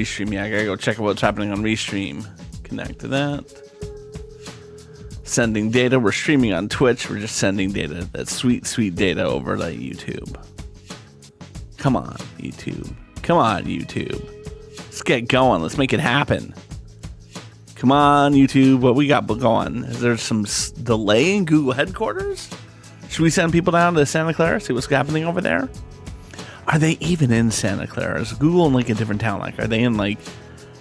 Restream. Yeah, I gotta go check out what's happening on Restream. Connect to that. Sending data. We're streaming on Twitch. We're just sending data. That sweet, sweet data over to YouTube. Come on, YouTube. Come on, YouTube. Let's get going. Let's make it happen. Come on, YouTube. What we got going? Is there some delay in Google headquarters? Should we send people down to Santa Clara, see what's happening over there? Are they even in Santa Clara? Is Google in like a different town? Like, are they in like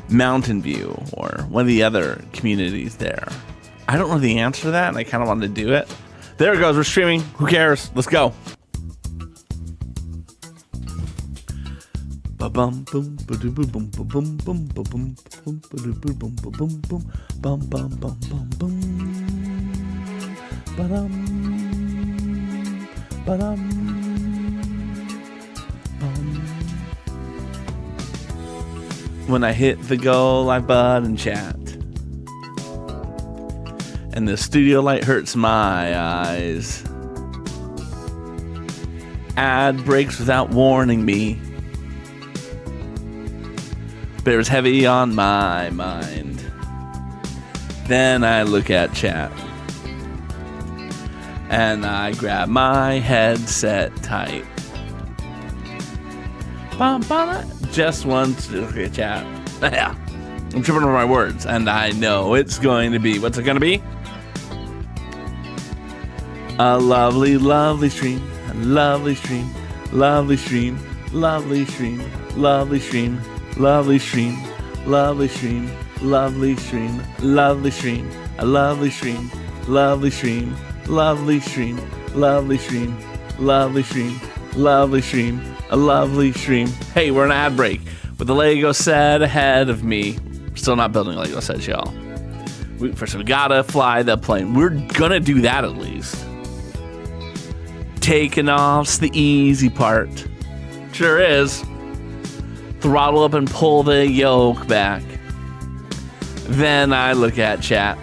Mountain View or one of the other communities there? I don't know the answer to that, and I kind of wanted to do it. There it goes. We're streaming. Who cares? Let's go. Ba-bum, boom, ba-doo, boom, boom, boom, boom, boom, boom, boom, ba-doo, boom, boom, boom, boom, bum, bum, bum, bum, bum, ba-dum, ba-dum, bum. When I hit the go live button chat, and the studio light hurts my eyes, ad breaks without warning me. Bears heavy on my mind. Then I look at chat, and I grab my headset tight. Just one to look at chat. Yeah, I'm tripping over my words, and I know it's going to be. What's it going to be? A lovely, lovely stream. A lovely stream. Lovely stream. Lovely stream. Lovely stream. Lovely stream, lovely stream, lovely stream, lovely stream, a lovely stream, lovely stream, lovely stream, lovely stream, lovely stream, lovely stream, a lovely stream. Hey, we're in an ad break with the Lego set ahead of me. We're still not building Lego sets, y'all. First, we gotta fly the plane. We're gonna do that at least. Taking off's the easy part. Sure is. Throttle up and pull the yoke back. Then I look at chat,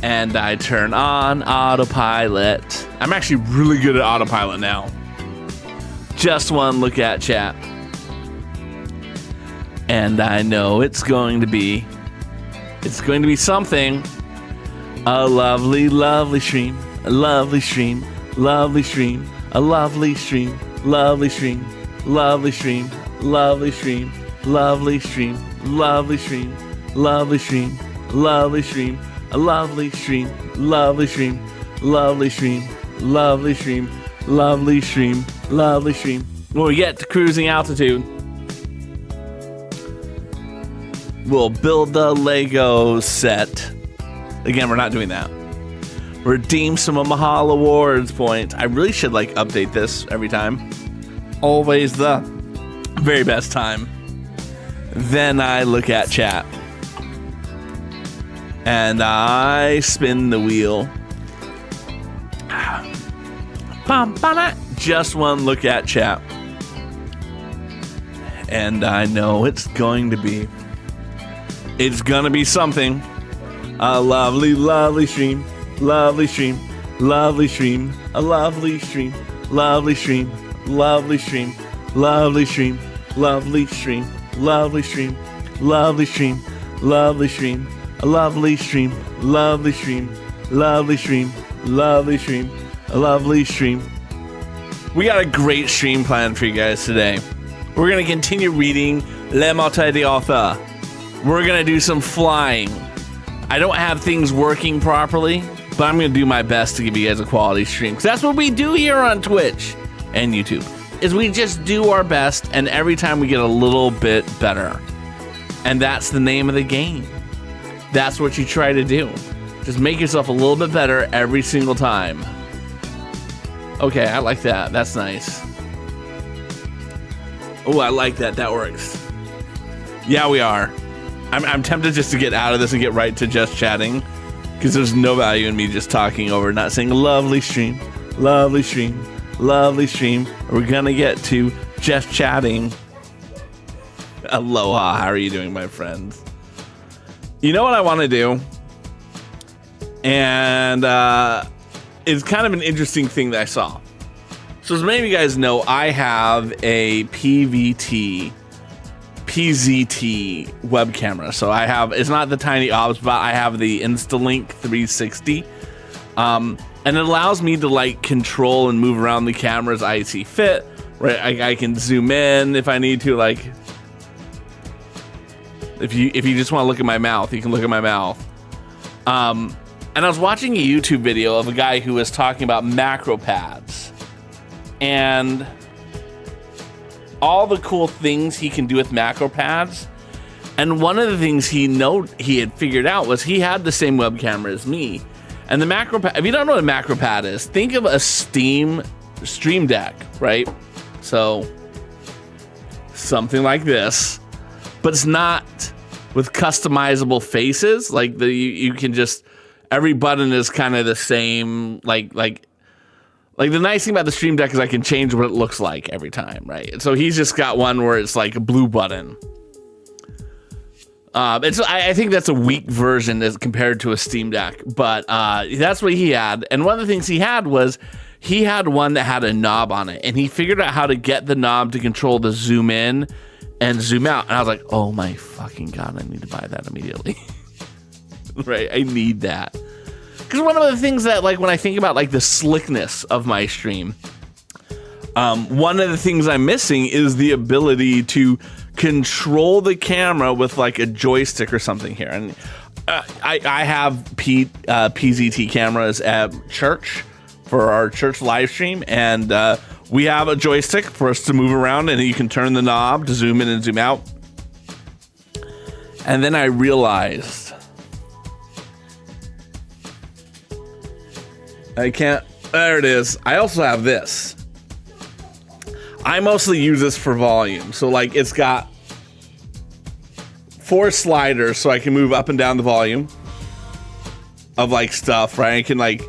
and I turn on autopilot. I'm actually really good at autopilot now. Just one look at chat, and I know it's going to be something. A lovely, lovely stream. A lovely stream. Lovely stream. A lovely stream. Lovely stream. Lovely stream, lovely stream, lovely stream, lovely stream, lovely stream, lovely stream, a lovely stream, lovely stream, lovely stream, lovely stream, lovely stream, lovely stream. When we get to cruising altitude, we'll build the Lego set. Again, we're not doing that. Redeem some Mahal Awards points. I really should like update this every time. Always the very best time. Then I look at chat, and I spin the wheel. Just one look at chat, and I know it's going to be something. A lovely, lovely stream, lovely stream, lovely stream, a lovely stream, lovely stream. Lovely stream, lovely stream, lovely stream, lovely stream, lovely stream, lovely stream, a lovely stream, lovely stream, lovely stream, lovely stream, a lovely stream. We got a great stream planned for you guys today. We're going to continue reading Le Morte D'Arthur. We're going to do some flying. I don't have things working properly, but I'm going to do my best to give you guys a quality stream, because that's what we do here on Twitch and YouTube, is we just do our best, and every time we get a little bit better. And that's the name of the game. That's what you try to do. Just make yourself a little bit better every single time. Okay, I like that. That's nice. Oh, I like that. That works. Yeah, we are. I'm tempted just to get out of this and get right to just chatting, because there's no value in me just talking over, not saying lovely stream, lovely stream, lovely stream. We're gonna get to just chatting. Aloha, how are you doing, my friends? You know what I want to do? And it's kind of an interesting thing that I saw. So as many of you guys know, I have a PVT PZT web camera. So I have, it's not the tiny OBS, but I have the Instalink 360. And it allows me to like control and move around the camera as I see fit, right? I can zoom in if I need to, like, if you just want to look at my mouth, you can look at my mouth. And I was watching a YouTube video of a guy who was talking about macro pads and all the cool things he can do with macro pads. And one of the things he had figured out was he had the same web camera as me. And the macro pad, if you don't know what a macro pad is, think of a Stream Deck, right? So something like this, but it's not with customizable faces. Like you can just, every button is kind of the same. Like the nice thing about the Stream Deck is I can change what it looks like every time, right? And so he's just got one where it's like a blue button. I think that's a weak version as compared to a Steam Deck, but that's what he had. And one of the things he had was he had one that had a knob on it, and he figured out how to get the knob to control the zoom in and zoom out. And I was like, oh my fucking God, I need to buy that immediately. Right? I need that. Because one of the things that, like, when I think about like the slickness of my stream, one of the things I'm missing is the ability to control the camera with like a joystick or something here. And I have PZT cameras at church for our church live stream, and we have a joystick for us to move around, and you can turn the knob to zoom in and zoom out. And then I realized I can't. There it is. I also have this. I mostly use this for volume. So like it's got 4 sliders so I can move up and down the volume of like stuff, right? I can like,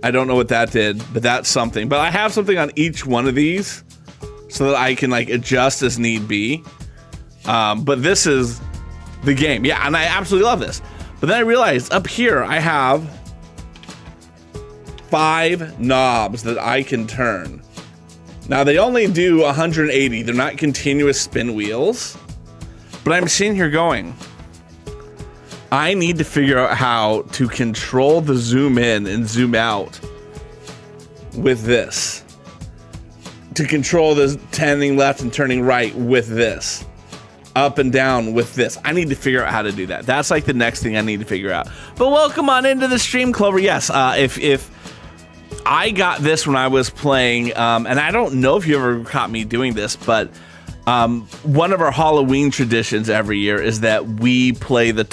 I don't know what that did, but that's something. But I have something on each one of these so that I can like adjust as need be. But this is the game. Yeah, and I absolutely love this. But then I realized up here I have 5 knobs that I can turn. Now they only do 180. They're not continuous spin wheels. But I'm sitting here going, I need to figure out how to control the zoom in and zoom out with this. To control the turning left and turning right with this. Up and down with this. I need to figure out how to do that. That's like the next thing I need to figure out. But welcome on into the stream, Clover. Yes, if I got this when I was playing, and I don't know if you ever caught me doing this, but one of our Halloween traditions every year is that we play the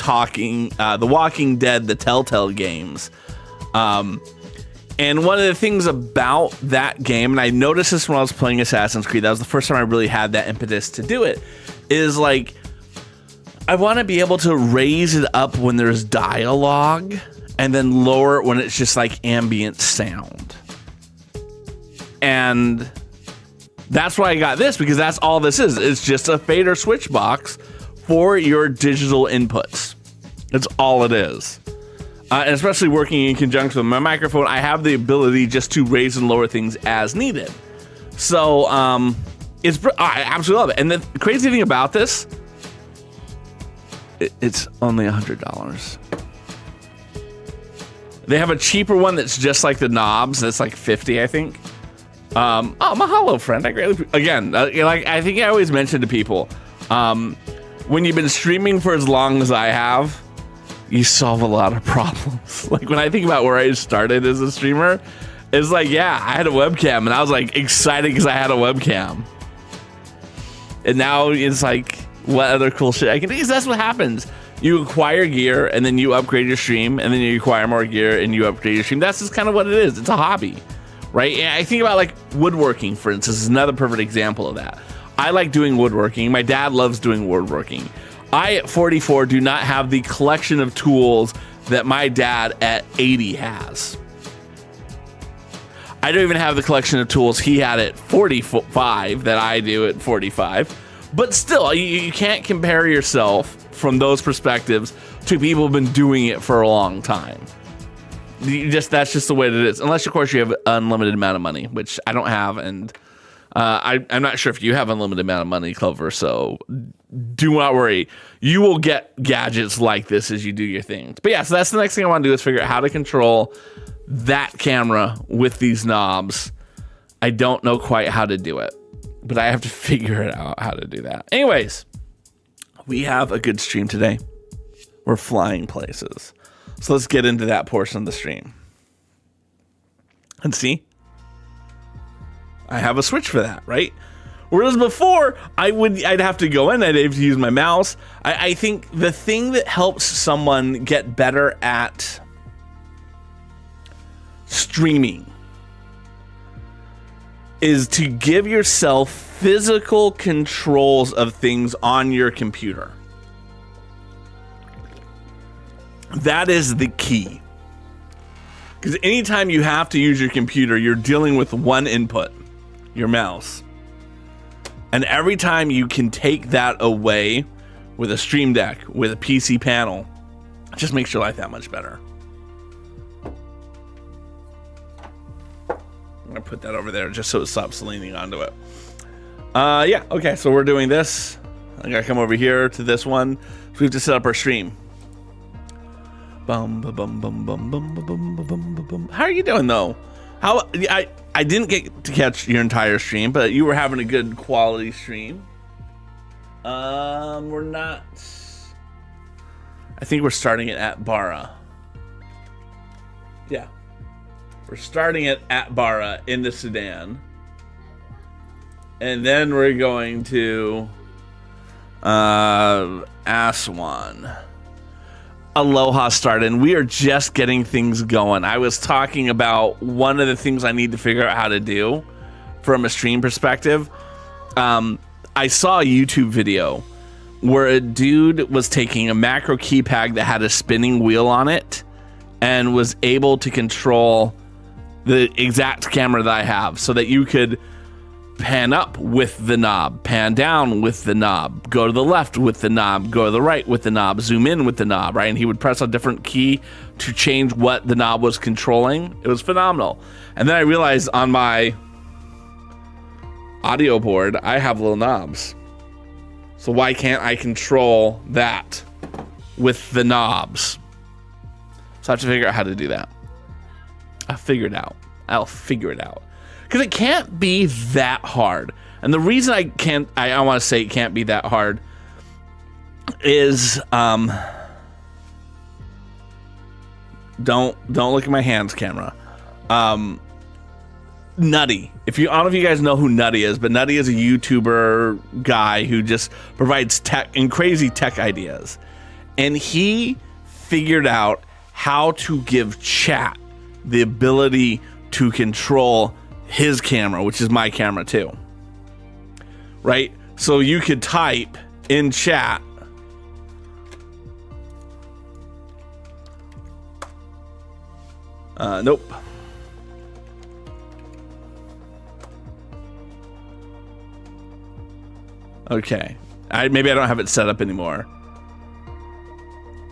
Walking Dead, the Telltale games. And one of the things about that game, and I noticed this when I was playing Assassin's Creed, that was the first time I really had that impetus to do it, is like, I want to be able to raise it up when there's dialogue and then lower it when it's just like ambient sound. And that's why I got this, because that's all this is. It's just a fader switch box for your digital inputs. That's all it is. And especially working in conjunction with my microphone, I have the ability just to raise and lower things as needed. So I absolutely love it. And the crazy thing about this, it's only $100. They have a cheaper one that's just like the knobs. That's like $50, I think. Oh, mahalo, friend. I greatly again. Like I think I always mention to people, when you've been streaming for as long as I have, you solve a lot of problems. Like when I think about where I started as a streamer, it's like, yeah, I had a webcam, and I was like excited because I had a webcam. And now it's like, what other cool shit I can do? Because that's what happens. You acquire gear, and then you upgrade your stream, and then you acquire more gear, and you upgrade your stream. That's just kind of what it is. It's a hobby, right? And I think about like woodworking, for instance, is another perfect example of that. I like doing woodworking. My dad loves doing woodworking. I, at 44, do not have the collection of tools that my dad at 80 has. I don't even have the collection of tools he had at 45 that I do at 45. But still, you can't compare yourself from those perspectives to people who've been doing it for a long time. That's just the way that it is. Unless, of course, you have unlimited amount of money, which I don't have, and I'm not sure if you have unlimited amount of money, Clover. So do not worry. You will get gadgets like this as you do your things. But yeah, so that's the next thing I want to do is figure out how to control that camera with these knobs. I don't know quite how to do it, but I have to figure it out how to do that. Anyways, we have a good stream today. We're flying places. So let's get into that portion of the stream. And see, I have a switch for that, right? Whereas before, I'd have to go in, I'd have to use my mouse. I think the thing that helps someone get better at streaming is to give yourself physical controls of things on your computer. That is the key. Because anytime you have to use your computer, you're dealing with one input, your mouse. And every time you can take that away with a Stream Deck, with a PC panel, it just makes your life that much better. I'm gonna put that over there just so it stops leaning onto it. Yeah, okay, so we're doing this. I gotta come over here to this one. So we have to set up our stream. Bum, bum, bum, bum, bum, bum, bum, bum, bum. How are you doing though? I didn't get to catch your entire stream, but you were having a good quality stream. We're not. I think we're starting at Atbara. Yeah. We're starting at Atbara in the Sudan. And then we're going to Aswan. Aloha started, and we are just getting things going. I was talking about one of the things I need to figure out how to do from a stream perspective. I saw a YouTube video where a dude was taking a macro keypad that had a spinning wheel on it and was able to control the exact camera that I have so that you could pan up with the knob, pan down with the knob, go to the left with the knob, go to the right with the knob, zoom in with the knob, right? And he would press a different key to change what the knob was controlling. It was phenomenal. And then I realized on my audio board, I have little knobs. So why can't I control that with the knobs? So I have to figure out how to do that. I'll figure it out. Because it can't be that hard. And the reason I want to say it can't be that hard is don't look at my hands, camera. Nutty. I don't know if you guys know who Nutty is, but Nutty is a YouTuber guy who just provides tech and crazy tech ideas. And he figured out how to give chat the ability to control his camera, which is my camera too, right? So you could type in chat nope. Okay, maybe I don't have it set up anymore.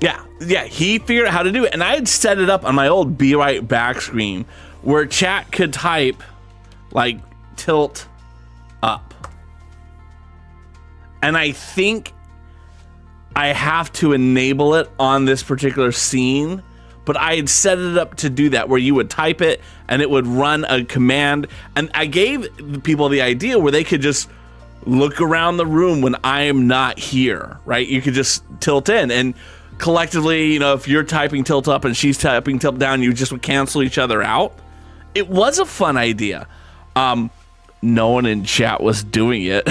Yeah, he figured out how to do it, and I had set it up on my old Be Right Back screen where chat could type like tilt up. And I think I have to enable it on this particular scene, but I had set it up to do that where you would type it and it would run a command. And I gave people the idea where they could just look around the room when I am not here, right? You could just tilt in and collectively, you know, if you're typing tilt up and she's typing tilt down, you just would cancel each other out. It was a fun idea. No one in chat was doing it.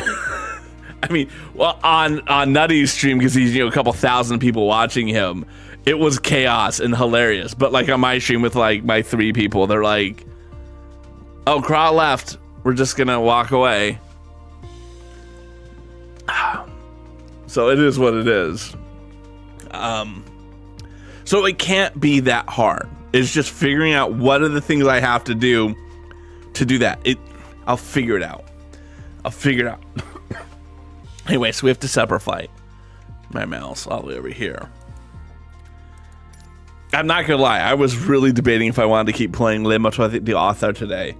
I mean, well, on Nutty's stream, because he's, a couple thousand people watching him, it was chaos and hilarious. But like on my stream with like my 3 people, they're like, "Oh, Craw left. We're just gonna walk away." So it is what it is. So it can't be that hard. It's just figuring out what are the things I have to do that. I'll figure it out. Anyway, so we have to separate flight. My mouse all the way over here. I'm not gonna lie, I was really debating if I wanted to keep playing Morte D'Arthur today.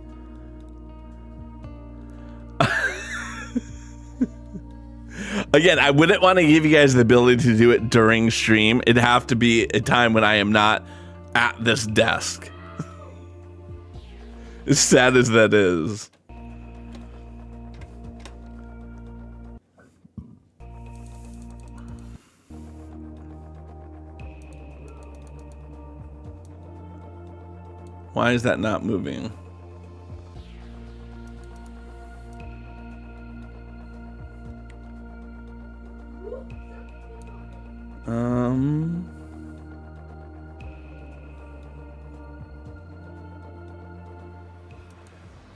Again, I wouldn't want to give you guys the ability to do it during stream. It'd have to be a time when I am not at this desk. As sad as that is. Why is that not moving?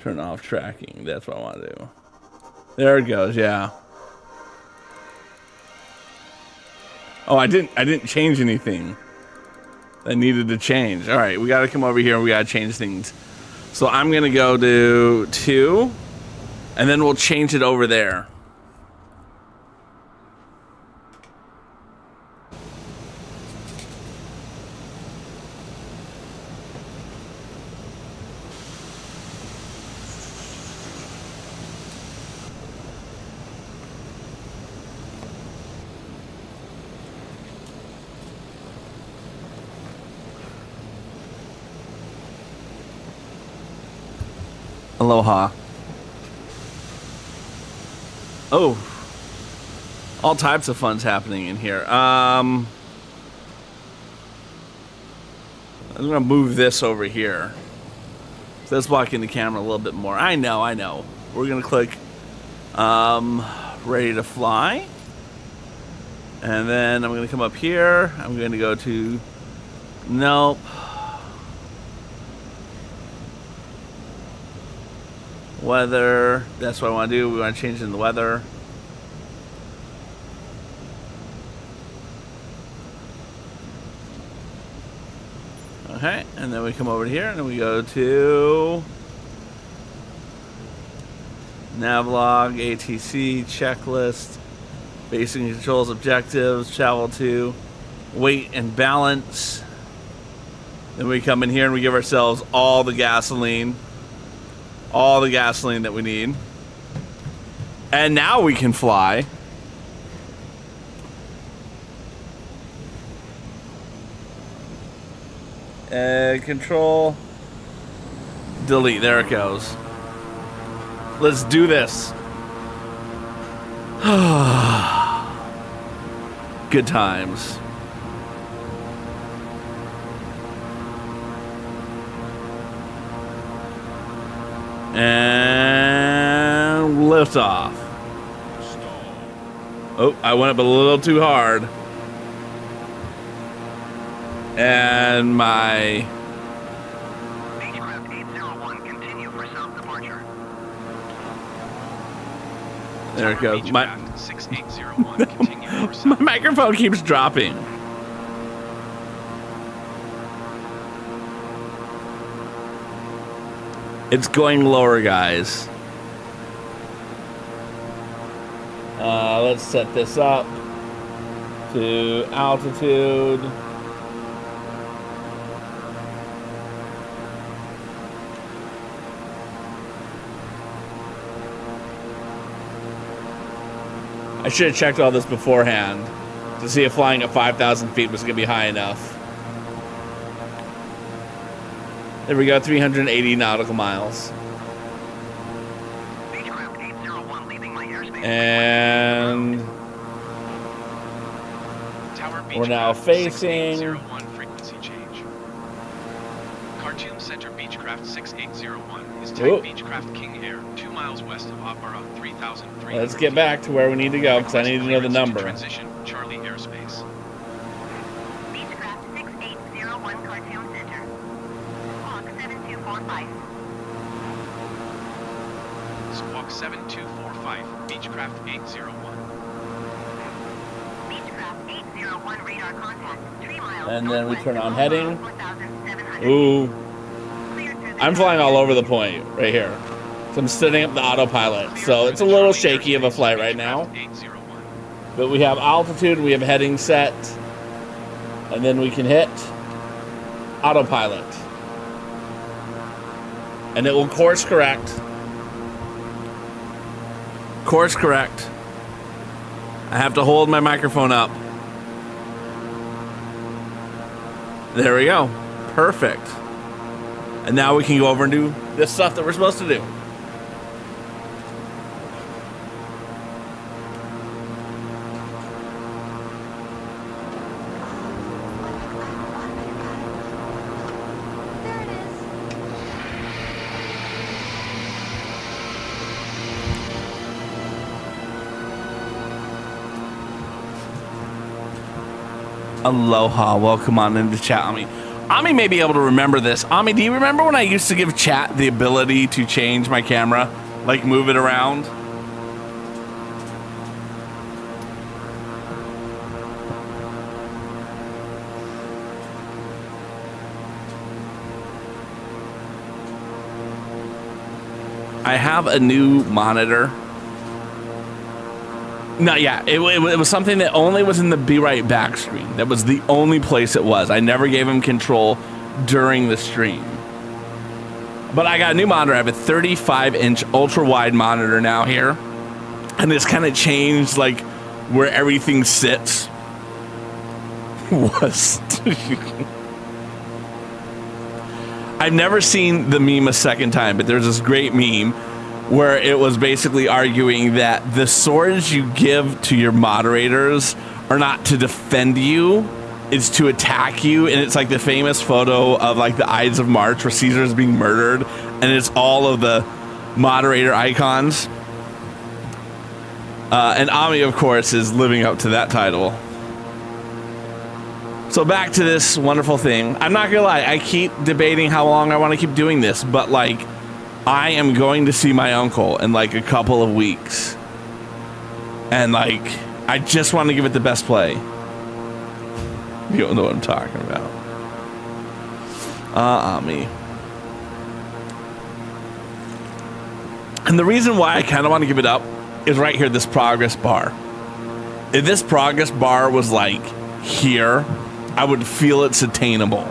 Turn off tracking. That's what I want to do. There it goes. Yeah. Oh, I didn't change anything that needed to change. All right, we got to come over here and we got to change things. So I'm going to go to 2 and then we'll change it over there. Aloha. Oh, all types of fun's happening in here. I'm gonna move this over here. So let's walk in the camera a little bit more. I know. We're gonna click ready to fly. And then I'm gonna come up here. I'm gonna go to, nope. Weather, that's what I want to do. We want to change in the weather. Okay, and then we come over here and we go to Navlog, ATC, checklist, basic controls, objectives, travel to, weight and balance. Then we come in here and we give ourselves all the gasoline that we need. And now we can fly. Control, delete, there it goes. Let's do this. Good times. And lift off. Oh, I went up a little too hard. And my Beechcraft 801 continue for south departure. There it goes. My 6801 continue for south. My microphone keeps dropping. It's going lower, guys. Let's set this up to altitude. I should have checked all this beforehand to see if flying at 5,000 feet was going to be high enough. There we go, 380 nautical miles. And we're now facing frequency change. Khartoum Center Beechcraft 6801 is type Beechcraft King Air, 2 miles west of Atbara, 3,300. Let's get back to where we need to go because I need to know the number. Transition Charlie airspace. Beechcraft 6801 Khartoum Center. Squawk 7245. Squawk 7245, Beechcraft 801. Beechcraft 801 radar contact. 3 miles. And then we turn on heading. Ooh. I'm flying all over the point right here. So I'm setting up the autopilot. So it's a little shaky of a flight right now. But we have altitude, we have heading set. And then we can hit autopilot. And it will course correct. Course correct. I have to hold my microphone up. There we go. Perfect. And now we can go over and do this stuff that we're supposed to do. Aloha, welcome on into chat, Ami. Ami may be able to remember this. Ami, do you remember when I used to give chat the ability to change my camera? Like move it around? I have a new monitor. No, yeah, it was something that only was in the Be Right Back screen. That was the only place it was. I never gave him control during the stream. But I got a new monitor. I have a 35-inch ultra-wide monitor now here. And it's kind of changed, like, where everything sits. I've never seen the meme a second time, but there's this great meme where it was basically arguing that the swords you give to your moderators are not to defend you, it's to attack you. And it's like the famous photo of like the Ides of March where Caesar is being murdered, and it's all of the moderator icons. And Ami, of course, is living up to that title. So back to this wonderful thing. I'm not gonna lie, I keep debating how long I want to keep doing this, but like, I am going to see my uncle in like a couple of weeks. And like, I just want to give it the best play. You don't know what I'm talking about. Ami. And the reason why I kind of want to give it up is right here, this progress bar. If this progress bar was like here, I would feel it's attainable.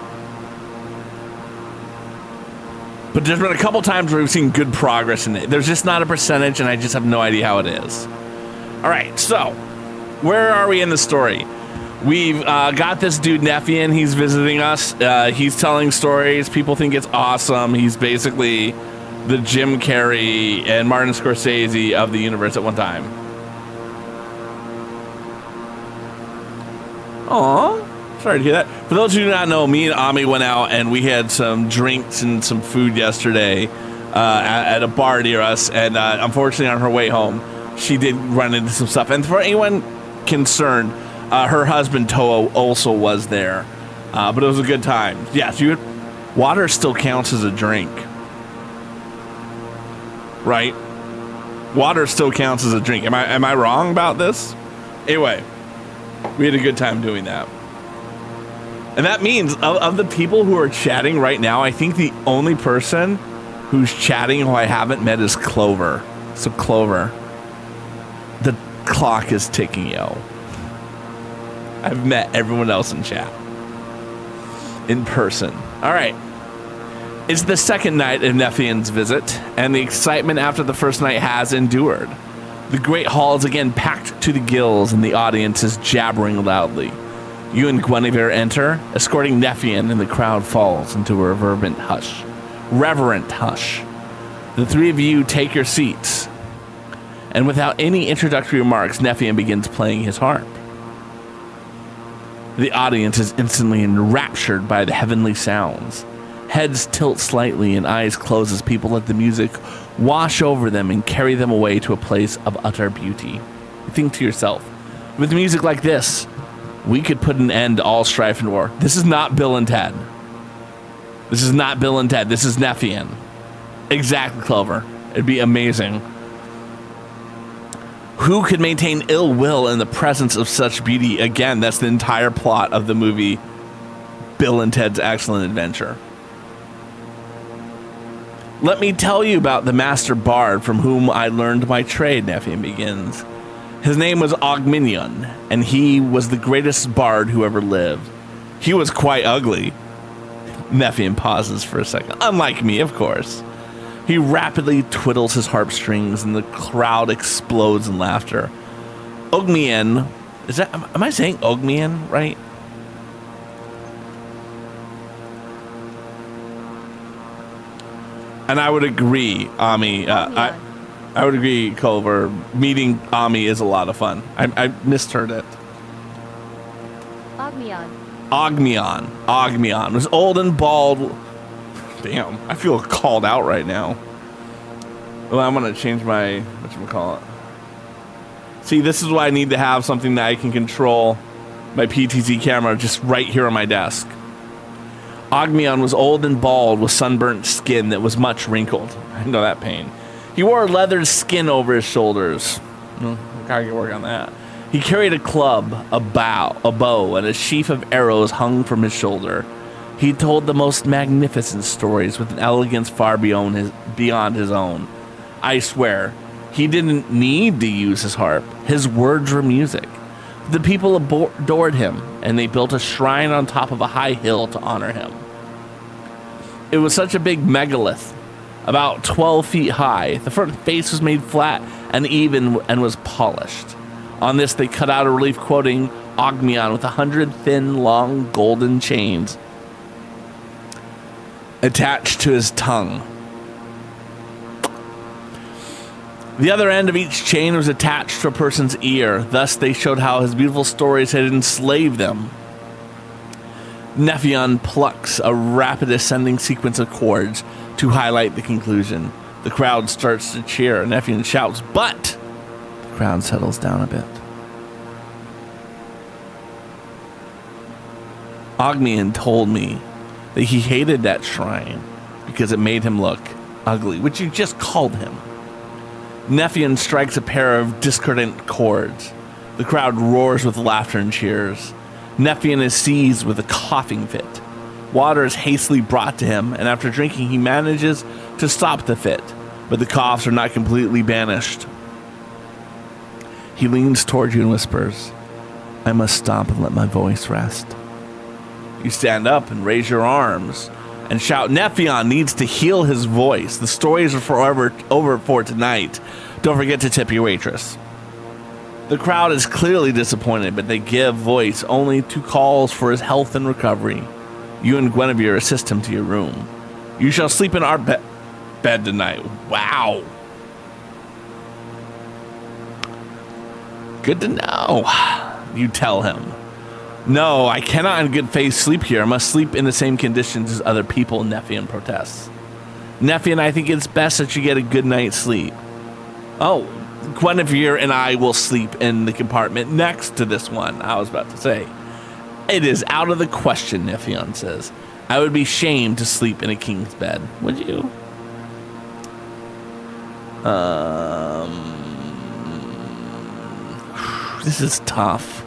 But there's been a couple times where we've seen good progress in it. There's just not a percentage, and I just have no idea how it is. All right, so where are we in the story? We've got this dude Nefian. He's visiting us. He's telling stories. People think it's awesome. He's basically the Jim Carrey and Martin Scorsese of the universe at one time. Aww. Sorry to hear that. For those who do not know, me and Ami went out and we had some drinks and some food yesterday at a bar near us. And unfortunately, on her way home, she did run into some stuff. And for anyone concerned, her husband Toho also was there. But it was a good time. Yes, water still counts as a drink, right? Water still counts as a drink. Am I wrong about this? Anyway, we had a good time doing that. And that means of the people who are chatting right now, I think the only person who's chatting who I haven't met is Clover. So Clover, the clock is ticking, yo. I've met everyone else in chat in person. All right. It's the second night of Nefian's visit, and the excitement after the first night has endured. The great hall is again packed to the gills, and the audience is jabbering loudly. You and Guinevere enter, escorting Nefian, and the crowd falls into a reverent hush. The three of you take your seats, and without any introductory remarks, Nefian begins playing his harp. The audience is instantly enraptured by the heavenly sounds. Heads tilt slightly and eyes close as people let the music wash over them and carry them away to a place of utter beauty. You think to yourself, with music like this, we could put an end to all strife and war. This is not Bill and Ted. This is not Bill and Ted. This is Nefian. Exactly, Clover. It'd be amazing. Who could maintain ill will in the presence of such beauty? Again, that's the entire plot of the movie Bill and Ted's Excellent Adventure. Let me tell you about the master bard from whom I learned my trade, Nefian begins. His name was Ogminion, and he was the greatest bard who ever lived. He was quite ugly. Nefian pauses for a second. Unlike me, of course. He rapidly twiddles his harp strings, and the crowd explodes in laughter. Ogmian. Is that, am I saying Ogmian right? And I would agree, Ami. I would agree, Culver. Meeting Ami is a lot of fun. I misheard it. Ogmian was old and bald. Damn, I feel called out right now. Well, I'm gonna change my whatchamacallit. See, this is why I need to have something that I can control my PTZ camera just right here on my desk. Ogmian was old and bald with sunburnt skin that was much wrinkled. I know that pain. He wore leather skin over his shoulders. Gotta get work on that. He carried a club, a bow, and a sheaf of arrows hung from his shoulder. He told the most magnificent stories with an elegance far beyond his own. I swear, he didn't need to use his harp. His words were music. The people adored him, and they built a shrine on top of a high hill to honor him. It was such a big megalith, about 12 feet high. The front face was made flat and even and was polished. On this, they cut out a relief quoting Ogmian with 100 thin, long, golden chains attached to his tongue. The other end of each chain was attached to a person's ear. Thus, they showed how his beautiful stories had enslaved them. Nephion plucks a rapid ascending sequence of chords to highlight the conclusion. The crowd starts to cheer. Nephion shouts, but the crowd settles down a bit. Ogmian told me that he hated that shrine because it made him look ugly, which you just called him. Nephion strikes a pair of discordant chords. The crowd roars with laughter and cheers. Nephion is seized with a coughing fit. Water is hastily brought to him, and after drinking, he manages to stop the fit, but the coughs are not completely banished. He leans toward you and whispers, I must stop and let my voice rest. You stand up and raise your arms and shout, Nephion needs to heal his voice. The stories are forever over for tonight. Don't forget to tip your waitress. The crowd is clearly disappointed, but they give voice only to calls for his health and recovery. You and Guinevere assist him to your room. You shall sleep in our bed tonight. Wow. Good to know. You tell him. No, I cannot in good faith sleep here. I must sleep in the same conditions as other people, Nephion protests. Nephion, I think it's best that you get a good night's sleep. Oh, Guinevere and I will sleep in the compartment next to this one, I was about to say. It is out of the question, Nephion says. I would be shamed to sleep in a king's bed. Would you? This is tough.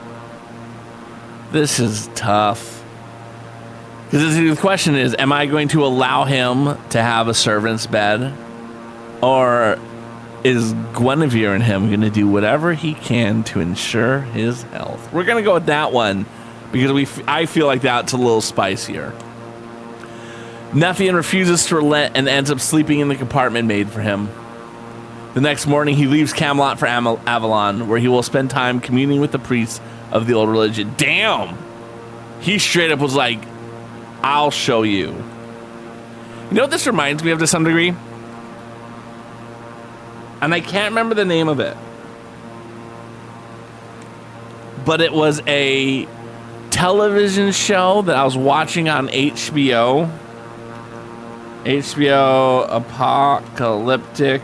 This is tough. Because the question is, am I going to allow him to have a servant's bed? Or is Guinevere and him going to do whatever he can to ensure his health? We're going to go with that one because I feel like that's a little spicier. Nephion refuses to relent and ends up sleeping in the compartment made for him. The next morning, he leaves Camelot for Avalon, where he will spend time communing with the priests of the old religion. Damn! He straight up was like, I'll show you. You know what this reminds me of to some degree? And I can't remember the name of it. But it was a television show that I was watching on HBO. HBO apocalyptic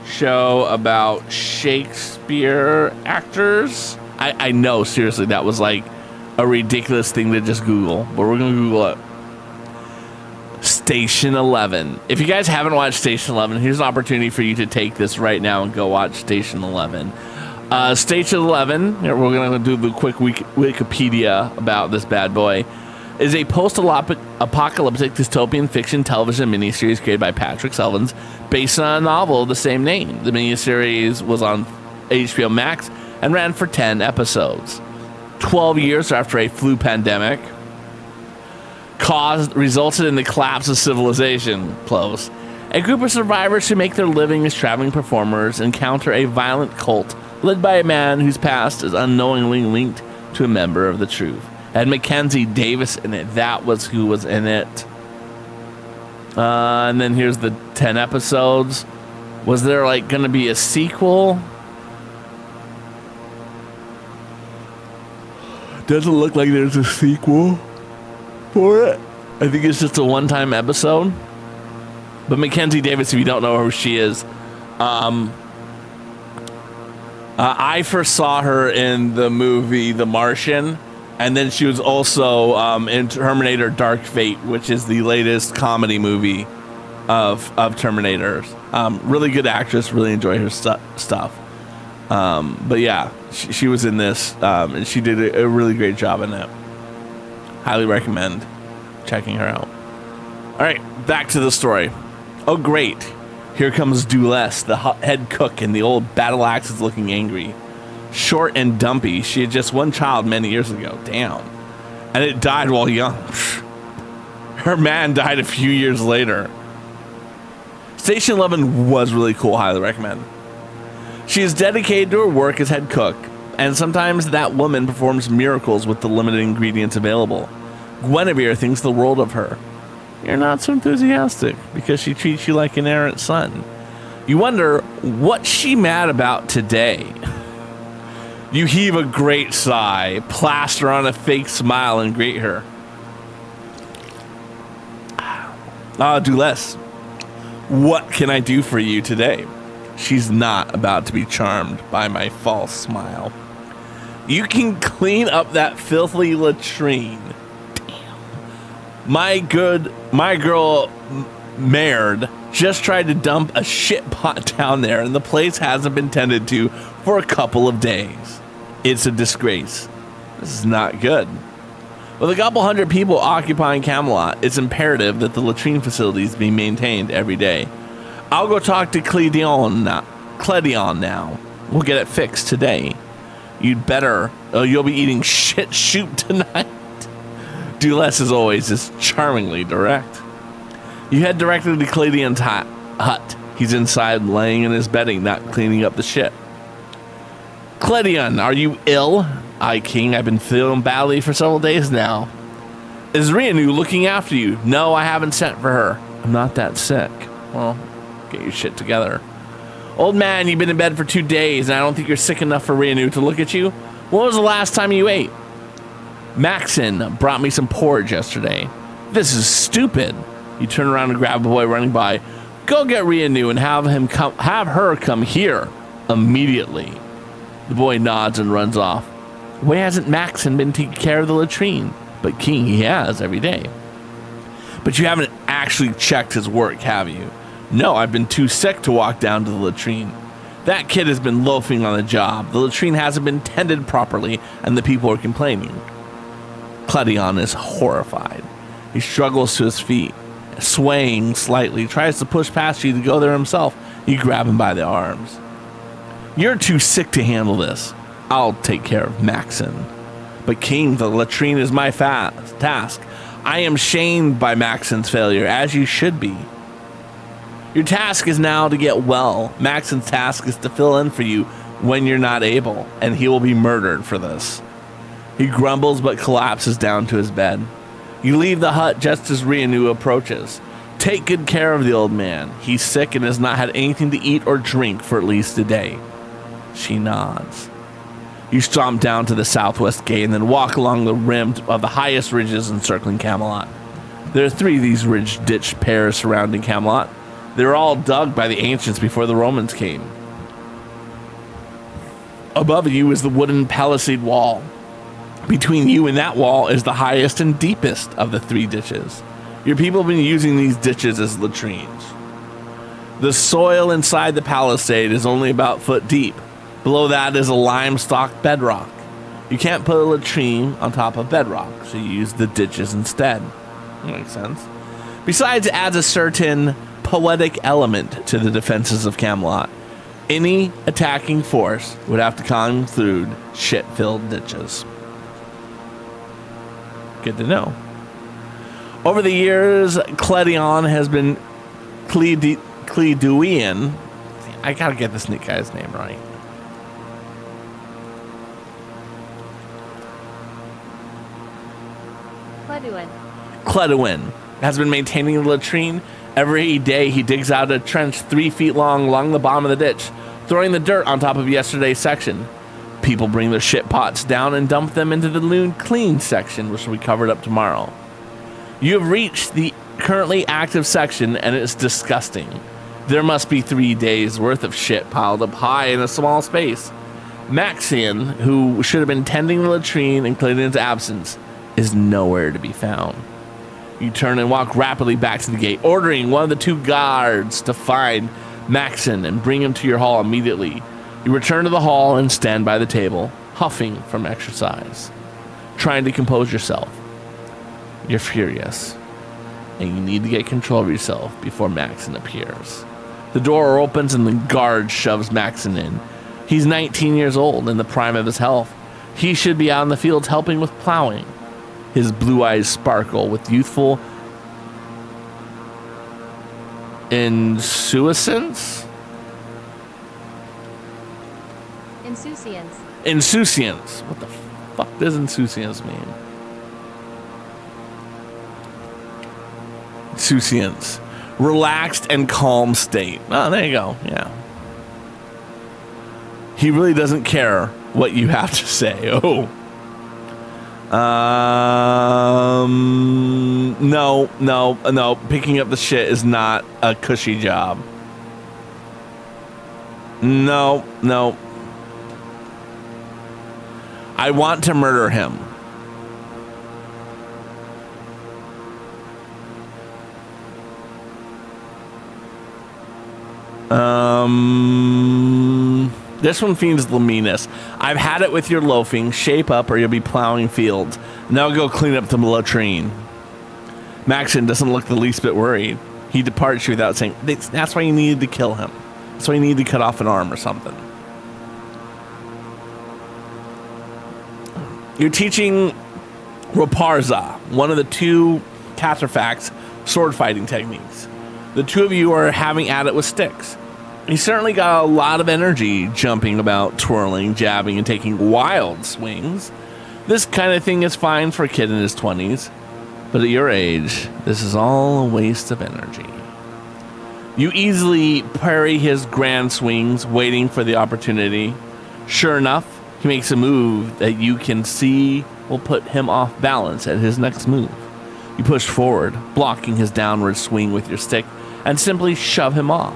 show about Shakespeare actors. I know, seriously, that was like a ridiculous thing to just Google, but we're going to Google it. Station 11. If you guys haven't watched Station 11, here's an opportunity for you to take this right now and go watch Station 11. Station 11, we're going to do the quick Wikipedia about this bad boy, is a post-apocalyptic dystopian fiction television miniseries created by Patrick Selvins based on a novel of the same name. The miniseries was on HBO Max and ran for 10 episodes. 12 years after a flu pandemic resulted in the collapse of civilization, close. A group of survivors who make their living as traveling performers encounter a violent cult led by a man whose past is unknowingly linked to a member of the Truth. Had Mackenzie Davis in it. That was who was in it. And then here's the 10 episodes. Was there like going to be a sequel? Doesn't look like there's a sequel for it. I think it's just a one-time episode. But Mackenzie Davis, if you don't know who she is, I first saw her in the movie The Martian, and then she was also in Terminator Dark Fate, which is the latest comedy movie of Terminators. Really good actress, really enjoy her stuff. But yeah, she was in this, and she did a really great job in it. Highly recommend checking her out. All right, back to the story. Oh, great. Here comes Duless, the head cook, and the old battle axe is looking angry. Short and dumpy, she had just one child many years ago. Damn. And it died while young. Her man died a few years later. Station 11 was really cool. Highly recommend. She is dedicated to her work as head cook, and sometimes that woman performs miracles with the limited ingredients available. Guinevere thinks the world of her. You're not so enthusiastic because she treats you like an errant son. You wonder what she mad about today. You heave a great sigh, plaster on a fake smile, and greet her. Duless, what can I do for you today? She's not about to be charmed by my false smile. You can clean up that filthy latrine. My girl Maird just tried to dump a shit pot down there, and the place hasn't been tended to for a couple of days. It's a disgrace. This is not good. With a couple hundred people occupying Camelot, it's imperative that the latrine facilities be maintained every day. I'll go talk to Cledion now. We'll get it fixed today. You'd better, you'll be eating shit soup tonight. Duless, as always, is charmingly direct. You head directly to Cledion's hut. He's inside, laying in his bedding, not cleaning up the shit. Cledion, are you ill? Aye, King, I've been feeling badly for several days now. Is Rianu looking after you? No, I haven't sent for her. I'm not that sick. Well, get your shit together. Old man, you've been in bed for 2 days, and I don't think you're sick enough for Rianu to look at you. When was the last time you ate? Maxon brought me some porridge yesterday. This is stupid. You turn around and grab a boy running by. Go get Rianu and have her come here immediately. The boy nods and runs off. Why hasn't Maxon been taking care of the latrine? But King, he has every day. But you haven't actually checked his work, have you? No, I've been too sick to walk down to the latrine. That kid has been loafing on the job. The latrine hasn't been tended properly, and the people are complaining. Cledion is horrified. He struggles to his feet, swaying slightly, tries to push past you to go there himself. You grab him by the arms. You're too sick to handle this. I'll take care of Maxon. But King, the latrine is my task. I am shamed by Maxon's failure, as you should be. Your task is now to get well. Maxon's task is to fill in for you when you're not able, and he will be murdered for this. He grumbles but collapses down to his bed. You leave the hut just as Rianu approaches. Take good care of the old man. He's sick and has not had anything to eat or drink for at least a day. She nods. You stomp down to the southwest gate and then walk along the rim of the highest ridges encircling Camelot. There are 3 of these ridge-ditch pairs surrounding Camelot. They were all dug by the ancients before the Romans came. Above you is the wooden palisade wall. Between you and that wall is the highest and deepest of the 3 ditches. Your people have been using these ditches as latrines. The soil inside the palisade is only about foot deep. Below that is a limestone bedrock. You can't put a latrine on top of bedrock, so you use the ditches instead. That makes sense. Besides, it adds a certain poetic element to the defenses of Camelot. Any attacking force would have to climb through shit-filled ditches. Good to know. Over the years, Cledion has been Cleduian. I gotta get this guy's name right. Kleduin has been maintaining the latrine. Every day he digs out a trench 3 feet long along the bottom of the ditch, throwing the dirt on top of yesterday's section. People bring their shit pots down and dump them into the loon clean section, which will be covered up tomorrow. You have reached the currently active section, and it's disgusting. There must be 3 days worth of shit piled up high in a small space. Maxian, who should have been tending the latrine in Clayton's absence, is nowhere to be found. You turn and walk rapidly back to the gate, ordering one of the 2 guards to find Maxon and bring him to your hall immediately. You return to the hall and stand by the table, huffing from exercise, trying to compose yourself. You're furious, and you need to get control of yourself before Maxon appears. The door opens and the guard shoves Maxon in. He's 19 years old, in the prime of his health. He should be out in the fields helping with plowing. His blue eyes sparkle with youthful insouciance? Insouciance. What the fuck does insouciance mean? Insouciance. Relaxed and calm state. Oh, there you go. Yeah. He really doesn't care what you have to say. Oh. No. Picking up the shit is not a cushy job. No. I want to murder him. This one feeds the meanness. I've had it with your loafing. Shape up or you'll be plowing fields. Now go clean up the latrine. Maxon doesn't look the least bit worried. He departs you without saying, that's why you needed to kill him. That's why you needed to cut off an arm or something. You're teaching Raparza, one of the 2 Catarfacts sword fighting techniques. The 2 of you are having at it with sticks. He certainly got a lot of energy jumping about, twirling, jabbing, and taking wild swings. This kind of thing is fine for a kid in his 20s, but at your age, this is all a waste of energy. You easily parry his grand swings, waiting for the opportunity. Sure enough, he makes a move that you can see will put him off balance at his next move. You push forward, blocking his downward swing with your stick, and simply shove him off.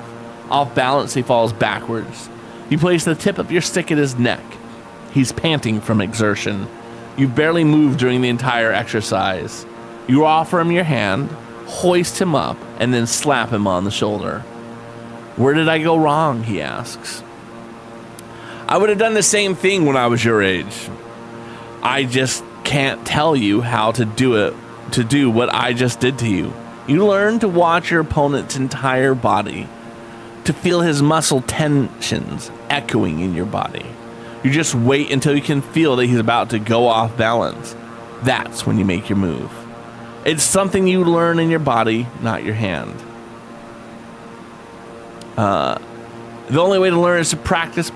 Off balance, he falls backwards. You place the tip of your stick at his neck. He's panting from exertion. You barely moved during the entire exercise. You offer him your hand, hoist him up, and then slap him on the shoulder. Where did I go wrong? He asks. I would have done the same thing when I was your age. I just can't tell you how to do what I just did to you. You learn to watch your opponent's entire body, to feel his muscle tensions echoing in your body. You just wait until you can feel that he's about to go off balance. That's when you make your move. It's something you learn in your body, not your hand. The only way to learn is to practice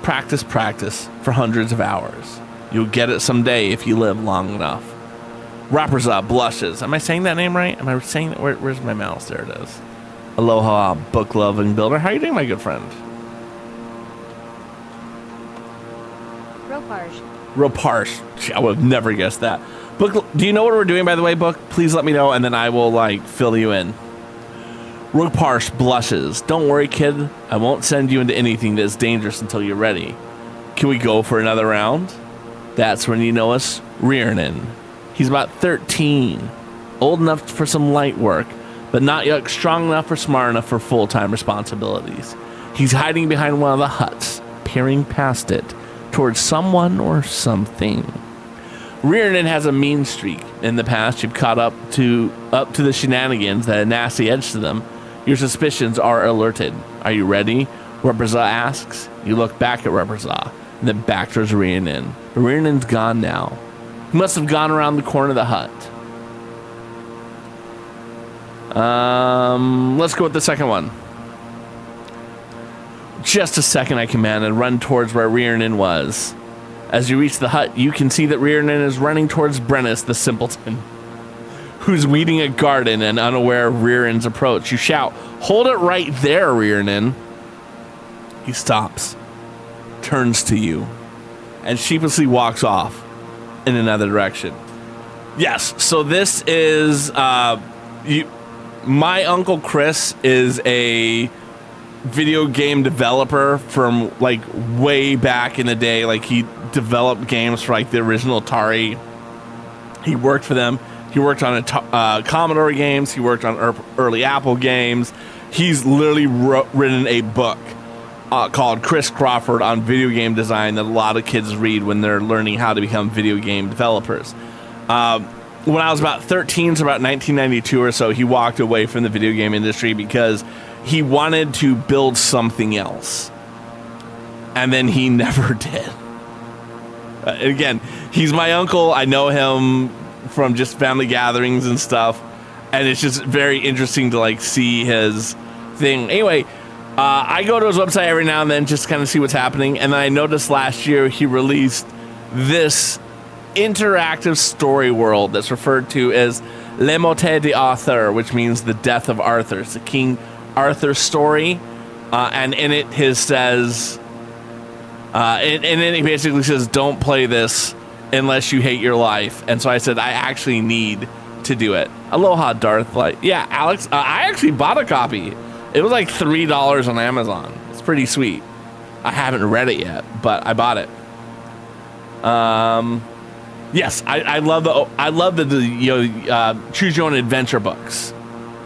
for hundreds of hours. You'll get it someday if you live long enough. Raparza blushes. Am I saying that name right? Am I saying that? Where's my mouse? There it is. Aloha, book-loving builder. How are you doing, my good friend? Roparsh. I would have never guessed that. Book, do you know what we're doing, by the way, Book? Please let me know, and then I will, fill you in. Roparsh blushes. Don't worry, kid. I won't send you into anything that's dangerous until you're ready. Can we go for another round? That's when you know us, Riernan. He's about 13. Old enough for some light work, but not yet strong enough or smart enough for full-time responsibilities. He's hiding behind one of the huts, peering past it, towards someone or something. Riernan has a mean streak. In the past, you've caught up to the shenanigans that had a nasty edge to them. Your suspicions are alerted. Are you ready? Raparza asks. You look back at Raparza, and then back towards Riernan. But Riernan's gone now. He must have gone around the corner of the hut. Let's go with the second one. Just a second, I command, and run towards where Riernan was. As you reach the hut, you can see that Riernan is running towards Brennus the simpleton. who's weeding a garden and unaware of Rearnen's approach. You shout, "Hold it right there, Rearnen." He stops, turns to you, and sheepishly walks off in another direction. Yes, so this is my Uncle Chris is a video game developer from like way back in the day. Like he developed games for like the original Atari. He worked for them. He worked on Commodore games. He worked on early Apple games. He's literally written a book called Chris Crawford on video game design that a lot of kids read when they're learning how to become video game developers. When I was about 13, so about 1992 or so, he walked away from the video game industry because he wanted to build something else. And then he never did. Again, he's my uncle. I know him from just family gatherings and stuff. And it's just very interesting to like see his thing. Anyway, I go to his website every now and then just to kind of see what's happening. And then I noticed last year he released this interactive story world that's referred to as Le Morte D'Arthur, which means the death of Arthur. It's the King Arthur story. And in it, he says, and then he basically says, don't play this unless you hate your life. And so I said, I actually need to do it. Aloha, Darth. Like, yeah, Alex, I actually bought a copy. It was like $3 on Amazon. It's pretty sweet. I haven't read it yet, but I bought it. Yes, I love the choose your own adventure books.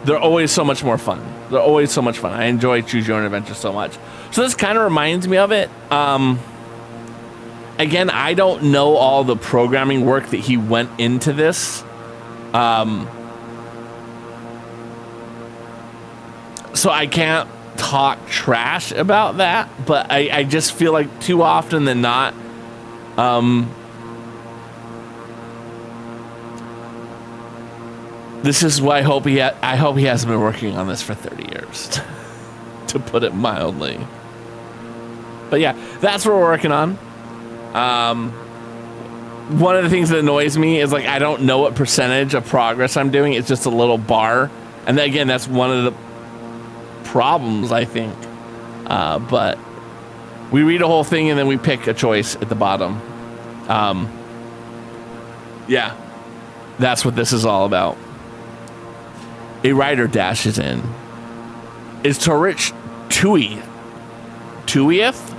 They're always so much more fun. They're always so much fun. I enjoy choose your own adventure so much. So this kind of reminds me of it. Again, I don't know all the programming work that he went into this. So I can't talk trash about that, but I just feel like too often than not, this is why I hope he hasn't been working on this for 30 years, to put it mildly. But yeah, that's what we're working on. One of the things that annoys me is like I don't know what percentage of progress I'm doing. It's just a little bar, and then, again, that's one of the problems, I think. But we read a whole thing and then we pick a choice at the bottom. Yeah, that's what this is all about. A rider dashes in. Is Torich Tuieth?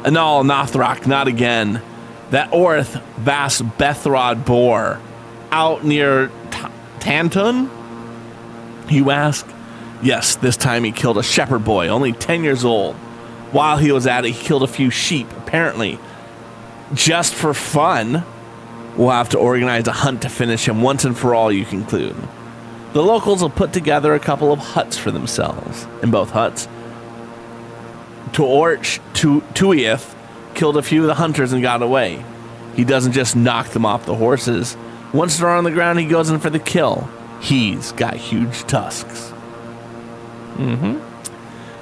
Anal Nathrak, not again. That Orth Vas Bethrod Bor, out near Tantun? You ask? Yes, this time he killed a shepherd boy, only 10 years old. While he was at it, he killed a few sheep, apparently. Just for fun, we'll have to organize a hunt to finish him once and for all, you conclude. The locals will put together a couple of huts for themselves. In both huts, Torch Tuieth killed a few of the hunters and got away. He doesn't just knock them off the horses. Once they're on the ground, he goes in for the kill. He's got huge tusks.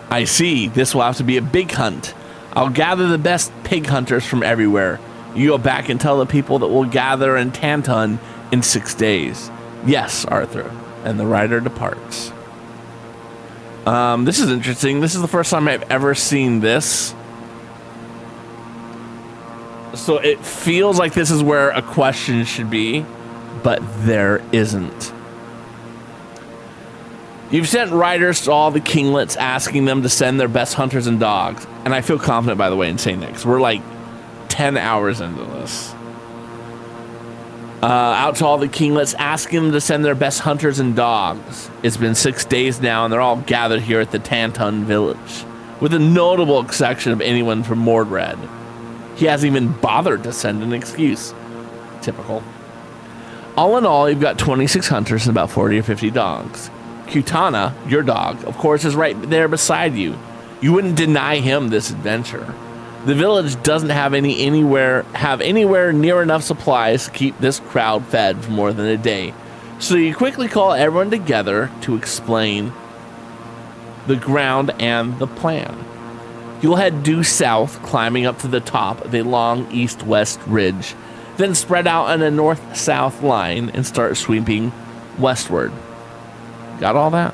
I see. This will have to be a big hunt. I'll gather the best pig hunters from everywhere. You go back and tell the people that we'll gather in Tantun in 6 days. Yes, Arthur. And the rider departs. This is interesting. This is the first time I've ever seen this. So it feels like this is where a question should be, but there isn't. You've sent riders to all the kinglets asking them to send their best hunters and dogs. And I feel confident, by the way, in saying that, because we're like 10 hours into this. Out to all the kinglets asking them to send their best hunters and dogs. It's been 6 days now, and they're all gathered here at the Tantun village, with a notable exception of anyone from Mordred. He hasn't even bothered to send an excuse. Typical. All in all, you've got 26 hunters and about 40 or 50 dogs. Kutana, your dog, of course, is right there beside you. You wouldn't deny him this adventure. The village doesn't have anywhere near enough supplies to keep this crowd fed for more than a day. So you quickly call everyone together to explain the ground and the plan. You'll head due south, climbing up to the top of a long east-west ridge. then spread out on a north-south line and start sweeping westward. Got all that?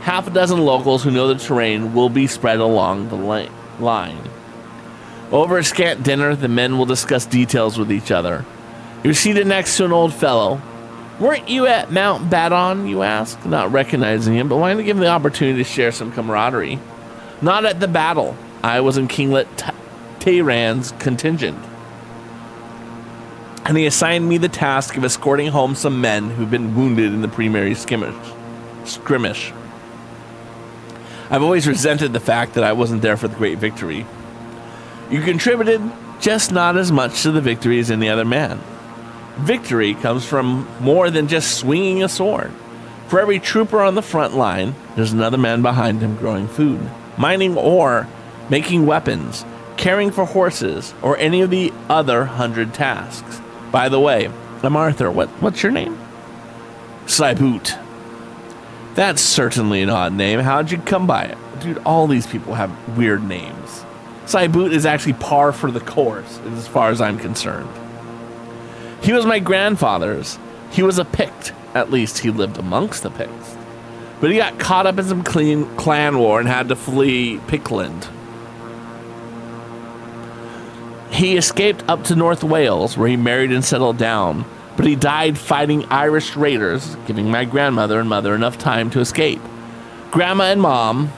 Half a dozen locals who know the terrain will be spread along the line. Over a scant dinner, the men will discuss details with each other. You're seated next to an old fellow. Weren't you at Mount Badon, you ask, not recognizing him, but wanting to give him the opportunity to share some camaraderie. Not at the battle. I was in Kinglet Tehran's contingent, and he assigned me the task of escorting home some men who've been wounded in the primary skirmish. I've always resented the fact that I wasn't there for the great victory. You contributed, just not as much to the victory as any other man. Victory comes from more than just swinging a sword. For every trooper on the front line, there's another man behind him growing food, mining ore, making weapons, caring for horses, or any of the other 100 tasks. By the way, I'm Arthur. What's your name? Saibut. That's certainly an odd name. How'd you come by it? Dude, all these people have weird names. Saibut is actually par for the course, as far as I'm concerned. He was my grandfather's. He was a Pict. At least he lived amongst the Picts. But he got caught up in some clan war and had to flee Pickland. He escaped up to North Wales, where he married and settled down, but he died fighting Irish raiders, giving my grandmother and mother enough time to escape. Grandma and Mom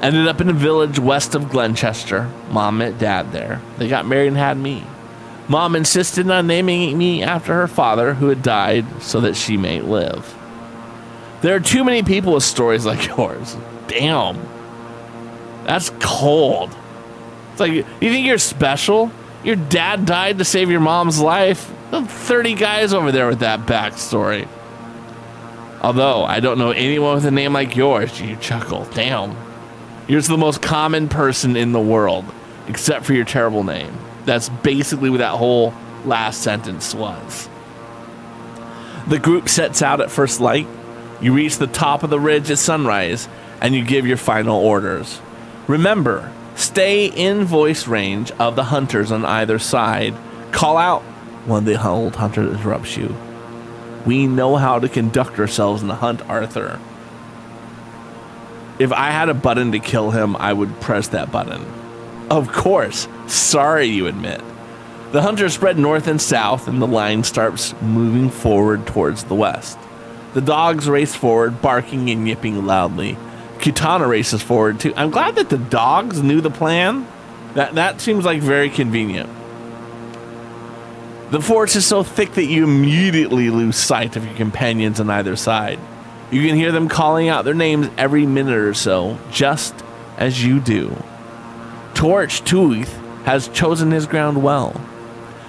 ended up in a village west of Glenchester. Mom met Dad there. They got married and had me. Mom insisted on naming me after her father, who had died, so that she may live. There are too many people with stories like yours. Damn. That's cold. It's like, you think you're special? Your dad died to save your mom's life. There are 30 guys over there with that backstory. Although, I don't know anyone with a name like yours, you chuckle. Damn. You're the most common person in the world, except for your terrible name. That's basically what that whole last sentence was. The group sets out at first light. You reach the top of the ridge at sunrise, and you give your final orders. Remember, stay in voice range of the hunters on either side. Call out when the old hunter interrupts you. We know how to conduct ourselves in the hunt, Arthur. If I had a button to kill him, I would press that button. Of course. Sorry, you admit. The hunters spread north and south, and the line starts moving forward towards the west. The dogs race forward, barking and yipping loudly. Kitana races forward too. I'm glad that the dogs knew the plan. That seems like very convenient. The forest is so thick that you immediately lose sight of your companions on either side. You can hear them calling out their names every minute or so, just as you do. Torch Tooth has chosen his ground well.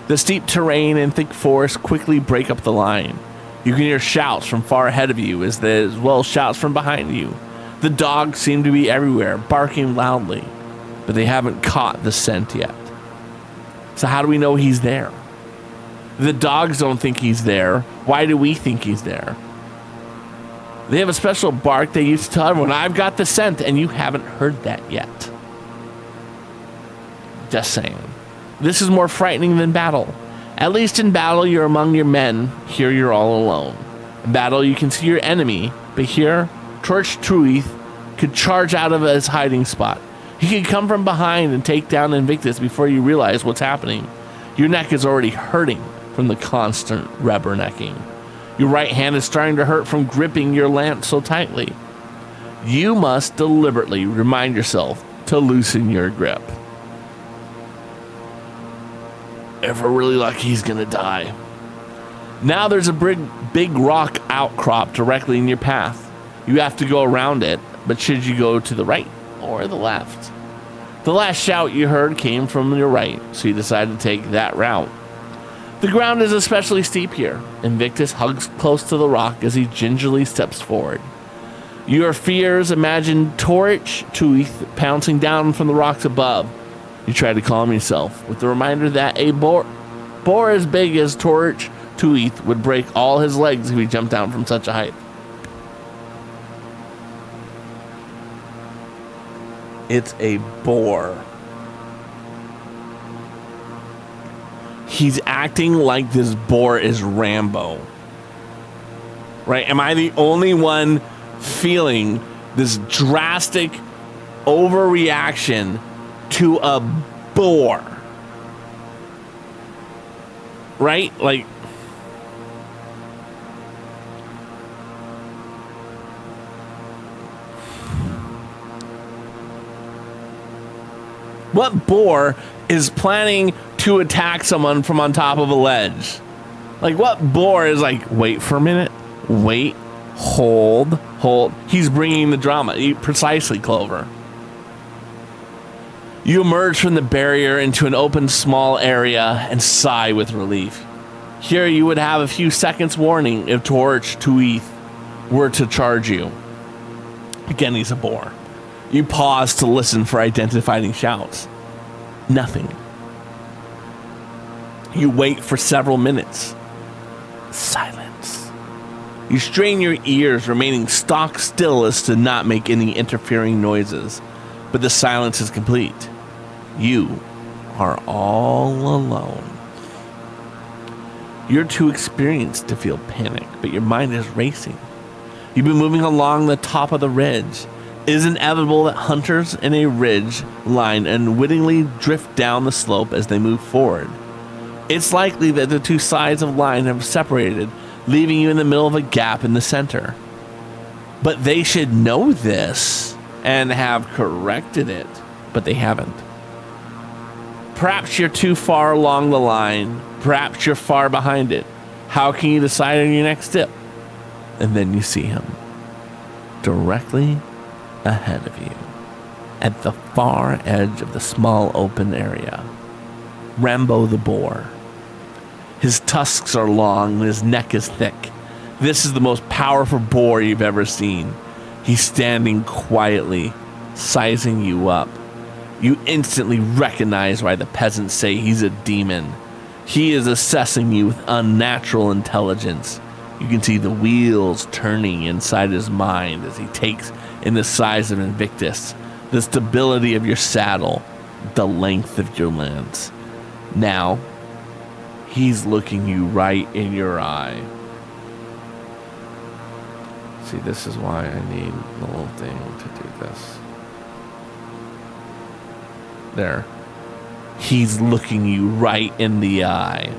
The steep terrain and thick forest quickly break up the line. You can hear shouts from far ahead of you as well as shouts from behind you. The dogs seem to be everywhere, barking loudly, but they haven't caught the scent yet. So how do we know he's there? The dogs don't think he's there. Why do we think he's there? They have a special bark they used to tell everyone, I've got the scent, and you haven't heard that yet. Just saying. This is more frightening than battle. At least in battle, you're among your men. Here, you're all alone. In battle, you can see your enemy, but here, Torch Truith could charge out of his hiding spot. He could come from behind and take down Invictus before you realize what's happening. Your neck is already hurting from the constant rubbernecking. Your right hand is starting to hurt from gripping your lance so tightly. You must deliberately remind yourself to loosen your grip. If we're really lucky, he's gonna die. Now there's a big rock outcrop directly in your path. You have to go around it, but should you go to the right or the left? The last shout you heard came from your right, so you decided to take that route. The ground is especially steep here. Invictus hugs close to the rock as he gingerly steps forward. Your fears imagine Torch Tooth pouncing down from the rocks above. You try to calm yourself with the reminder that a boar as big as Torch Tooth would break all his legs if he jumped down from such a height. It's a boar. He's acting like this boar is Rambo. Right? Am I the only one feeling this drastic overreaction to a boar? Right? Like, what boar is planning to attack someone from on top of a ledge? Like, what boar is like, wait for a minute, wait, hold. He's bringing the drama. Precisely, Clover. You emerge from the barrier into an open, small area and sigh with relief. Here you would have a few seconds warning if Torch Tuith were to charge you. Again, he's a boar. You pause to listen for identifying shouts. Nothing. You wait for several minutes. Silence. You strain your ears, remaining stock still as to not make any interfering noises. But the silence is complete. You are all alone. You're too experienced to feel panic, but your mind is racing. You've been moving along the top of the ridge. It is inevitable that hunters in a ridge line unwittingly drift down the slope as they move forward. It's likely that the two sides of the line have separated, leaving you in the middle of a gap in the center. But they should know this and have corrected it, but they haven't. Perhaps you're too far along the line. Perhaps you're far behind it. How can you decide on your next step? And then you see him directly ahead of you at the far edge of the small open area. Rambo the boar. His tusks are long and his neck is thick. This is the most powerful boar you've ever seen. He's standing quietly, sizing you up. You instantly recognize why the peasants say he's a demon. He is assessing you with unnatural intelligence. You can see the wheels turning inside his mind as he takes in the size of Invictus, the stability of your saddle, the length of your lance. Now, he's looking you right in your eye. See, this is why I need the little thing to do this. There. He's looking you right in the eye,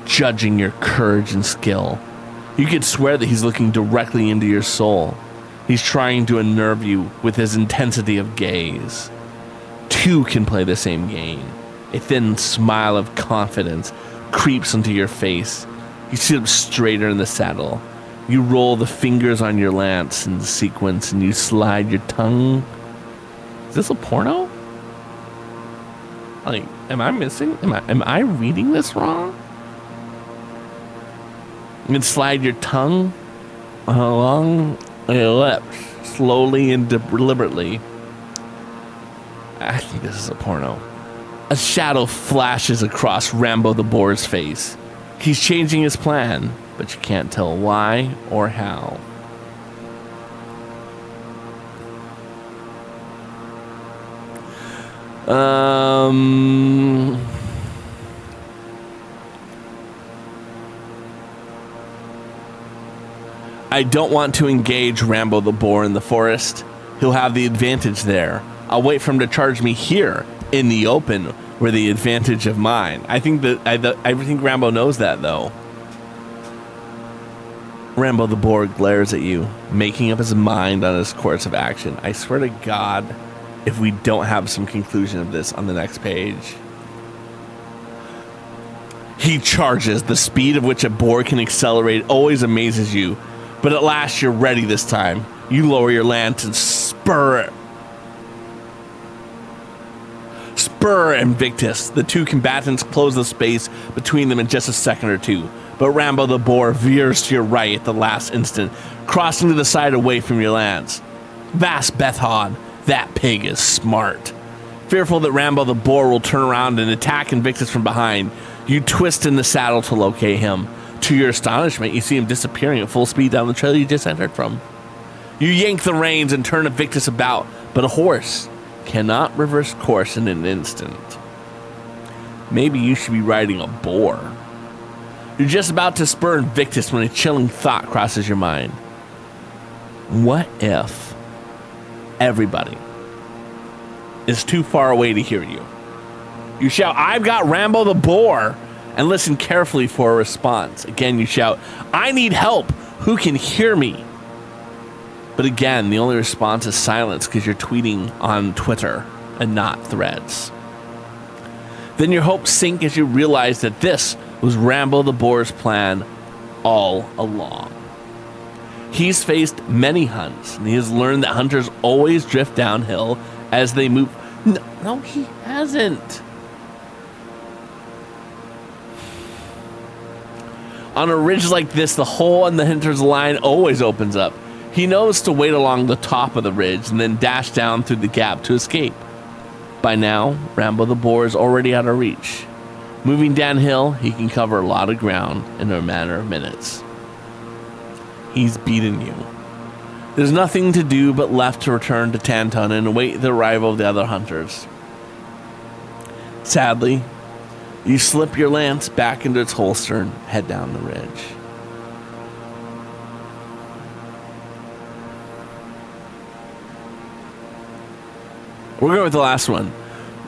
judging your courage and skill. You could swear that he's looking directly into your soul. He's trying to unnerve you with his intensity of gaze. Two can play the same game. A thin smile of confidence creeps into your face. You sit up straighter in the saddle. You roll the fingers on your lance in sequence and you slide your tongue. Is this a porno? Like, am I missing? Am I reading this wrong? You can slide your tongue along your lips, slowly and deliberately. I think this is a porno. A shadow flashes across Rambo the boar's face. He's changing his plan, but you can't tell why or how. I don't want to engage Rambo the boar in the forest. He'll have the advantage there. I'll wait for him to charge me here in the open, where the advantage of mine. I think Rambo knows that, though. Rambo the boar glares at you, making up his mind on his course of action. I swear to God, if we don't have some conclusion of this on the next page. He charges. The speed of which a boar can accelerate always amazes you. But at last you're ready this time. You lower your lance and spur Invictus. The two combatants close the space between them in just a second or two. But Rambo the boar veers to your right at the last instant, crossing to the side away from your lance. Vast Bethod, that pig is smart. Fearful that Rambo the boar will turn around and attack Invictus from behind, you twist in the saddle to locate him. To your astonishment, you see him disappearing at full speed down the trail you just entered from. You yank the reins and turn Invictus about, but a horse cannot reverse course in an instant. maybe you should be riding a boar. You're just about to spur Invictus when a chilling thought crosses your mind. What if everybody is too far away to hear you? You shout, "I've got Rambo the boar," and listen carefully for a response. Again, you shout, "I need help. Who can hear me?" But again, the only response is silence because you're tweeting on Twitter and not Threads. Then your hopes sink as you realize that this was Rambo the boar's plan all along. He's faced many hunts, and he has learned that hunters always drift downhill as they move. No, he hasn't. On a ridge like this, the hole in the hunter's line always opens up. He knows to wait along the top of the ridge and then dash down through the gap to escape. By now, Rambo the boar is already out of reach. Moving downhill, he can cover a lot of ground in a matter of minutes. He's beaten you. There's nothing to do but left to return to Tanton and await the arrival of the other hunters. Sadly, you slip your lance back into its holster and head down the ridge. We're going with the last one.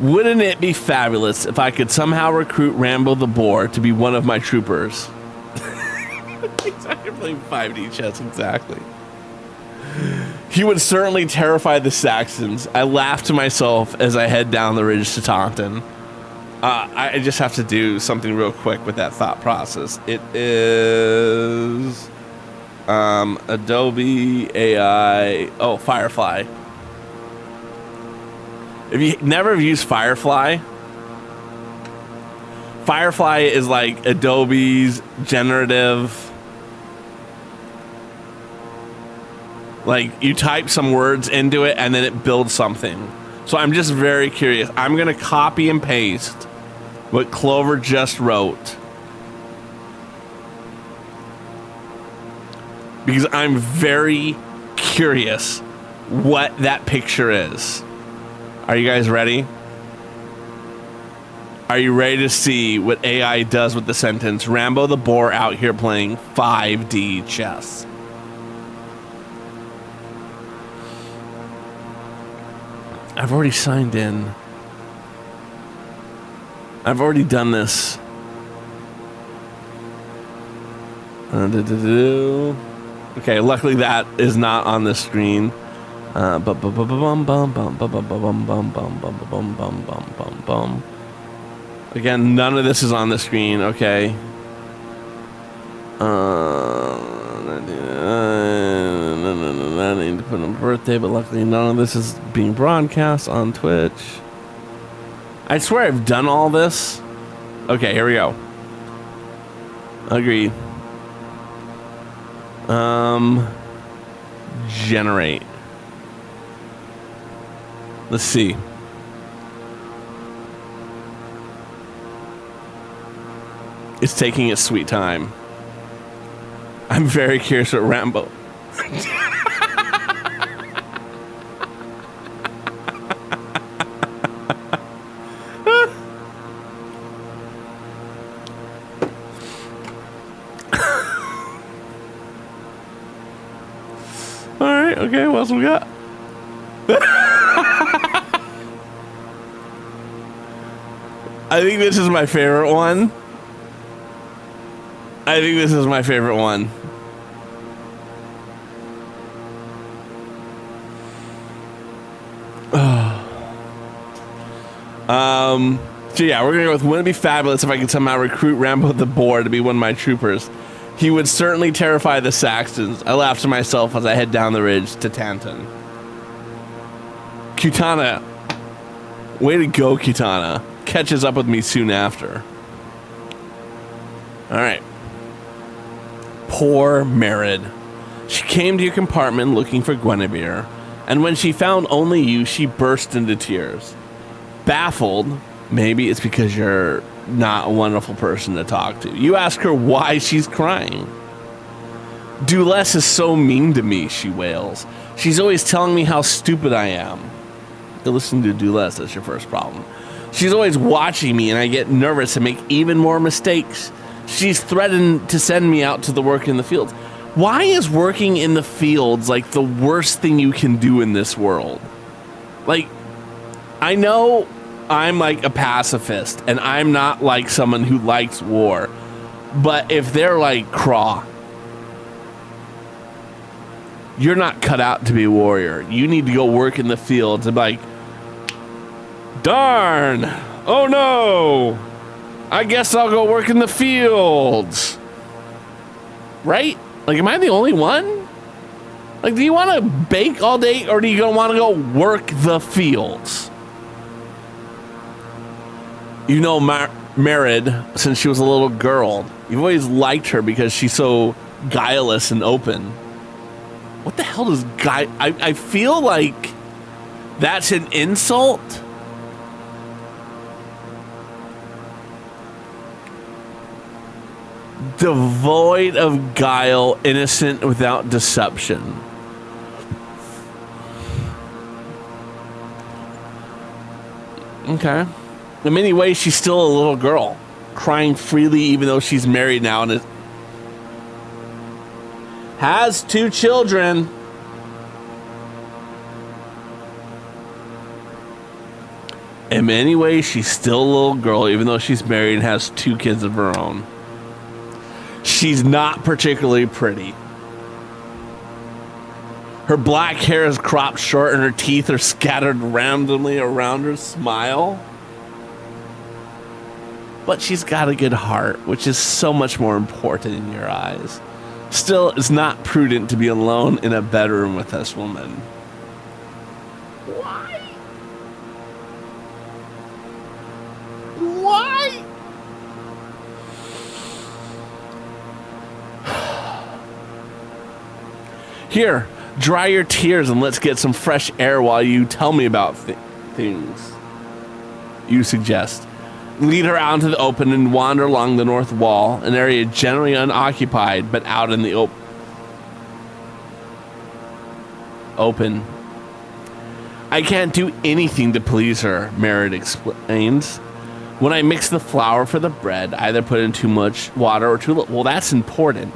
Wouldn't it be fabulous if I could somehow recruit Rambo the boar to be one of my troopers? You're playing 5D chess, exactly. He would certainly terrify the Saxons. I laugh to myself as I head down the ridge to Taunton. I just have to do something real quick with that thought process. It is Adobe AI. Oh, Firefly. If you never have used Firefly, Firefly is like Adobe's generative. Like, you type some words into it and then it builds something. So I'm just very curious. I'm going to copy and paste what Clover just wrote, because I'm very curious what that picture is. Are you guys ready? Are you ready to see what AI does with the sentence, Rambo the boar out here playing 5D chess? I've already signed in. I've already done this. Okay, luckily that is not on the screen. Again, none of this is on the screen, okay? I need to put on birthday, but luckily none of this is being broadcast on Twitch. I swear I've done all this. Okay, here we go. Agreed. Generate. Let's see. It's taking its sweet time. I'm very curious what Rambo. All right, okay, what else we got? I think this is my favorite one. I think this is my favorite one. So yeah, we're gonna go with, wouldn't it be fabulous if I could somehow recruit Rambo the boar to be one of my troopers? He would certainly terrify the Saxons. I laugh to myself as I head down the ridge to Tanton. Kutana. Way to go, Kutana. Catches up with me soon after. Alright. Poor Merid. She came to your compartment looking for Guinevere, and when she found only you, she burst into tears. Baffled, maybe it's because you're not a wonderful person to talk to, you ask her why she's crying. Duless is so mean to me, she wails. She's always telling me how stupid I am. You listen to Duless, that's your first problem. She's always watching me, and I get nervous and make even more mistakes. She's threatened to send me out to the work in the fields. Why is working in the fields like the worst thing you can do in this world? Like, I know I'm like a pacifist, and I'm not like someone who likes war. But if they're like, Craw, you're not cut out to be a warrior. You need to go work in the fields. And be like, darn, oh no, I guess I'll go work in the fields. Right? Like, am I the only one? Like, do you want to bake all day, or do you want to go work the fields? You know, Merid, since she was a little girl, you've always liked her because she's so guileless and open. What the hell does I feel like that's an insult. Devoid of guile, innocent without deception. Okay. In many ways, she's still a little girl, crying freely even though she's married now and has 2 children. In many ways, she's still a little girl even though she's married and has 2 kids of her own. She's not particularly pretty. Her black hair is cropped short and her teeth are scattered randomly around her smile. But she's got a good heart, which is so much more important in your eyes. Still, it's not prudent to be alone in a bedroom with this woman. Why? Why? Here, dry your tears and let's get some fresh air while you tell me about things you suggest. Lead her out into the open and wander along the north wall, an area generally unoccupied, but out in the open. I can't do anything to please her, Merritt explains. When I mix the flour for the bread, I either put in too much water or too little. Well, that's important.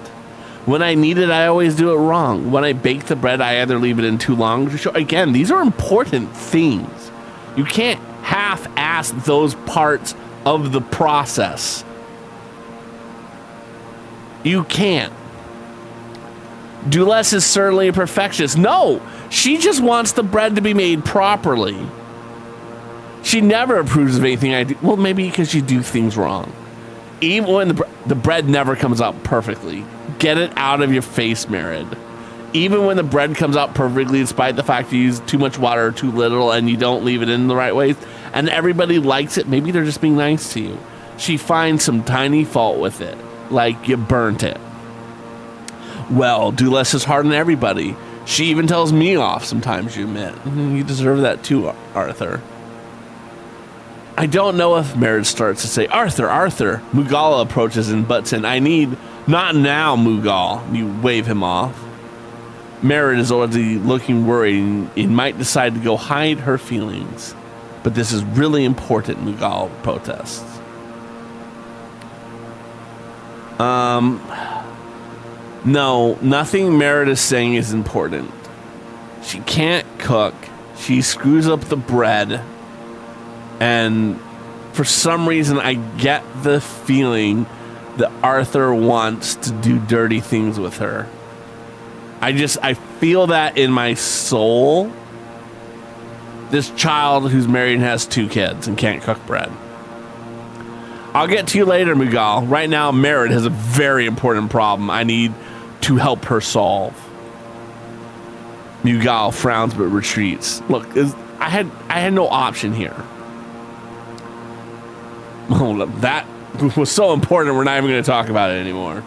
When I knead it, I always do it wrong. When I bake the bread, I either leave it in too long. Again, these are important things. You can't half-ass those parts of the process. You can't. Duless is certainly a perfectionist. No, she just wants the bread to be made properly. She never approves of anything I do. Well, maybe because you do things wrong. Even when the bread never comes out perfectly. Get it out of your face, Merid. Even when the bread comes out perfectly, despite the fact you use too much water or too little and you don't leave it in the right ways, and everybody likes it, maybe they're just being nice to you. She finds some tiny fault with it, like you burnt it. Well, Duless is hard on everybody. She even tells me off sometimes, you admit. You deserve that too, Arthur. I don't know if Merid starts to say, Arthur, Arthur. Mugala approaches and butts in. I need, not now, Mughal. You wave him off. Merid is already looking worried and might decide to go hide her feelings. But this is really important, Mughal protests. No, nothing Merid is saying is important. She can't cook. She screws up the bread. And for some reason, I get the feeling that Arthur wants to do dirty things with her. I feel that in my soul. This child who's married and has 2 kids and can't cook bread. I'll get to you later, Mughal. Right now, Merid has a very important problem I need to help her solve. Mughal frowns but retreats. Look, I had no option here. Oh, that was so important we're not even going to talk about it anymore.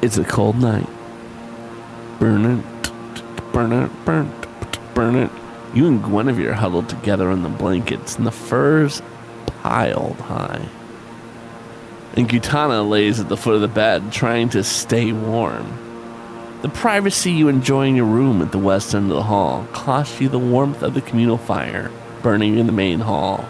It's a cold night. Burn it, burn it, burn it, burn it. You and Guinevere huddled together in the blankets, and the furs piled high. And Gutana lays at the foot of the bed, trying to stay warm. The privacy you enjoy in your room at the west end of the hall costs you the warmth of the communal fire, burning in the main hall.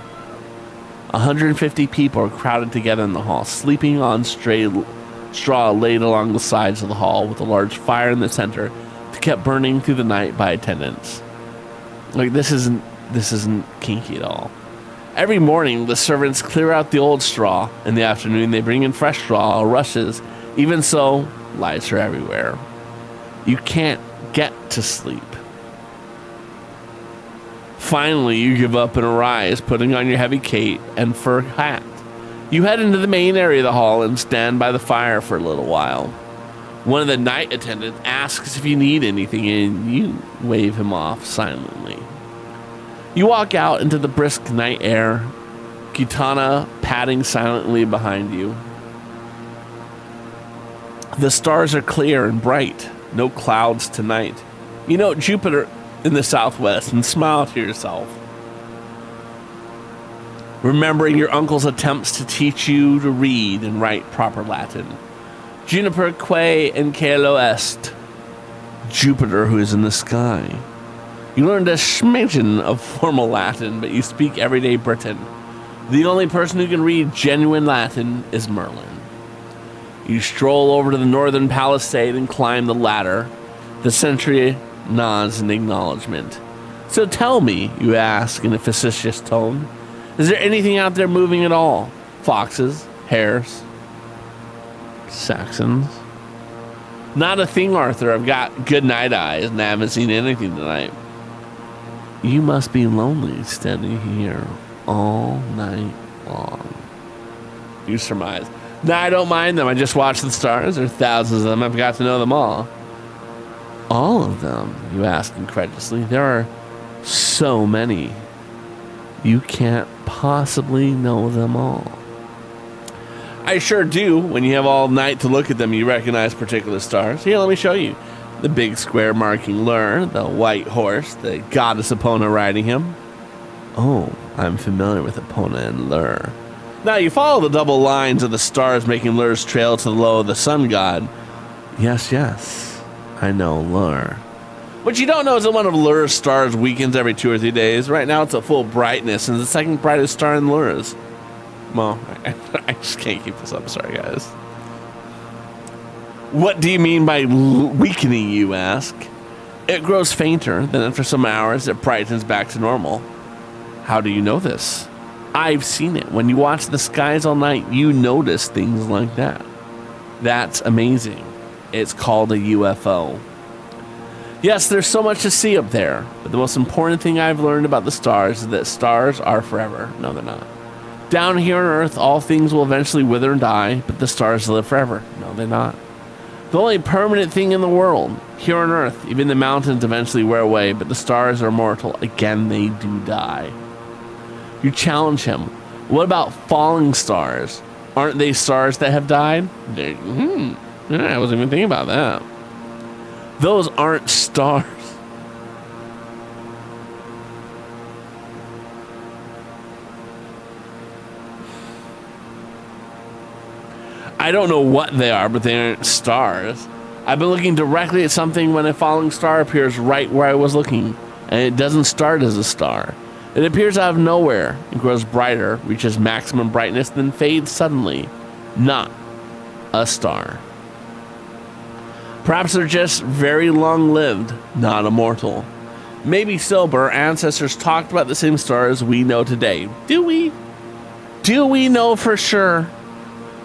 150 people are crowded together in the hall, sleeping on straw laid along the sides of the hall, with a large fire in the center to keep burning through the night by attendants. Like, this isn't kinky at all. Every morning, the servants clear out the old straw. In the afternoon, they bring in fresh straw or rushes. Even so, lights are everywhere. You can't get to sleep. Finally, you give up and arise, putting on your heavy cape and fur hat. You head into the main area of the hall and stand by the fire for a little while. One of the night attendants asks if you need anything, and you wave him off silently. You walk out into the brisk night air, Kitana padding silently behind you. The stars are clear and bright, no clouds tonight. You note Jupiter in the southwest and smile to yourself, remembering your uncle's attempts to teach you to read and write proper Latin. Juniper quae in caelo est, Jupiter who is in the sky. You learned a smidgen of formal Latin, but you speak everyday Britain. The only person who can read genuine Latin is Merlin. You stroll over to the northern palisade and climb the ladder. The sentry nods in acknowledgement. So tell me, you ask in a facetious tone, is there anything out there moving at all? Foxes? Hares? Saxons? Not a thing, Arthur. I've got good night eyes and I haven't seen anything tonight. You must be lonely standing here all night long. You surmise. No, I don't mind them. I just watch the stars. There are thousands of them. I've got to know them all. All of them? You ask incredulously. There are so many. You can't possibly know them all. I sure do. When you have all night to look at them, you recognize particular stars. Here, let me show you. The big square marking Lur, the white horse, the goddess Epona riding him. Oh, I'm familiar with Epona and Lur. Now you follow the double lines of the stars making Lur's trail to the low of the sun god. Yes, I know Lur. What you don't know is that one of Lur's stars weakens every 2 or 3 days. Right now it's at full brightness and the second brightest star in Lur's. Well, I just can't keep this up. Sorry, guys. What do you mean by weakening, you ask? It grows fainter, then after some hours it brightens back to normal. How do you know this? I've seen it. When you watch the skies all night, you notice things like that. That's amazing. It's called a UFO. Yes, there's so much to see up there, but the most important thing I've learned about the stars is that stars are forever. No, they're not. Down here on Earth, all things will eventually wither and die, but the stars live forever. No, they're not. The only permanent thing in the world, here on Earth, even the mountains eventually wear away, but the stars are immortal. Again, they do die. You challenge him. What about falling stars? Aren't they stars that have died? I wasn't even thinking about that. Those aren't stars. I don't know what they are, but they aren't stars. I've been looking directly at something when a falling star appears right where I was looking, and it doesn't start as a star. It appears out of nowhere. It grows brighter, reaches maximum brightness, then fades suddenly. Not a star. Perhaps they're just very long-lived, not immortal. Maybe so, but our ancestors talked about the same stars we know today. Do we? Do we know for sure?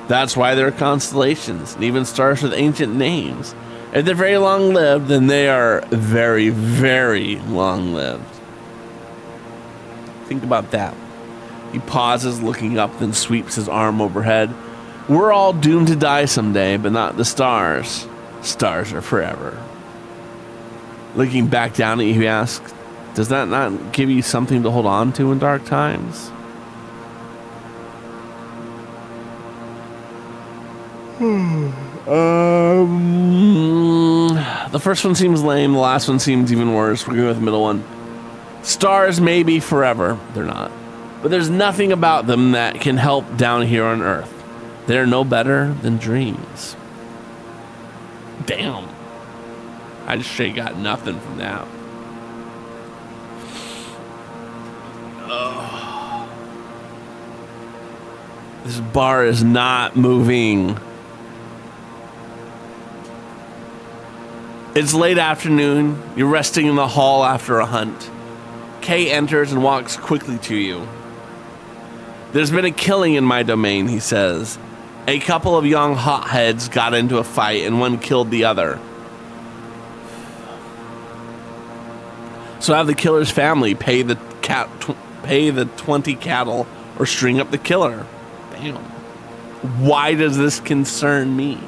That's why there are constellations, and even stars with ancient names. If they're very long-lived, then they are very, very long-lived. Think about that. He pauses, looking up, then sweeps his arm overhead. We're all doomed to die someday, but not the stars. Stars are forever. Looking back down at you, he asks, does that not give you something to hold on to in dark times? The first one seems lame. The last one seems even worse. We're going with the middle one. Stars may be forever. They're not. But there's nothing about them that can help down here on Earth. They're no better than dreams. Damn. I just straight got nothing from that. This bar is not moving. It's late afternoon. You're resting in the hall after a hunt. Kay enters and walks quickly to you. There's been a killing in my domain, he says. A couple of young hotheads got into a fight and one killed the other. So have the killer's family pay the 20 cattle or string up the killer. Damn. Why does this concern me?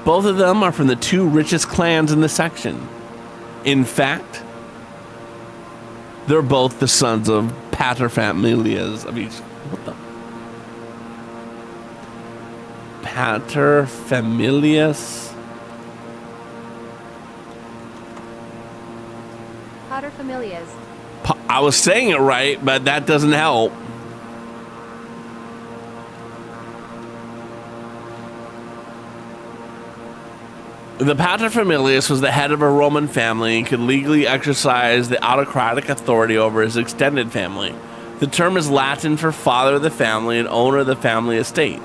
Both of them are from the two richest clans in the section. In fact, they're both the sons of paterfamilias of each. What the? Paterfamilias? Paterfamilias. I was saying it right, but that doesn't help. The paterfamilias was the head of a Roman family and could legally exercise the autocratic authority over his extended family. The term is Latin for father of the family and owner of the family estate.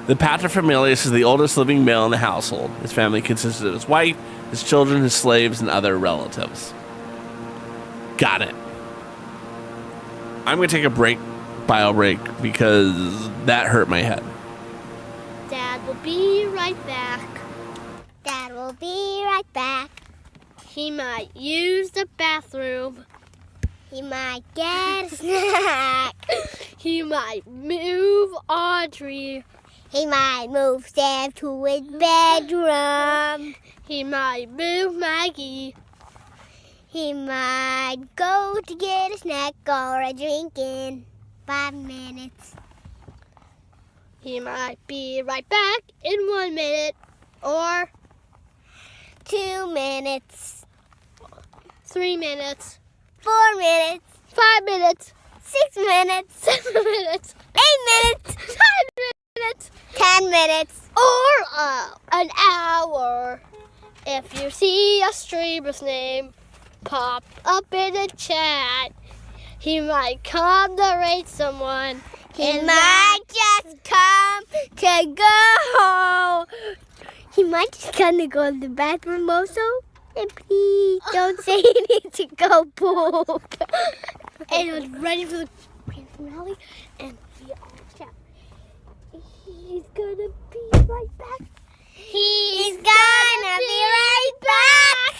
The paterfamilias is the oldest living male in the household. His family consisted of his wife, his children, his slaves, and other relatives. Got it. I'm going to take a bio break, because that hurt my head. Dad will be right back. Dad will be right back. He might use the bathroom. He might get a snack. He might move Audrey. He might move Sam to his bedroom. He might move Maggie. He might go to get a snack or a drink in 5 minutes. He might be right back in 1 minute or 2 minutes. 3 minutes. 4 minutes. 5 minutes. 6 minutes. 7 minutes. 8 minutes. 9 minutes. 10 minutes. Or an hour. If you see a streamer's name pop up in the chat, he might come to rate someone. He might just come to go. He might just come to go to the bathroom also. And please don't say you need to go poop. And I was ready for the grand finale, and we all shout, he's gonna be right back. He's gonna be right back.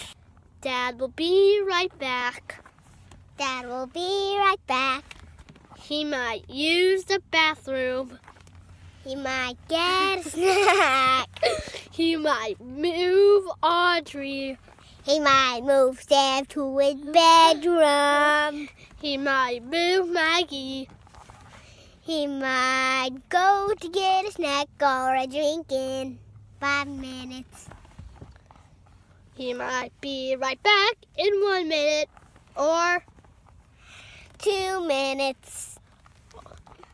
Dad will be right back. Dad will be right back. He might use the bathroom. He might get a snack. He might move Audrey. He might move Sam to his bedroom. He might move Maggie. He might go to get a snack or a drink in 5 minutes. He might be right back in 1 minute or 2 minutes.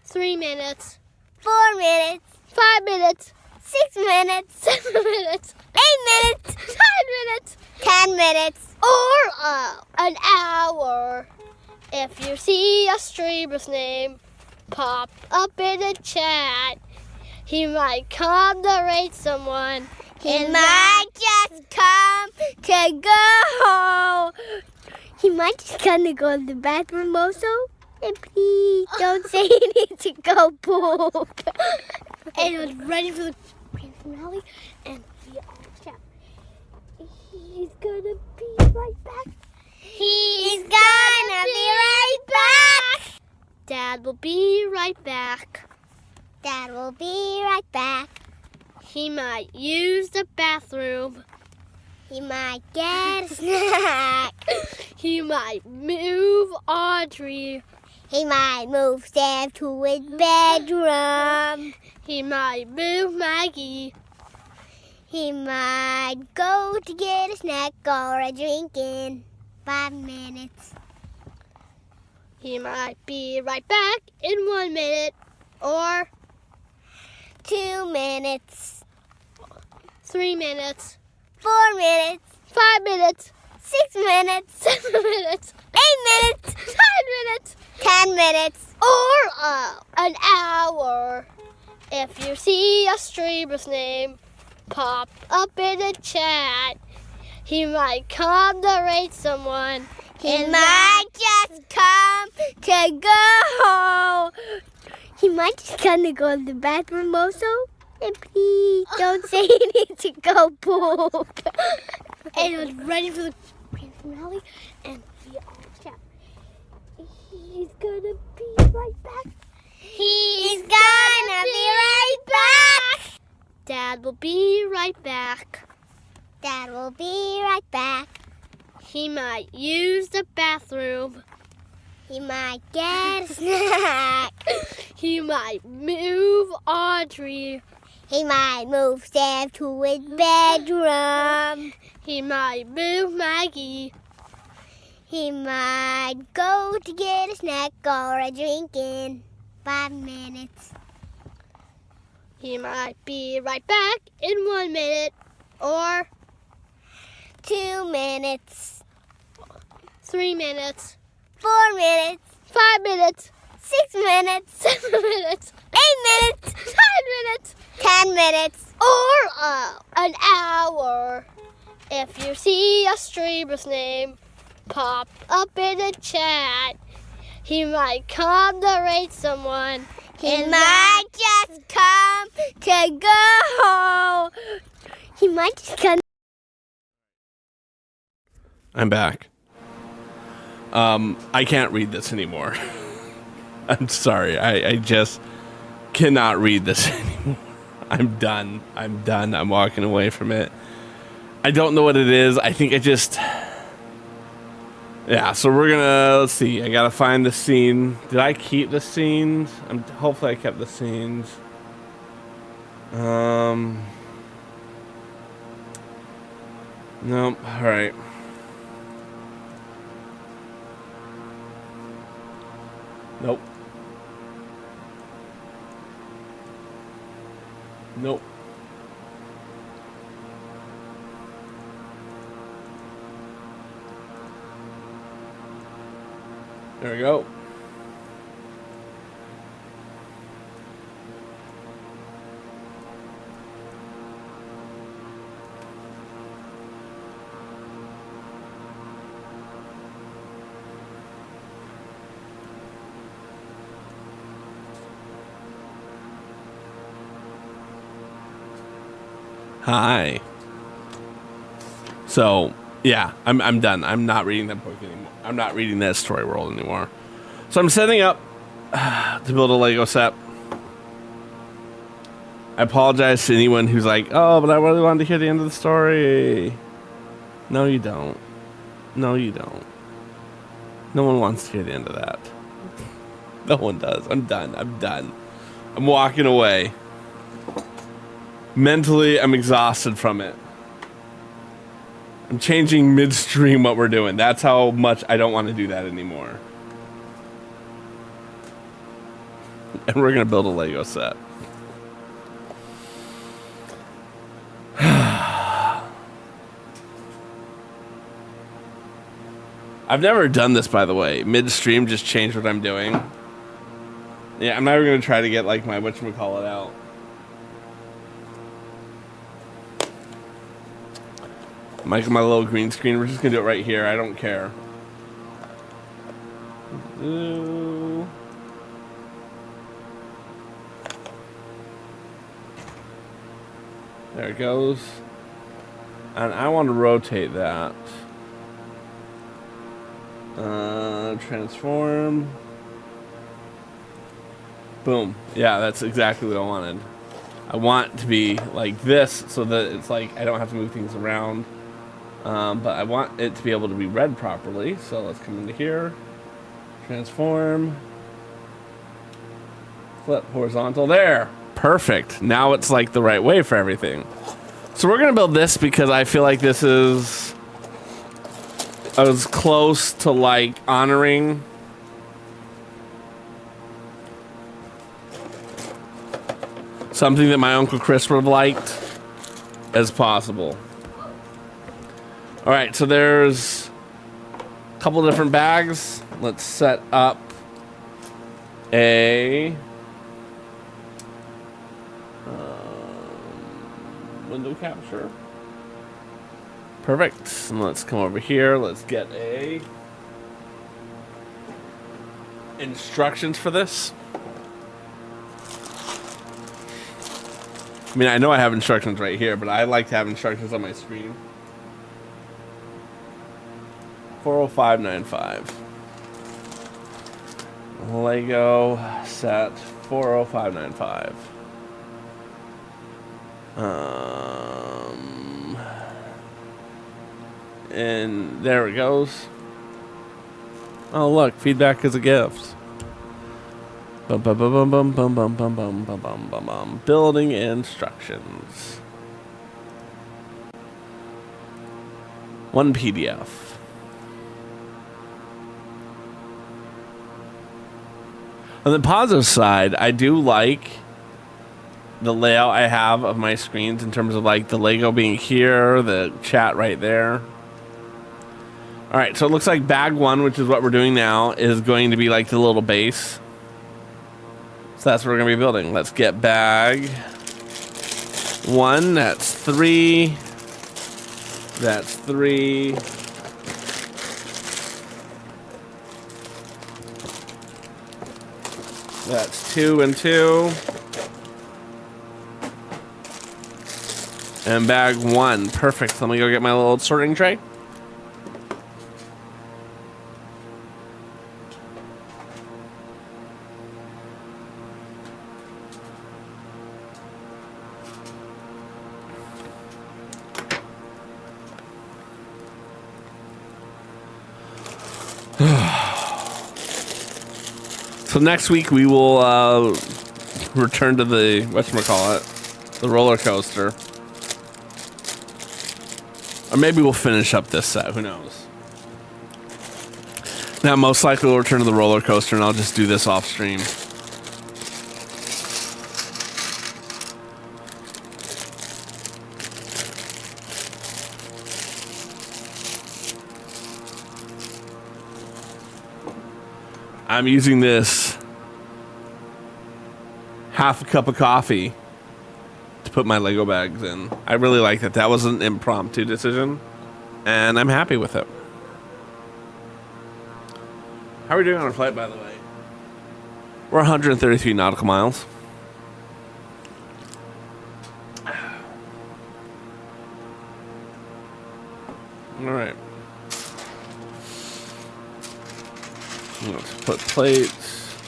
3 minutes. 4 minutes. 5 minutes. 6 minutes. 7 minutes. 8 minutes. 9 minutes. 10 minutes. Or an hour. If you see a streamer's name pop up in the chat, he might come to rate someone. He might just come to go. He might just come to go to the bathroom also. And please don't say you need to go poop. And I was ready for the grand finale, and we all shout, he's gonna be right back. He's gonna be right back. Dad will be right back. Dad will be right back. He might use the bathroom. He might get a snack. He might move Audrey. He might move Sam to his bedroom. He might move Maggie. He might go to get a snack or a drink in 5 minutes. He might be right back in 1 minute or 2 minutes. 3 minutes. 4 minutes. 5 minutes. 6 minutes. 7 minutes. 8 minutes. 9 minutes. 10 minutes. Or an hour. If you see a streamer's name pop up in the chat, he might come to rate someone. He might just come to go. He might just come to go to the bathroom also. And please don't say he needs to go poop. And I was ready for the grand finale, and we all shout, he's gonna be right back. He's gonna be right back. Dad will be right back. Dad will be right back. He might use the bathroom. He might get a snack. He might move Audrey. He might move Sam to his bedroom. He might move Maggie. He might go to get a snack or a drink in 5 minutes. He might be right back in 1 minute or 2 minutes. 3 minutes. 4 minutes. 5 minutes. 6 minutes. 7 minutes. 8 minutes. 9 minutes. 10 minutes. Or an hour. If you see a streamer's name pop up in the chat, he might come to rate someone. He might just come to go. He might just come. I'm back. I can't read this anymore. I'm sorry. I just cannot read this anymore. I'm done. I'm walking away from it. I don't know what it is. I think I just... Yeah, so we're gonna... Let's see. I gotta find the scene. Did I keep the scenes? Hopefully I kept the scenes. Nope. Alright. Nope. Nope. There we go. Hi. So, yeah, I'm done. I'm not reading that book anymore. I'm not reading that story world anymore. So I'm setting up to build a Lego set. I apologize to anyone who's like, oh, but I really wanted to hear the end of the story. No, you don't. No, you don't. No one wants to hear the end of that. No one does. I'm done. I'm walking away. Mentally, I'm exhausted from it. I'm changing midstream what we're doing. That's how much I don't want to do that anymore. And we're going to build a Lego set. I've never done this, by the way. Midstream, just change what I'm doing. Yeah, I'm never going to try to get like my whatchamacallit out. My little green screen. We're just gonna do it right here. I don't care. Ooh. There it goes. And I want to rotate that. Transform. Boom. Yeah, that's exactly what I wanted. I want it to be like this so that it's like I don't have to move things around. But I want it to be able to be read properly. So let's come into here. Transform. Flip horizontal. There. Perfect. Now it's like the right way for everything. So we're going to build this because I feel like this is as close to like honoring something that my Uncle Chris would have liked as possible. All right, so there's a couple different bags. Let's set up a window capture. Perfect. And let's come over here. Let's get a instructions for this. I mean, I know I have instructions right here, but I like to have instructions on my screen. 40595. Lego set 40595. And there it goes. Oh, look, feedback is a gift. Bum, bum, bum, bum, bum, bum, bum, bum, bum, bum, bum, bum. Building instructions. One PDF. On the positive side, I do like the layout I have of my screens in terms of like the Lego being here, the chat right there. All right, so it looks like bag one, which is what we're doing now, is going to be like the little base. So that's what we're gonna be building. Let's get bag one. That's 3. That's 3. That's 2 and 2. And bag 1. Perfect. Let me go get my little sorting tray. So next week we will return to the whatchamacallit, the roller coaster. Or maybe we'll finish up this set, who knows. Now most likely we'll return to the roller coaster and I'll just do this off stream. I'm using this half a cup of coffee to put my Lego bags in. I really like that. That was an impromptu decision, and I'm happy with it. How are we doing on our flight, by the way? We're 133 nautical miles. All right. Let's put plates,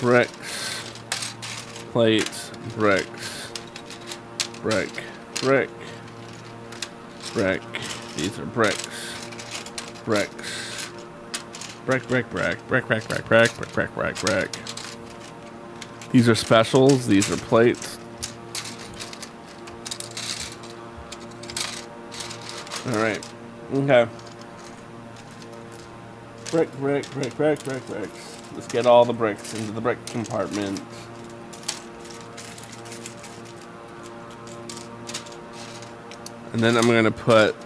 bricks, plates, bricks, brick, brick, brick. These are bricks, bricks, brick, brick, brick, brick, brick, brick, brick, brick, brick, brick, brick. These are specials. These are plates. All right. Okay. Brick, brick, brick, brick, brick, bricks. Let's get all the bricks into the brick compartment. And then I'm going to put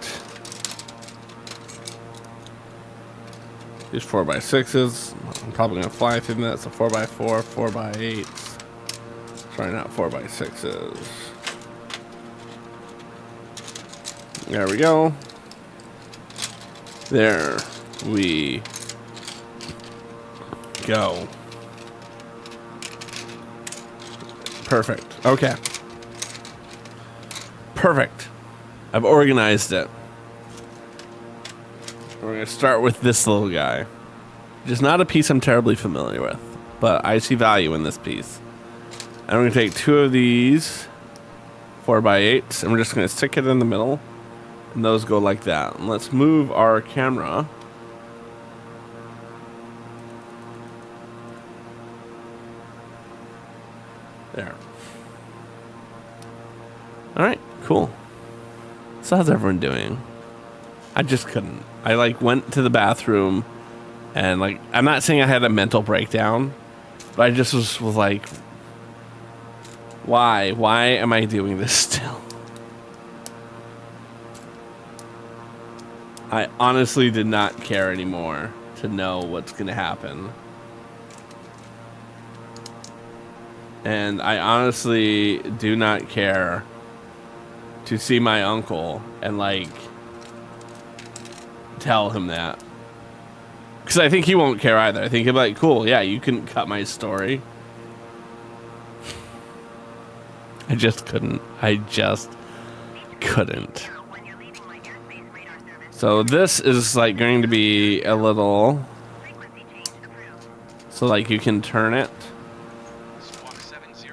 these 4x6s. I'm probably going to fly through that. So 4x4, 4x8s. Try not 4x6s. There we go. There we go. Perfect. Okay. Perfect. I've organized it. We're going to start with this little guy. Which is not a piece I'm terribly familiar with, but I see value in this piece. And I'm going to take 2 of these 4x8s, and we're just going to stick it in the middle. And those go like that. And let's move our camera. There. All right, cool. So how's everyone doing? I just couldn't. I like went to the bathroom and like, I'm not saying I had a mental breakdown, but I just was like, why? Why am I doing this still? I honestly did not care anymore to know what's going to happen. And I honestly do not care to see my uncle and, like, tell him that. Because I think he won't care either. I think he'll be like, cool, yeah, you can cut my story. I just couldn't. So this is like going to be a little, so like you can turn it. Squawk 7000.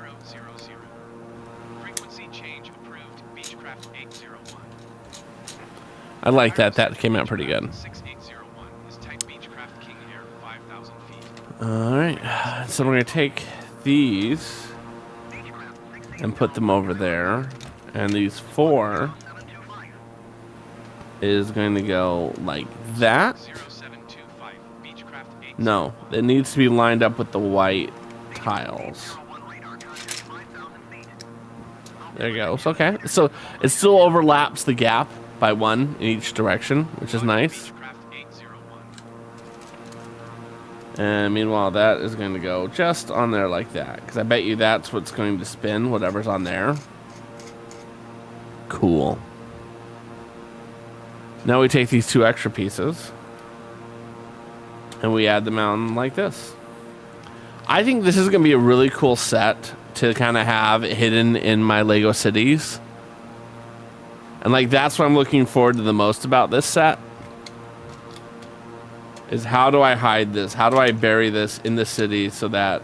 Frequency change approved. Beechcraft 801. I like that. That came out pretty good. 6801 is type Beechcraft King Air 5,000 feet. All right. So we're going to take these and put them over there. And these 4 is going to go like that. 0725 Beechcraft 8. No, it needs to be lined up with the white tiles. There you go. Okay. So it still overlaps the gap by 1 in each direction, which is nice. Beechcraft 801. And meanwhile, that is going to go just on there like that. Because I bet you that's what's going to spin, whatever's on there. Cool. Now we take these 2 extra pieces. And we add them on like this. I think this is going to be a really cool set to kind of have hidden in my Lego cities. And like that's what I'm looking forward to the most about this set. Is how do I hide this? How do I bury this in the city so that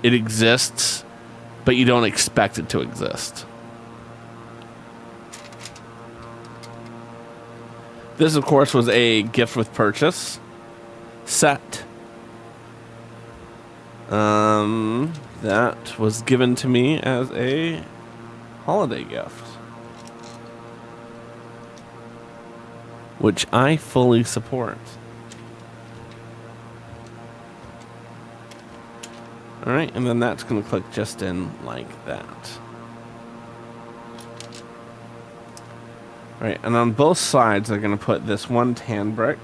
it exists, but you don't expect it to exist? This, of course, was a gift with purchase set. That was given to me as a holiday gift, which I fully support. All right, and then that's going to click just in like that. All right, and on both sides, they're going to put this 1 tan brick.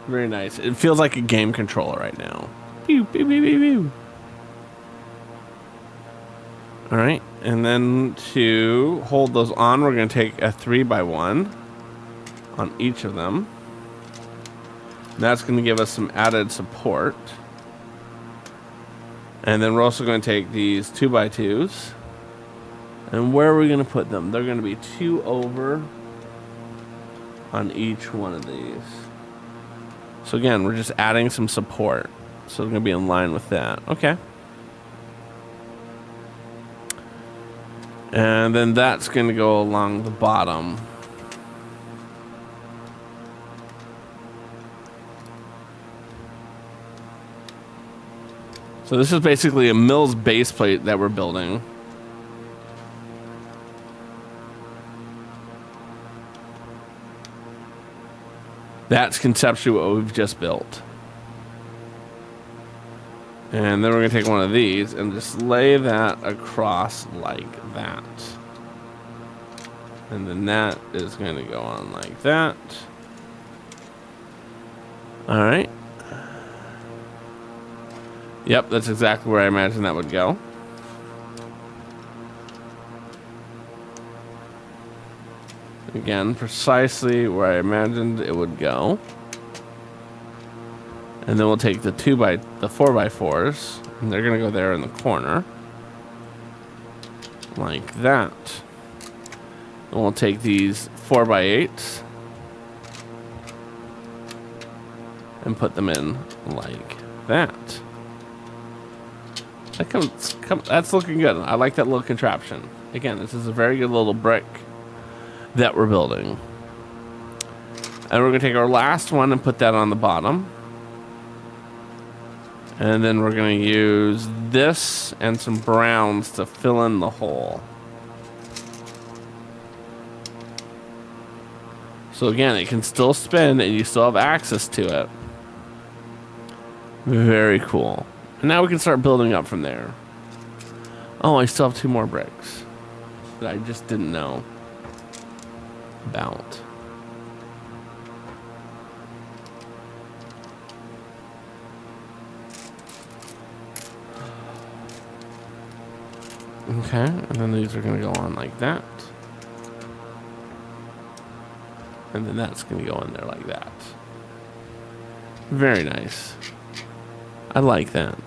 Very nice. It feels like a game controller right now. Pew, pew, pew, pew, pew. All right, and then to hold those on, we're going to take a 3x1 on each of them. And that's going to give us some added support. And then we're also going to take these 2x2s. And where are we going to put them? They're going to be 2 over on each one of these. So again, we're just adding some support. So they're going to be in line with that. Okay. And then that's going to go along the bottom. So this is basically a Mills base plate that we're building. That's conceptually what we've just built. And then we're going to take one of these and just lay that across like that. And then that is going to go on like that. All right. Yep, that's exactly where I imagine that would go. Again, precisely where I imagined it would go. And then we'll take the 4x4s, and they're gonna go there in the corner. Like that. And we'll take these 4x8s and put them in like that. That's looking good. I like that little contraption. Again, this is a very good little brick that we're building. And we're going to take our last one and put that on the bottom. And then we're going to use this and some browns to fill in the hole. So again, it can still spin and you still have access to it. Very cool. And now we can start building up from there. Oh, I still have 2 more bricks. that I just didn't know about. Okay, and then these are going to go on like that. And then that's going to go in there like that. Very nice. I like that.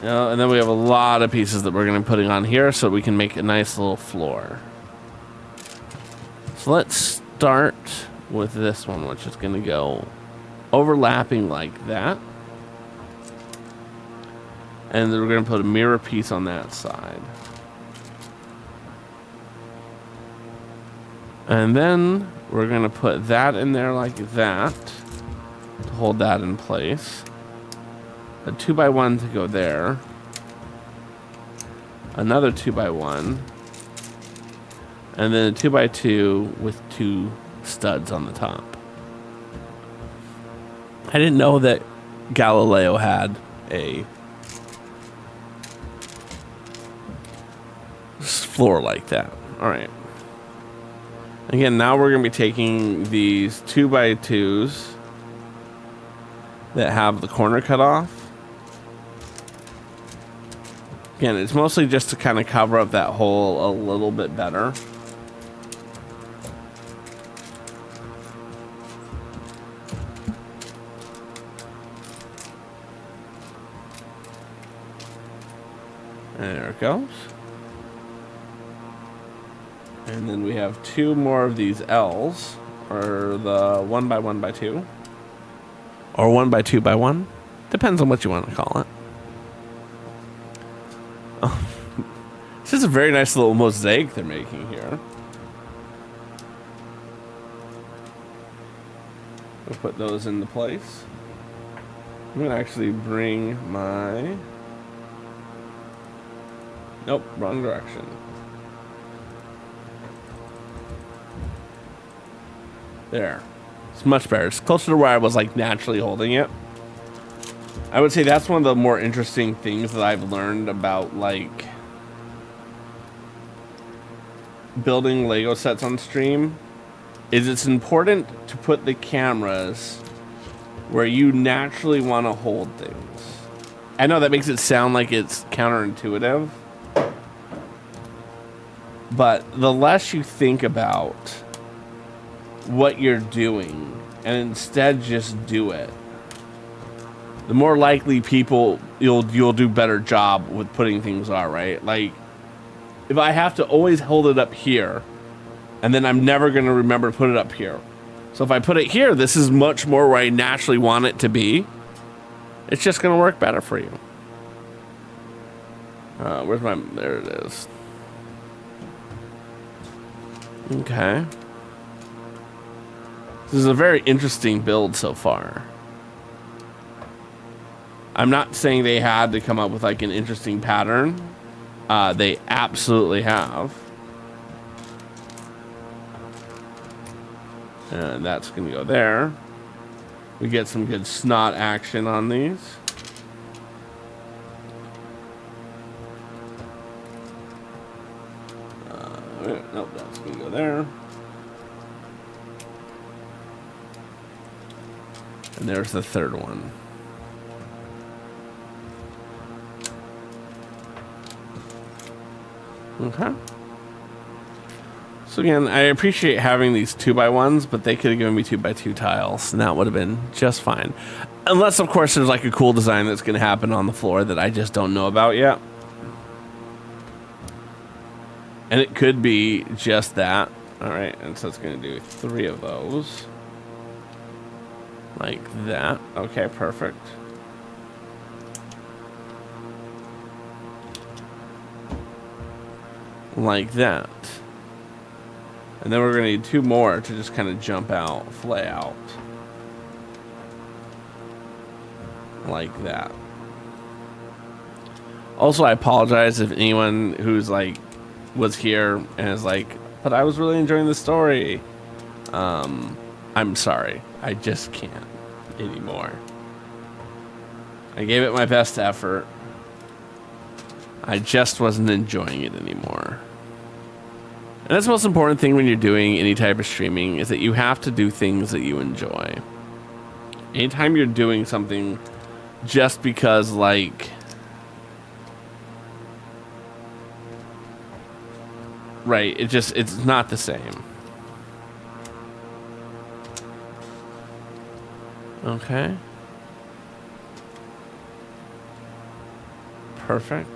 And then we have a lot of pieces that we're going to be putting on here so we can make a nice little floor. So let's start with this one, which is going to go overlapping like that. And then we're going to put a mirror piece on that side. And then we're going to put that in there like that to hold that in place. A 2x1 to go there. Another 2x1. And then a 2x2 with 2 studs on the top. I didn't know that Galileo had a floor like that. All right. Again, now we're going to be taking these 2x2s that have the corner cut off. Again, it's mostly just to kind of cover up that hole a little bit better. There it goes. And then we have 2 more of these L's, or the 1x1x2, or 1x2x1. Depends on what you want to call it. Oh. This is a very nice little mosaic they're making here. We'll put those into place. I'm going to actually bring my... Nope, wrong direction. There. It's much better. It's closer to where I was like naturally holding it. I would say that's one of the more interesting things that I've learned about like building Lego sets on stream is it's important to put the cameras where you naturally want to hold things. I know that makes it sound like it's counterintuitive, but the less you think about what you're doing and instead just do it, the more likely people you'll do better job with putting things on, right? Like if I have to always hold it up here and then I'm never going to remember to put it up here. So if I put it here, this is much more where I naturally want it to be. It's just going to work better for you. Where's my, there it is. Okay. This is a very interesting build so far. I'm not saying they had to come up with like an interesting pattern. They absolutely have. And that's going to go there. We get some good snot action on these. Nope, that's going to go there. And there's the third one. Okay. So again, I appreciate having these 2x1s, but they could have given me 2x2 tiles, and that would have been just fine. Unless, of course, there's like a cool design that's going to happen on the floor that I just don't know about yet. And it could be just that. All right, and so it's going to do 3 of those. Like that. Okay, perfect. Like that. And then we're going to need 2 more to just kind of jump out, flay out. Like that. Also, I apologize if anyone who's like was here and is like, but I was really enjoying the story. I'm sorry. I just can't anymore. I gave it my best effort. I just wasn't enjoying it anymore. And that's the most important thing when you're doing any type of streaming, is that you have to do things that you enjoy. Anytime you're doing something just because, like, right, it's not the same. Okay. Perfect.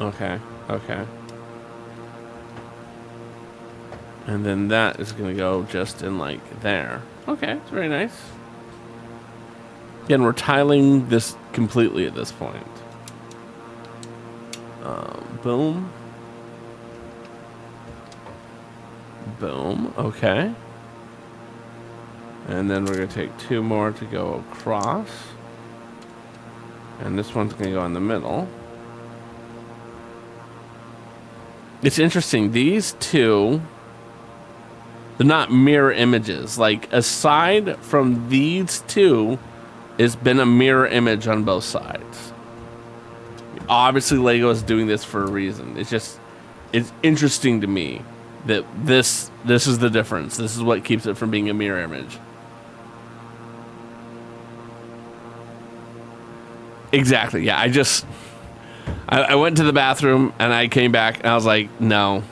Okay, okay. And then that is gonna go just in like there. Okay, it's very nice. Again, we're tiling this completely at this point. Boom. Boom, okay. And then we're gonna take 2 more to go across. And this one's gonna go in the middle. It's interesting, these two, they're not mirror images. Like, aside from these two, it's been a mirror image on both sides. Obviously, Lego is doing this for a reason. It's interesting to me that this is the difference. This is what keeps it from being a mirror image. Exactly, yeah, I went to the bathroom and I came back and I was like, no,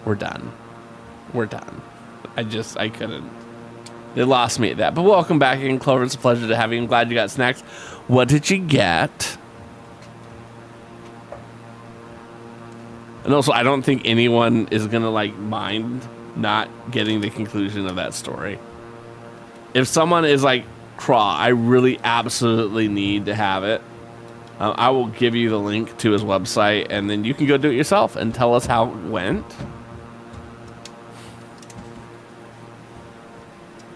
we're done. We're done. I couldn't. They lost me at that. But welcome back again, Clover. It's a pleasure to have you. I'm glad you got snacks. What did you get? And also, I don't think anyone is going to, like, mind not getting the conclusion of that story. If someone is like, Craw, I really absolutely need to have it, I will give you the link to his website, and then you can go do it yourself and tell us how it went.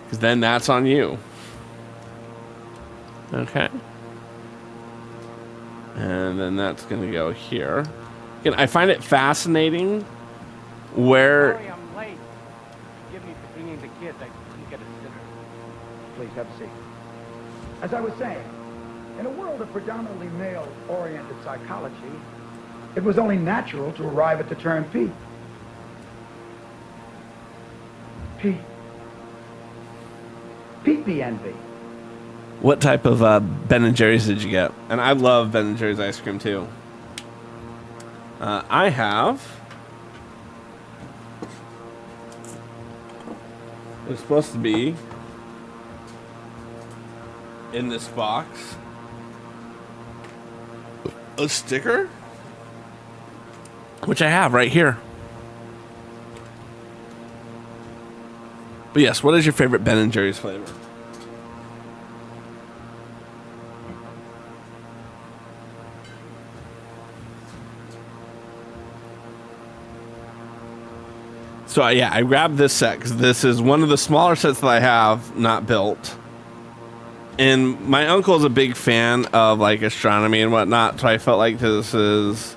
Because then that's on you. Okay. And then that's going to go here. Again, I find it fascinating where... Sorry, I'm late. Forgive me for bringing the kids. I couldn't get a sitter. Please have a seat. As I was saying, in a world of predominantly male-oriented psychology, it was only natural to arrive at the term Pete. Pete. Pete the envy. What type of Ben & Jerry's did you get? And I love Ben & Jerry's ice cream too. I have... It's supposed to be in this box a sticker, which I have right here. But yes, what is your favorite Ben & Jerry's flavor? So yeah, I grabbed this set because this is one of the smaller sets that I have not built. And my uncle is a big fan of like astronomy and whatnot, so I felt like this is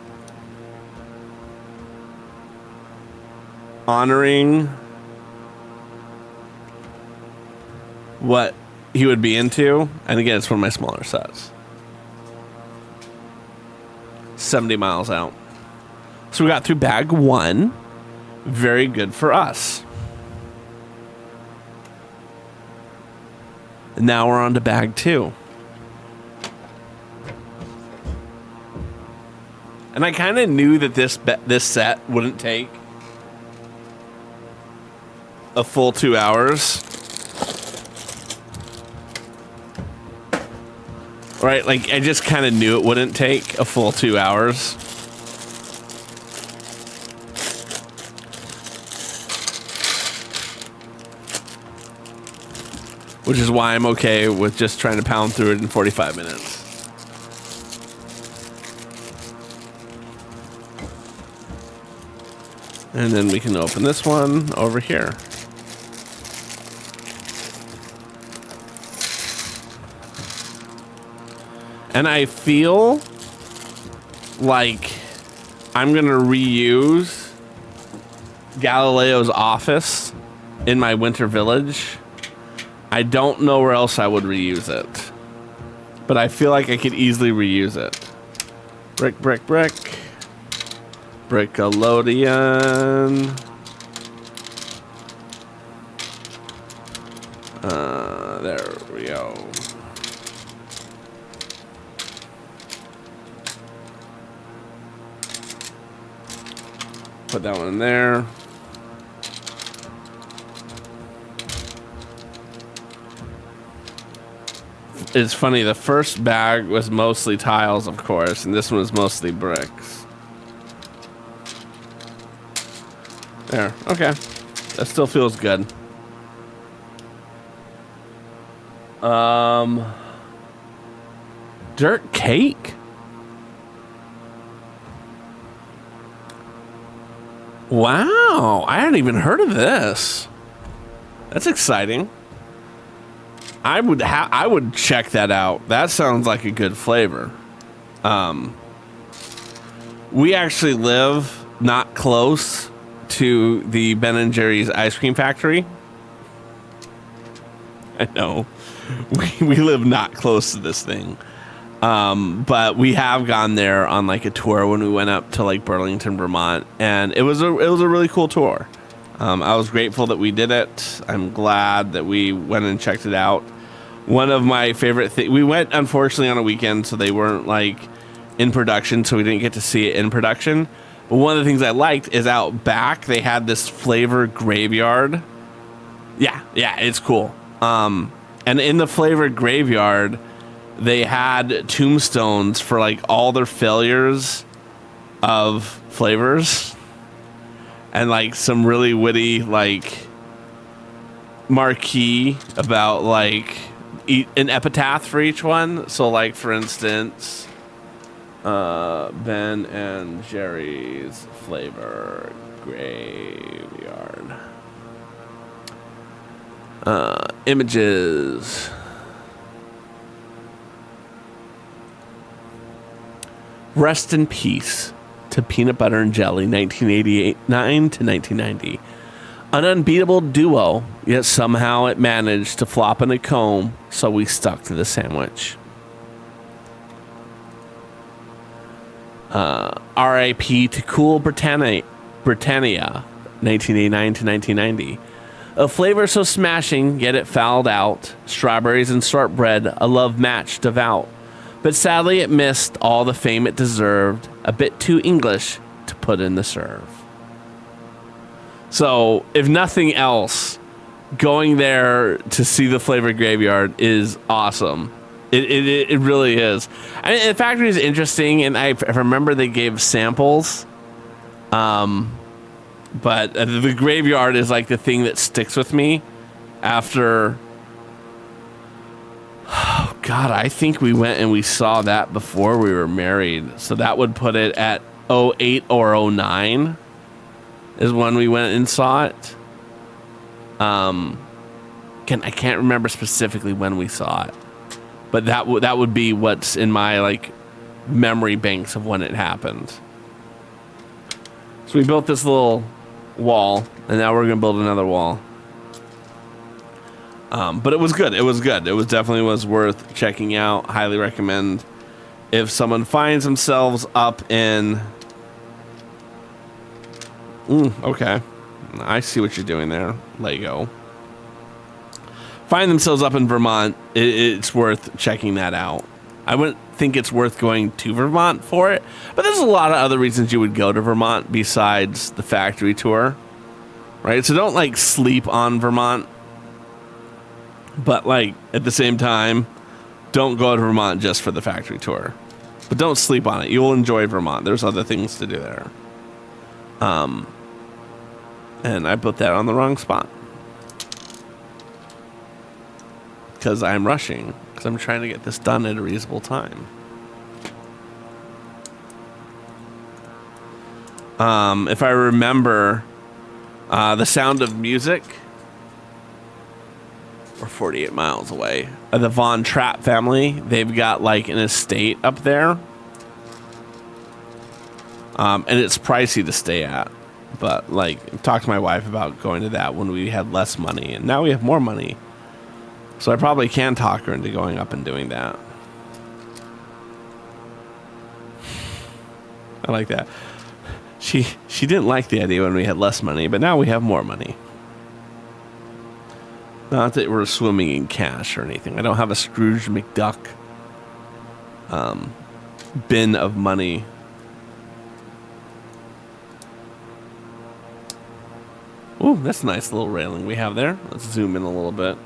honoring what he would be into. And again, it's one of my smaller sets. 70 miles out. So we got through bag 1. Very good for us. And now we're on to bag 2. And I kind of knew that this set wouldn't take a full 2 hours. Right? Like, I just kind of knew it wouldn't take a full 2 hours. Which is why I'm okay with just trying to pound through it in 45 minutes. And then we can open this one over here. And I feel like I'm going to reuse Galileo's office in my winter village. I don't know where else I would reuse it. but I feel like I could easily reuse it. Brick, brick, brick. Brickalodian. There we go. Put that one in there. It's funny, the first bag was mostly tiles, of course, and this one was mostly bricks. There, okay. That still feels good. Dirt cake? Wow, I hadn't even heard of this. That's exciting. I would check that out. That sounds like a good flavor. We actually live not close to the Ben & Jerry's ice cream factory. I know. We live not close to this thing. But we have gone there on like a tour when we went up to like Burlington, Vermont, and it was a really cool tour. I was grateful that we did it. I'm glad that we went and checked it out. One of my favorite things, we went unfortunately on a weekend, so they weren't like in production, so we didn't get to see it in production. But one of the things I liked is out back they had this flavor graveyard. Yeah, it's cool. And in the flavor graveyard, they had tombstones for like all their failures of flavors, and like some really witty like marquee about like an epitaph for each one. So like for instance, Ben and Jerry's flavor graveyard. Images. Rest in peace to peanut butter and jelly, 1989 to 1990. An unbeatable duo, yet somehow it managed to flop in a comb, so we stuck to the sandwich. R.I.P. to Cool Britannia, 1989 to 1990. A flavor so smashing, yet it fouled out. Strawberries and shortbread, a love match devout. But sadly it missed all the fame it deserved, a bit too English to put in the serve. So, if nothing else, going there to see the flavor graveyard is awesome. It really is. I mean, the factory is interesting, and I remember they gave samples. But the graveyard is like the thing that sticks with me after... Oh, God, I think we went and we saw that before we were married. So that would put it at 08 or 09 is when we went and saw it. I can't remember specifically when we saw it. But that would be what's in my like memory banks of when it happened. So we built this little wall, and now we're going to build another wall. But it was good. It was good. It was definitely was worth checking out. Highly recommend if someone finds themselves up in... okay. I see what you're doing there, Lego. Find themselves up in Vermont, it's worth checking that out. I wouldn't think it's worth going to Vermont for it, but there's a lot of other reasons you would go to Vermont besides the factory tour, right? So don't like sleep on Vermont, but like at the same time, don't go to Vermont just for the factory tour, but don't sleep on it. You'll enjoy Vermont. There's other things to do there. And I put that on the wrong spot because I'm rushing, because I'm trying to get this done at a reasonable time. If I remember, The Sound of Music, we're 48 miles away. The Von Trapp family, they've got like an estate up there. And it's pricey to stay at. But like, I've talked to my wife about going to that when we had less money, and now we have more money. So I probably can talk her into going up and doing that. I like that. She didn't like the idea when we had less money, but now we have more money. Not that we're swimming in cash or anything. I don't have a Scrooge McDuck bin of money. Ooh, that's a nice little railing we have there. Let's zoom in a little bit.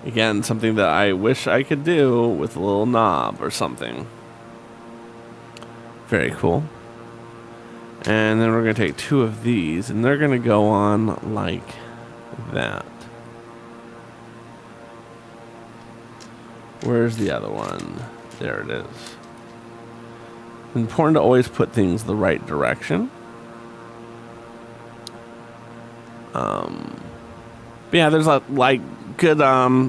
Again, something that I wish I could do with a little knob or something. Very cool. And then we're going to take 2 of these, and they're going to go on like that. Where's the other one? There it is. It's important to always put things the right direction. But yeah, there's like good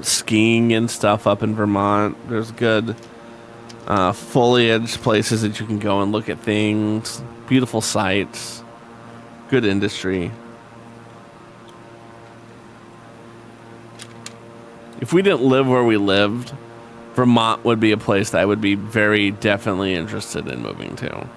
skiing and stuff up in Vermont. There's good foliage places that you can go and look at things. Beautiful sights. Good industry. If we didn't live where we lived, Vermont would be a place that I would be very definitely interested in moving to.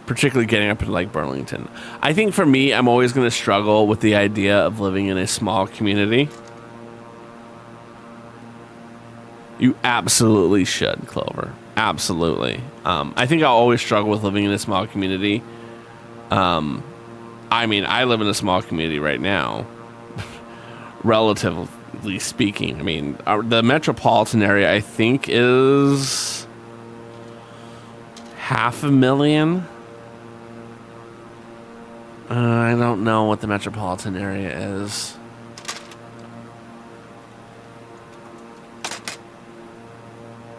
Particularly getting up into like Burlington. I think for me, I'm always going to struggle with the idea of living in a small community. You absolutely should, Clover. Absolutely. I think I'll always struggle with living in a small community. I mean, I live in a small community right now, relatively speaking. I mean, the metropolitan area, I think, is 500,000. I don't know what the metropolitan area is.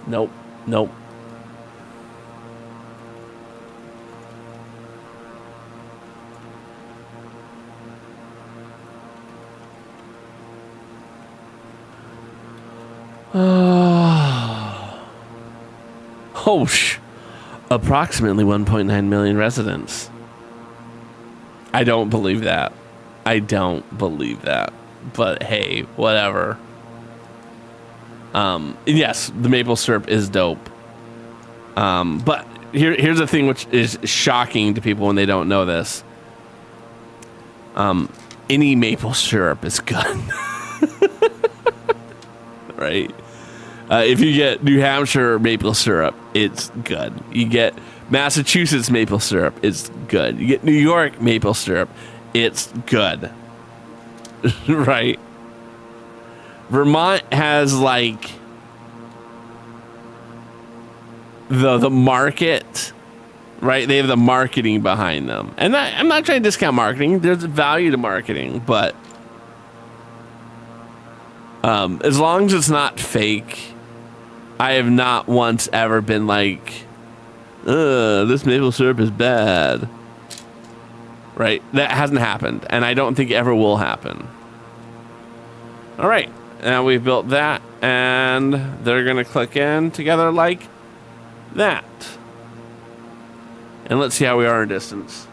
Nope. Approximately 1.9 million residents. I don't believe that. But hey, whatever. Yes, the maple syrup is dope. But here's the thing which is shocking to people when they don't know this. Any maple syrup is good. Right? If you get New Hampshire maple syrup, it's good. You get Massachusetts maple syrup, it's good. You get New York maple syrup, it's good. Right? Vermont has like the market, right? They have the marketing behind them. And I'm not trying to discount marketing. There's value to marketing, but as long as it's not fake, I have not once ever been like, this maple syrup is bad. Right? That hasn't happened, and I don't think it ever will happen. All right. Now we've built that, and they're going to click in together like that. And let's see how we are in distance.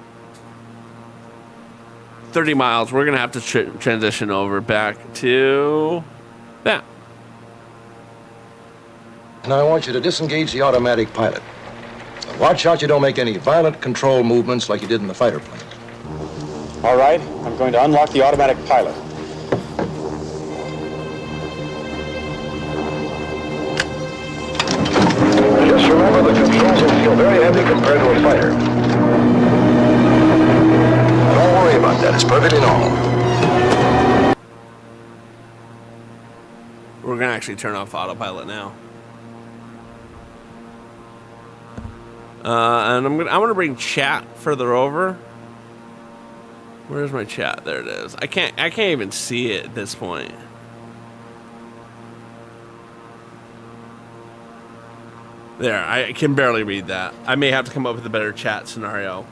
30 miles. We're going to have to transition over back to that. Now I want you to disengage the automatic pilot. Watch out you don't make any violent control movements like you did in the fighter plane. All right, I'm going to unlock the automatic pilot. Just remember the controls will feel very heavy compared to a fighter. Don't worry about that, it's perfectly normal. We're going to actually turn off autopilot now. And I'm gonna bring chat further over. Where's my chat? There it is. I can't even see it at this point. There, I can barely read that. I may have to come up with a better chat scenario.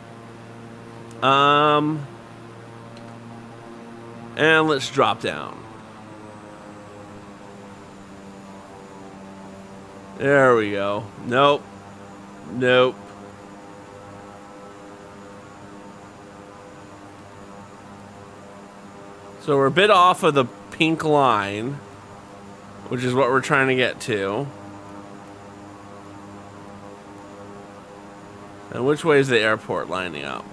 And let's drop down. There we go. Nope. So we're a bit off of the pink line. which is what we're trying to get to. And which way is the airport lining up?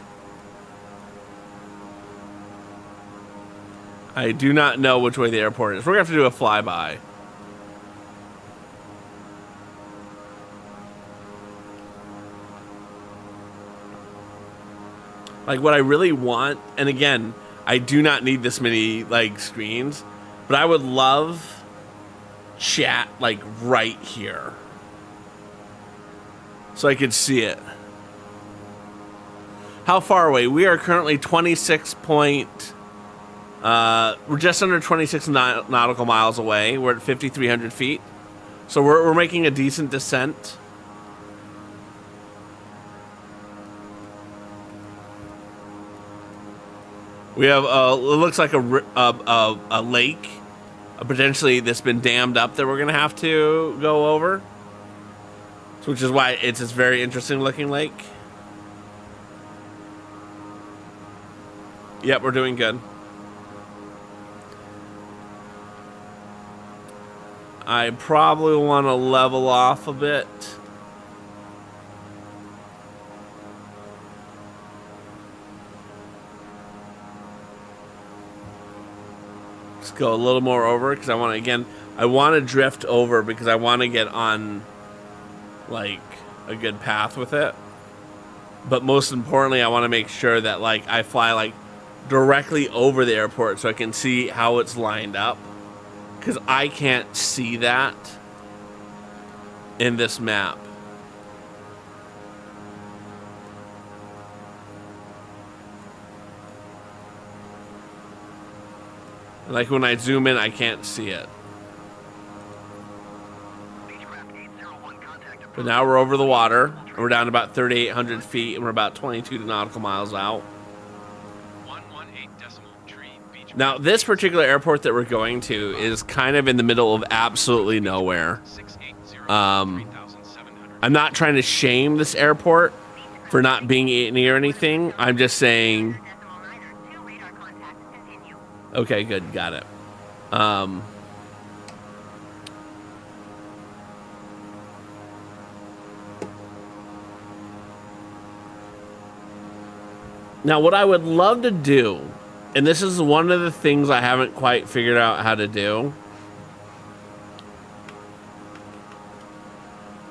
I do not know which way the airport is. We're going to have to do a flyby. Like, what I really want, and again, I do not need this many, like, screens, but I would love chat, like, right here. So I could see it. How far away? We are currently 26 point... we're just under 26 nautical miles away. We're at 5,300 feet. So we're making a decent descent. We have, it looks like a lake, potentially that's been dammed up that we're going to have to go over. So, which is why it's this very interesting looking lake. Yep, we're doing good. I probably want to level off a bit. Just go a little more over because I want to, again, I want to drift over because I want to get on like a good path with it. But most importantly, I want to make sure that like I fly like directly over the airport so I can see how it's lined up. Because I can't see that in this map. Like when I zoom in, I can't see it. But now we're over the water. And we're down to about 3,800 feet. And we're about 22 nautical miles out. Now, this particular airport that we're going to is kind of in the middle of absolutely nowhere. I'm not trying to shame this airport for not being near anything. I'm just saying... Okay, good. Got it. Now, what I would love to do... And this is one of the things I haven't quite figured out how to do.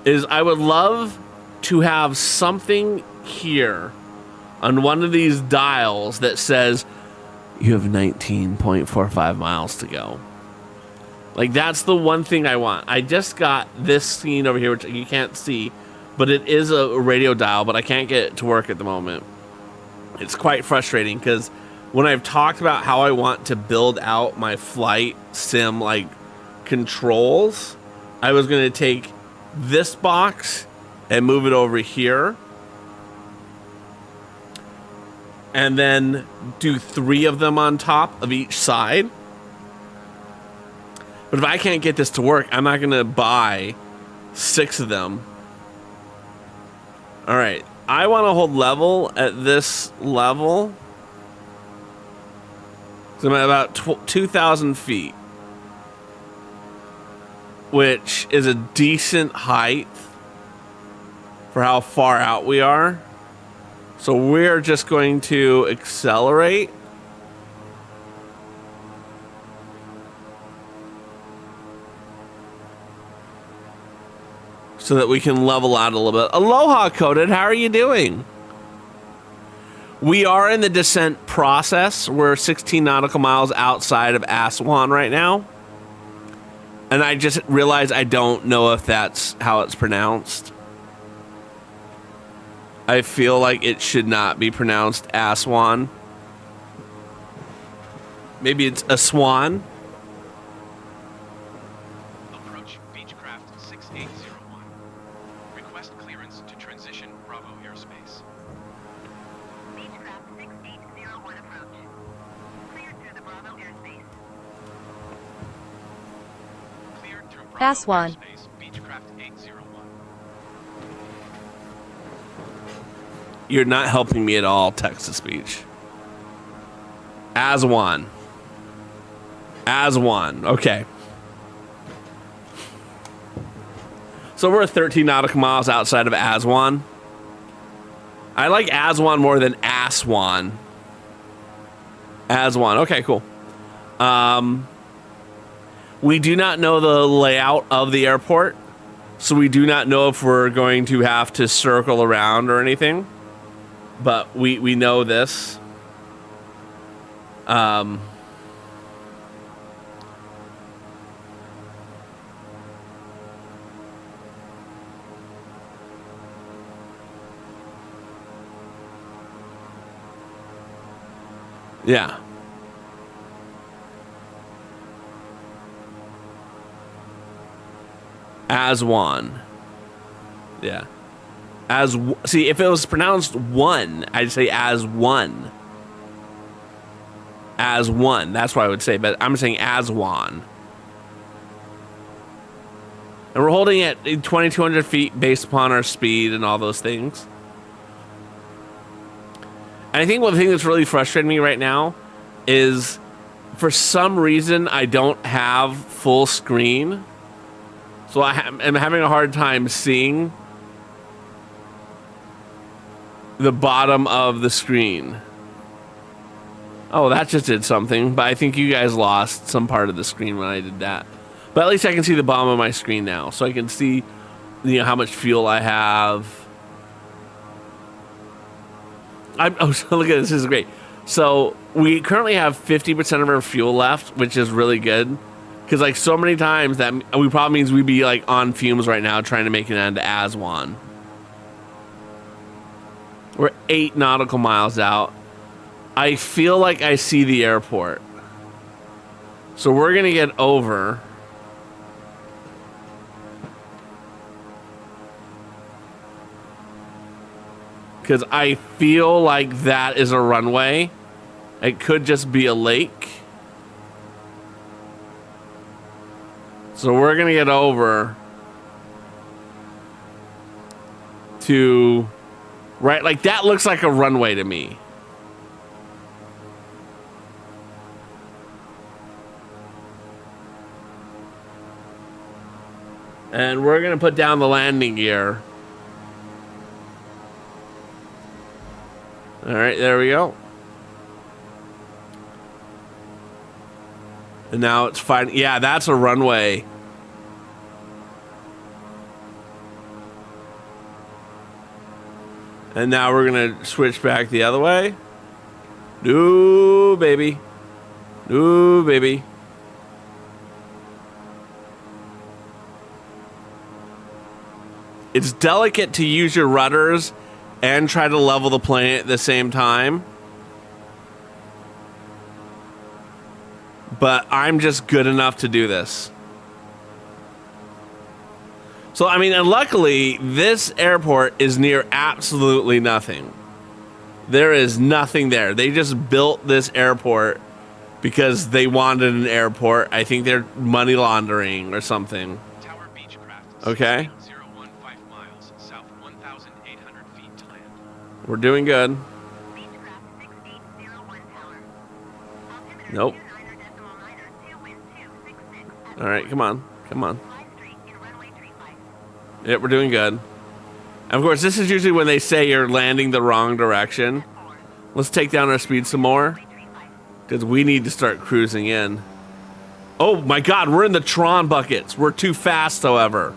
Is I would love to have something here on one of these dials that says you have 19.45 miles to go. Like, that's the one thing I want. I just got this scene over here, which you can't see, but it is a radio dial, but I can't get it to work at the moment. It's quite frustrating because when I've talked about how I want to build out my flight sim like controls, I was going to take this box and move it over here and then do 3 of them on top of each side. But if I can't get this to work, I'm not going to buy 6 of them. All right, I want to hold level at this level. So I'm at about 2,000 feet, which is a decent height for how far out we are. So we're just going to accelerate. So that we can level out a little bit. Aloha, Coded. How are you doing? We are in the descent process. We're 16 nautical miles outside of Aswan right now. And I just realized I don't know if that's how it's pronounced. I feel like it should not be pronounced Aswan. Maybe it's Aswan. Approach Beechcraft 6801. Request clearance to transition Bravo airspace. Beechcraft 6801 approach. Cleared through the Bravo airspace. Cleared through Bravo Aswan. airspace, Beechcraft 801. You're not helping me at all, text-to-speech. Aswan. Aswan. Okay. So we're 13 nautical miles outside of Aswan. I like Aswan more than Aswan. Aswan. Okay, cool. We do not know the layout of the airport, so we do not know if we're going to have to circle around or anything. But we know this. Yeah. Aswan. Yeah. See, if it was pronounced one, I'd say as one. As one. That's what I would say, but I'm saying Aswan. And we're holding at 2,200 feet based upon our speed and all those things. And I think one thing that's really frustrating me right now is for some reason I don't have full screen. So I'm having a hard time seeing the bottom of the screen. Oh, that just did something, but I think you guys lost some part of the screen when I did that. But at least I can see the bottom of my screen now, so I can see, you know, how much fuel I have. Oh, so look at this. This is great. So we currently have 50% of our fuel left, which is really good. Because like so many times that we probably means we'd be like on fumes right now trying to make it into Aswan. We're 8 nautical miles out. I feel like I see the airport. So we're going to get over. Because I feel like that is a runway. It could just be a lake. So we're going to get over to... Right, like that looks like a runway to me. And we're going to put down the landing gear. All right, there we go. And now it's fine. Yeah, that's a runway. And now we're going to switch back the other way. No, baby. No, baby. It's delicate to use your rudders and try to level the plane at the same time. But I'm just good enough to do this. So, I mean, and luckily, this airport is near absolutely nothing. There is nothing there. They just built this airport because they wanted an airport. I think they're money laundering or something. Tower Beechcraft. Okay. 015 miles, south 1,800 feet to land. We're doing good. Beechcraft 6801 tower. Altimeter Nope. 29.9, wind 266. All right, come on. Come on. 5 Street in runway 35. Yep, we're doing good. And of course, this is usually when they say you're landing the wrong direction. Let's take down our speed some more, because we need to start cruising in. Oh my God, we're in the Tron buckets. We're too fast, however.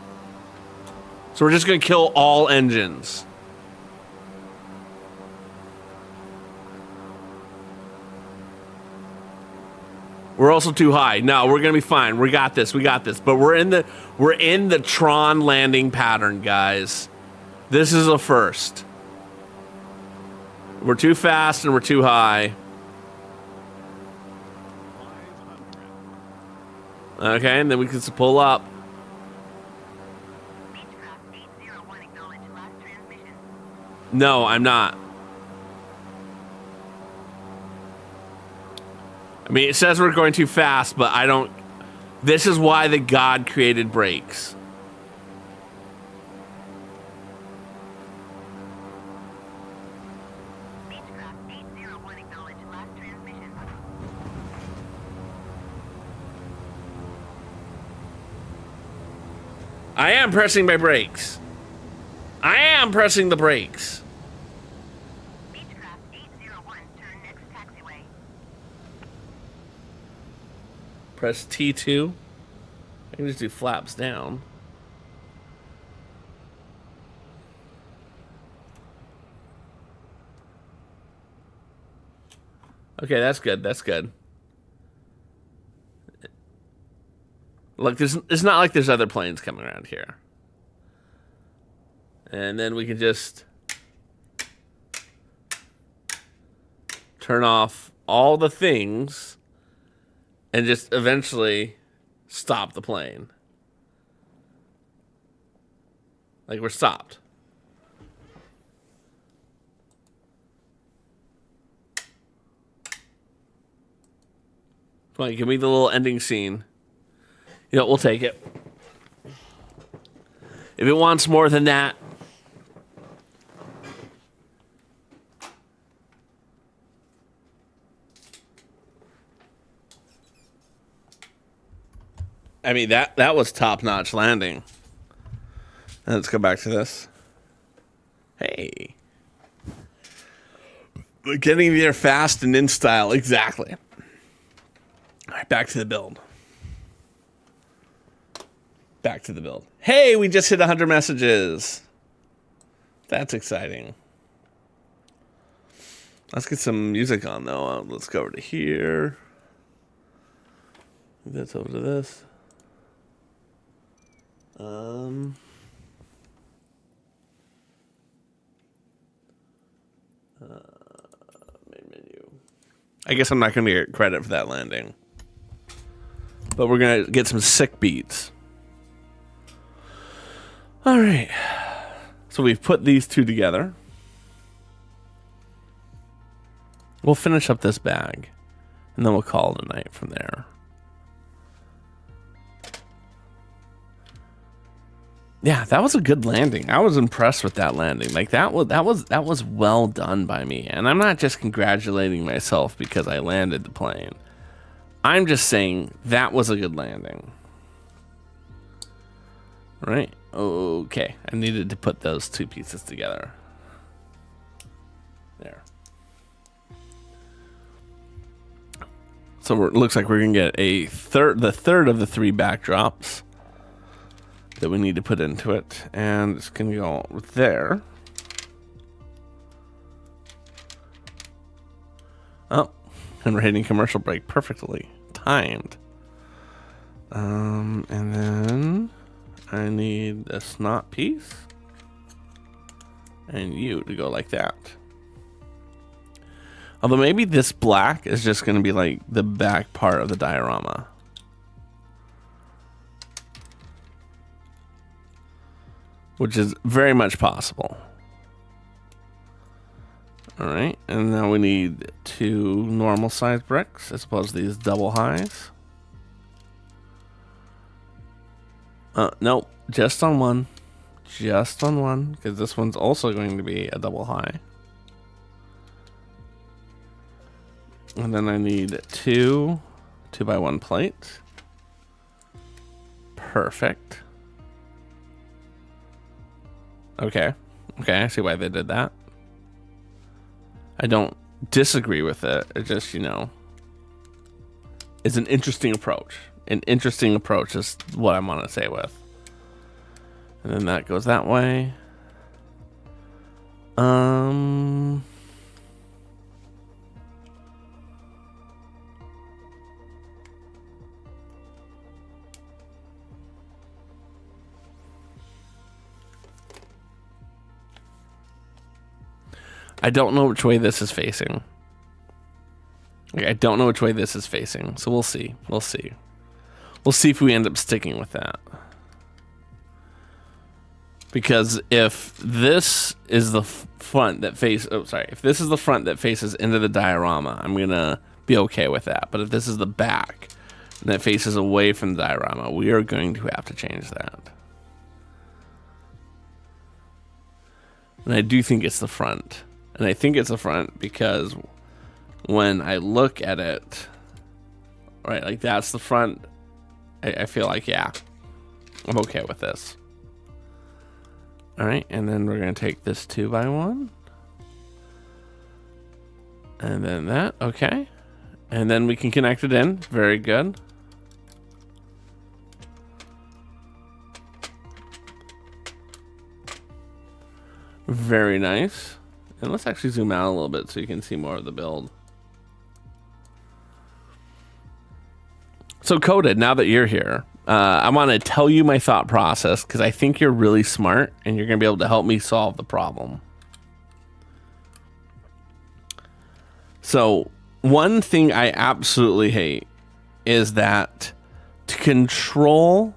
So we're just going to kill all engines. We're also too high. No, we're going to be fine. We got this. We got this. But we're in the Tron landing pattern, guys. This is a first. We're too fast and we're too high. Okay, and then we can pull up. Beechcraft 801 acknowledge last transmission. No, I'm not. I mean, it says we're going too fast, but I don't... This is why the God created brakes. Beechcraft 801 acknowledge last transmission. I am pressing my brakes. I am pressing the brakes. Beechcraft 801, turn next taxiway. Press T2. I can just do flaps down. Okay, that's good. That's good. Look, it's not like there's other planes coming around here. And then we can just turn off all the things and just eventually stop the plane. Like we're stopped. Come on, give me the little ending scene. You know, we'll take it. If it wants more than that. I mean, that was top-notch landing. Let's go back to this. Hey. Getting there fast and in style. Exactly. All right, back to the build. Back to the build. Hey, we just hit 100 messages. That's exciting. Let's get some music on, though. Let's go over to here. That's over to this. Main menu. I guess I'm not going to get credit for that landing. But we're going to get some sick beats. All right. So we've put these two together. We'll finish up this bag. And then we'll call it a night from there. Yeah, that was a good landing. I was impressed with that landing. Like that was well done by me. And I'm not just congratulating myself because I landed the plane. I'm just saying that was a good landing. Right? Okay. I needed to put those two pieces together. There. So it looks like we're going to get the third of the three backdrops that we need to put into it. And it's going to go there. Oh, and we're hitting commercial break perfectly timed. And then I need a snot piece and you to go like that. Although maybe this black is just going to be like the back part of the diorama. Which is very much possible. All right, and now we need two normal size bricks as opposed to these double highs. Nope, just on one. Just on one, because this one's also going to be a double high. And then I need two 2x1 plates. Perfect. Okay, I see why they did that. I don't disagree with it. It just, you know, is an interesting approach. An interesting approach is what I want to say with. And then that goes that way. I don't know which way this is facing. Okay, I don't know which way this is facing, so we'll see. We'll see. We'll see if we end up sticking with that. Because if this is the front that if this is the front that faces into the diorama, I'm gonna be okay with that. But if this is the back and that faces away from the diorama, we are going to have to change that. And I do think it's the front. And I think it's the front because when I look at it, right, like that's the front, I feel like, yeah, I'm okay with this. All right, and then we're going to take this 2x1. And then that, okay. And then we can connect it in. Very good. Very nice. And let's actually zoom out a little bit so you can see more of the build. So Coded, now that you're here, I want to tell you my thought process because I think you're really smart and you're going to be able to help me solve the problem. So one thing I absolutely hate is that to control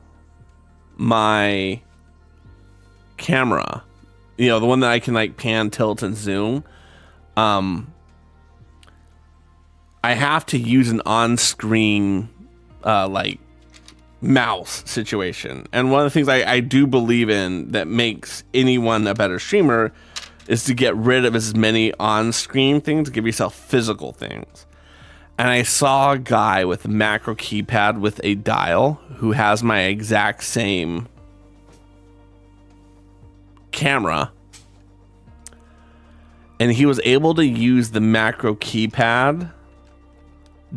my camera, you know, the one that I can like pan, tilt, and zoom, I have to use an on-screen like mouse situation. And one of the things I do believe in that makes anyone a better streamer is to get rid of as many on-screen things, give yourself physical things. And I saw a guy with a macro keypad with a dial who has my exact same camera. And he was able to use the macro keypad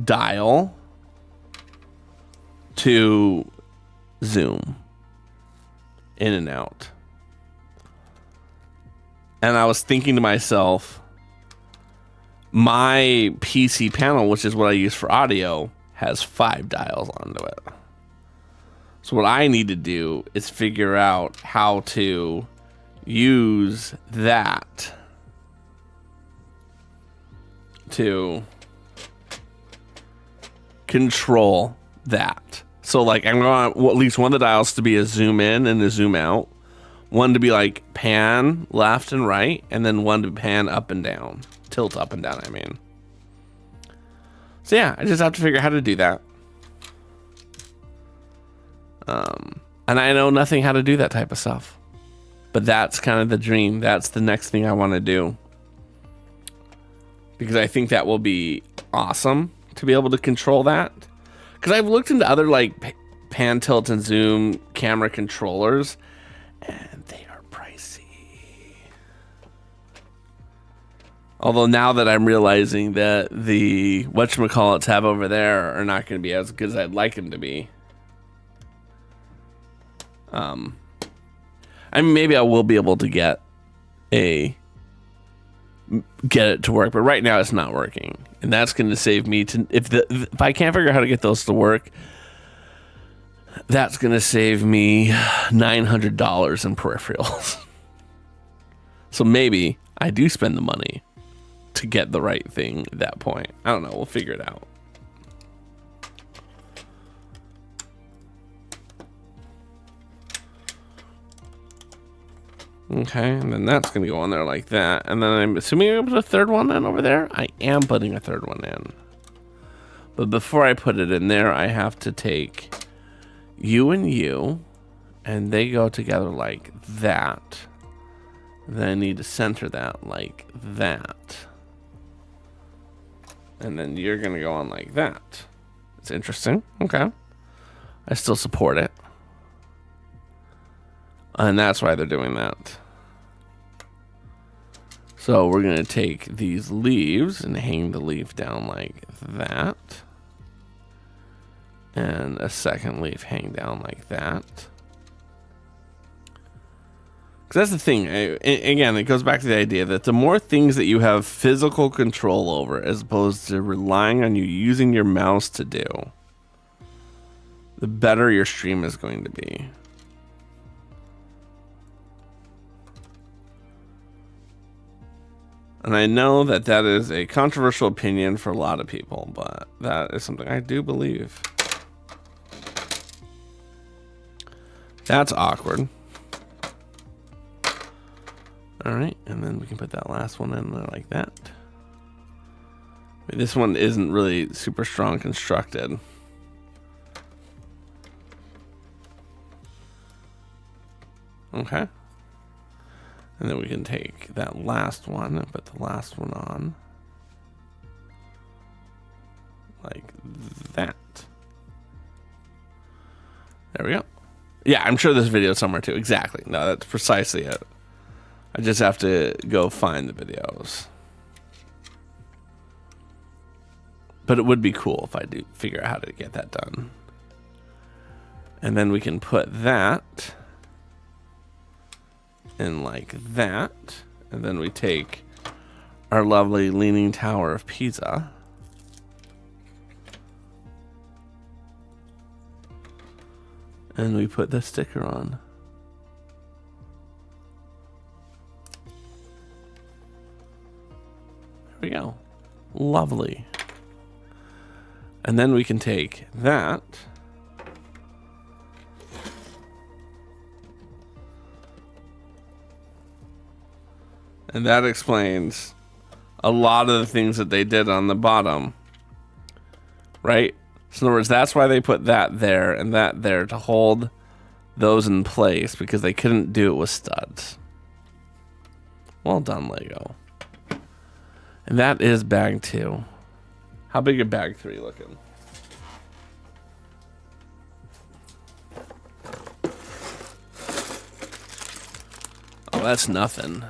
dial to zoom in and out. And I was thinking to myself, my PC panel, which is what I use for audio, has 5 dials onto it. So what I need to do is figure out how to use that to control that. So like I'm going to at least one of the dials to be a zoom in and a zoom out. One to be like pan left and right, and then one to pan up and down. Tilt up and down, I mean. So yeah, I just have to figure out how to do that. And I know nothing how to do that type of stuff. But that's kind of the dream. That's the next thing I want to do. Because I think that will be awesome to be able to control that. Because I've looked into other like pan, tilt, and zoom camera controllers, and they are pricey. Although now that I'm realizing that the whatchamacallits have over there are not going to be as good as I'd like them to be. I mean, maybe I will be able to get it to work, but right now it's not working, and that's going to save me if I can't figure out how to get those to work. That's going to save me $900 in peripherals. So maybe I do spend the money to get the right thing at that point. I don't know. We'll figure it out. Okay, and then that's going to go on there like that. And then I'm assuming I'm put a third one in over there. I am putting a third one in. But before I put it in there, I have to take you and you, and they go together like that. Then I need to center that like that. And then you're going to go on like that. It's interesting. Okay. I still support it. And that's why they're doing that. So we're going to take these leaves and hang the leaf down like that. And a second leaf hang down like that. Because that's the thing. Again, it goes back to the idea that the more things that you have physical control over, as opposed to relying on you using your mouse to do, the better your stream is going to be. And I know that that is a controversial opinion for a lot of people, but that is something I do believe. That's awkward. All right, and then we can put that last one in there like that. This one isn't really super strong constructed. Okay. And then we can take that last one and put the last one on. Like that. There we go. Yeah, I'm sure there's video somewhere too. Exactly. No, that's precisely it. I just have to go find the videos. But it would be cool if I do figure out how to get that done. And then we can put that in like that. And then we take our lovely Leaning Tower of Pisa. And we put the sticker on. There we go. Lovely. And then we can take that. And that explains a lot of the things that they did on the bottom. Right? So in other words, that's why they put that there and that there to hold those in place, because they couldn't do it with studs. Well done, Lego. And that is bag 2. How big is bag 3 looking? Oh, that's nothing.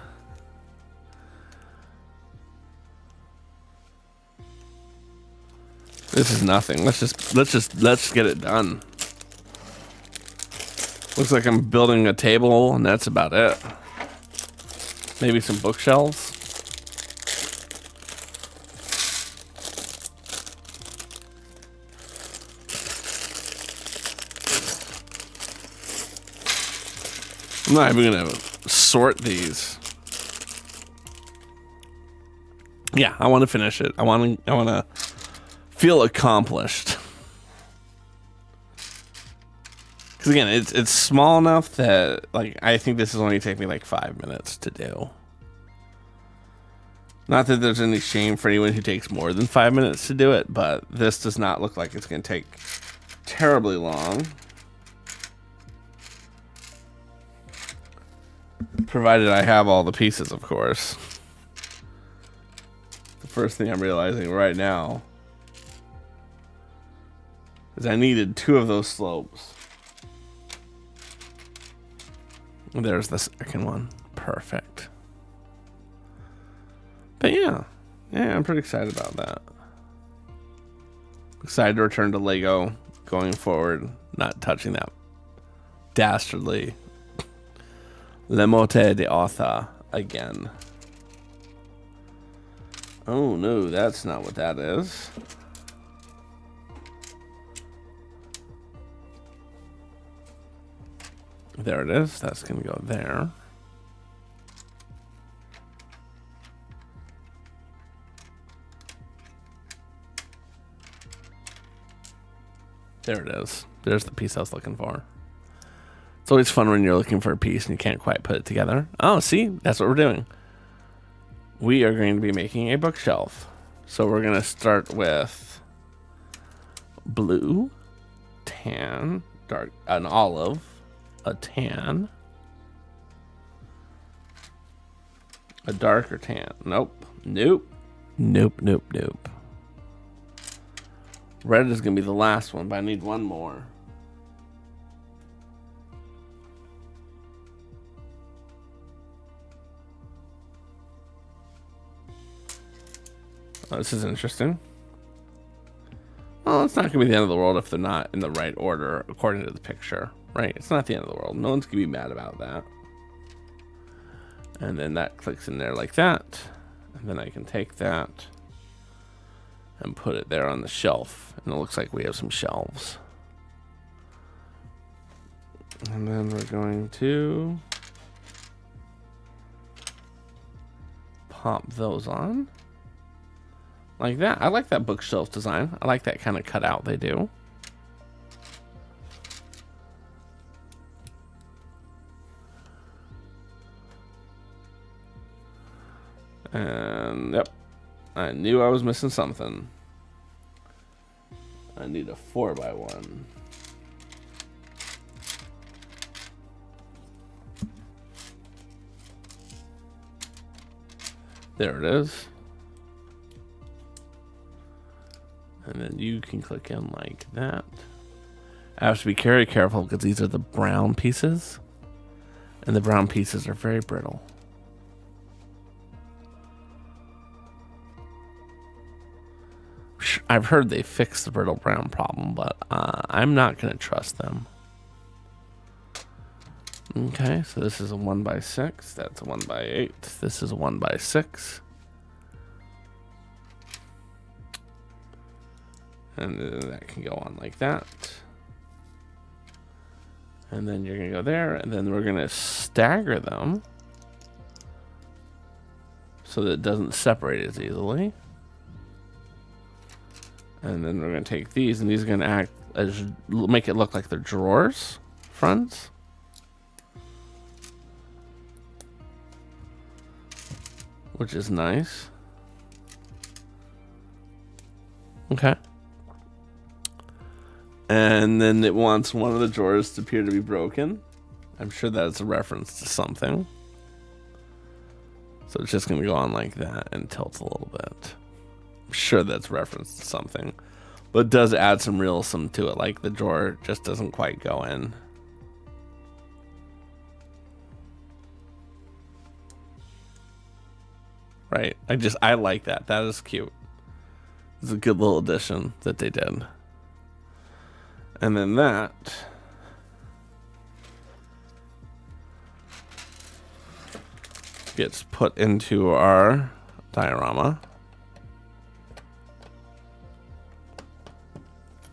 This is nothing. Let's get it done. Looks like I'm building a table, and that's about it. Maybe some bookshelves. I'm not even gonna sort these. Yeah, I want to finish it. I want to feel accomplished. Because again, it's small enough that like I think this is only take me like 5 minutes to do. Not that there's any shame for anyone who takes more than 5 minutes to do it, but this does not look like it's going to take terribly long. Provided I have all the pieces, of course. The first thing I'm realizing right now is I needed 2 of those slopes. There's the second one. Perfect. But yeah, I'm pretty excited about that. Excited to return to Lego going forward, not touching that dastardly Le Morte D'Arthur again. Oh no, that's not what that is. There it is. That's going to go there. There it is. There's the piece I was looking for. It's always fun when you're looking for a piece and you can't quite put it together. Oh, see? That's what we're doing. We are going to be making a bookshelf. So we're going to start with blue, tan, dark, an olive, a tan, a darker tan. Nope. Red is going to be the last one, but I need one more. Oh, this is interesting. Well, it's not going to be the end of the world if they're not in the right order according to the picture, right? It's not the end of the world. No one's going to be mad about that. And then that clicks in there like that. And then I can take that and put it there on the shelf. And it looks like we have some shelves. And then we're going to pop those on. Like that. I like that bookshelf design. I like that kind of cutout they do. And yep, I knew I was missing something. I need a 4x1. There it is. And then you can click in like that. I have to be very careful because these are the brown pieces, and the brown pieces are very brittle. I've heard they fixed the brittle brown problem, but I'm not going to trust them. Okay, so this is a 1x6. That's a 1x8. This is a 1x6. And that can go on like that. And then you're going to go there, and then we're going to stagger them so that it doesn't separate as easily. And then we're going to take these, and these are going to act as, make it look like they're drawers, fronts. Which is nice. Okay. And then it wants one of the drawers to appear to be broken. I'm sure that's a reference to something. So it's just going to go on like that and tilt a little bit. I'm sure that's a reference to something. But it does add some realism to it. Like the drawer just doesn't quite go in. Right. I like that. That is cute. It's a good little addition that they did. And then that gets put into our diorama.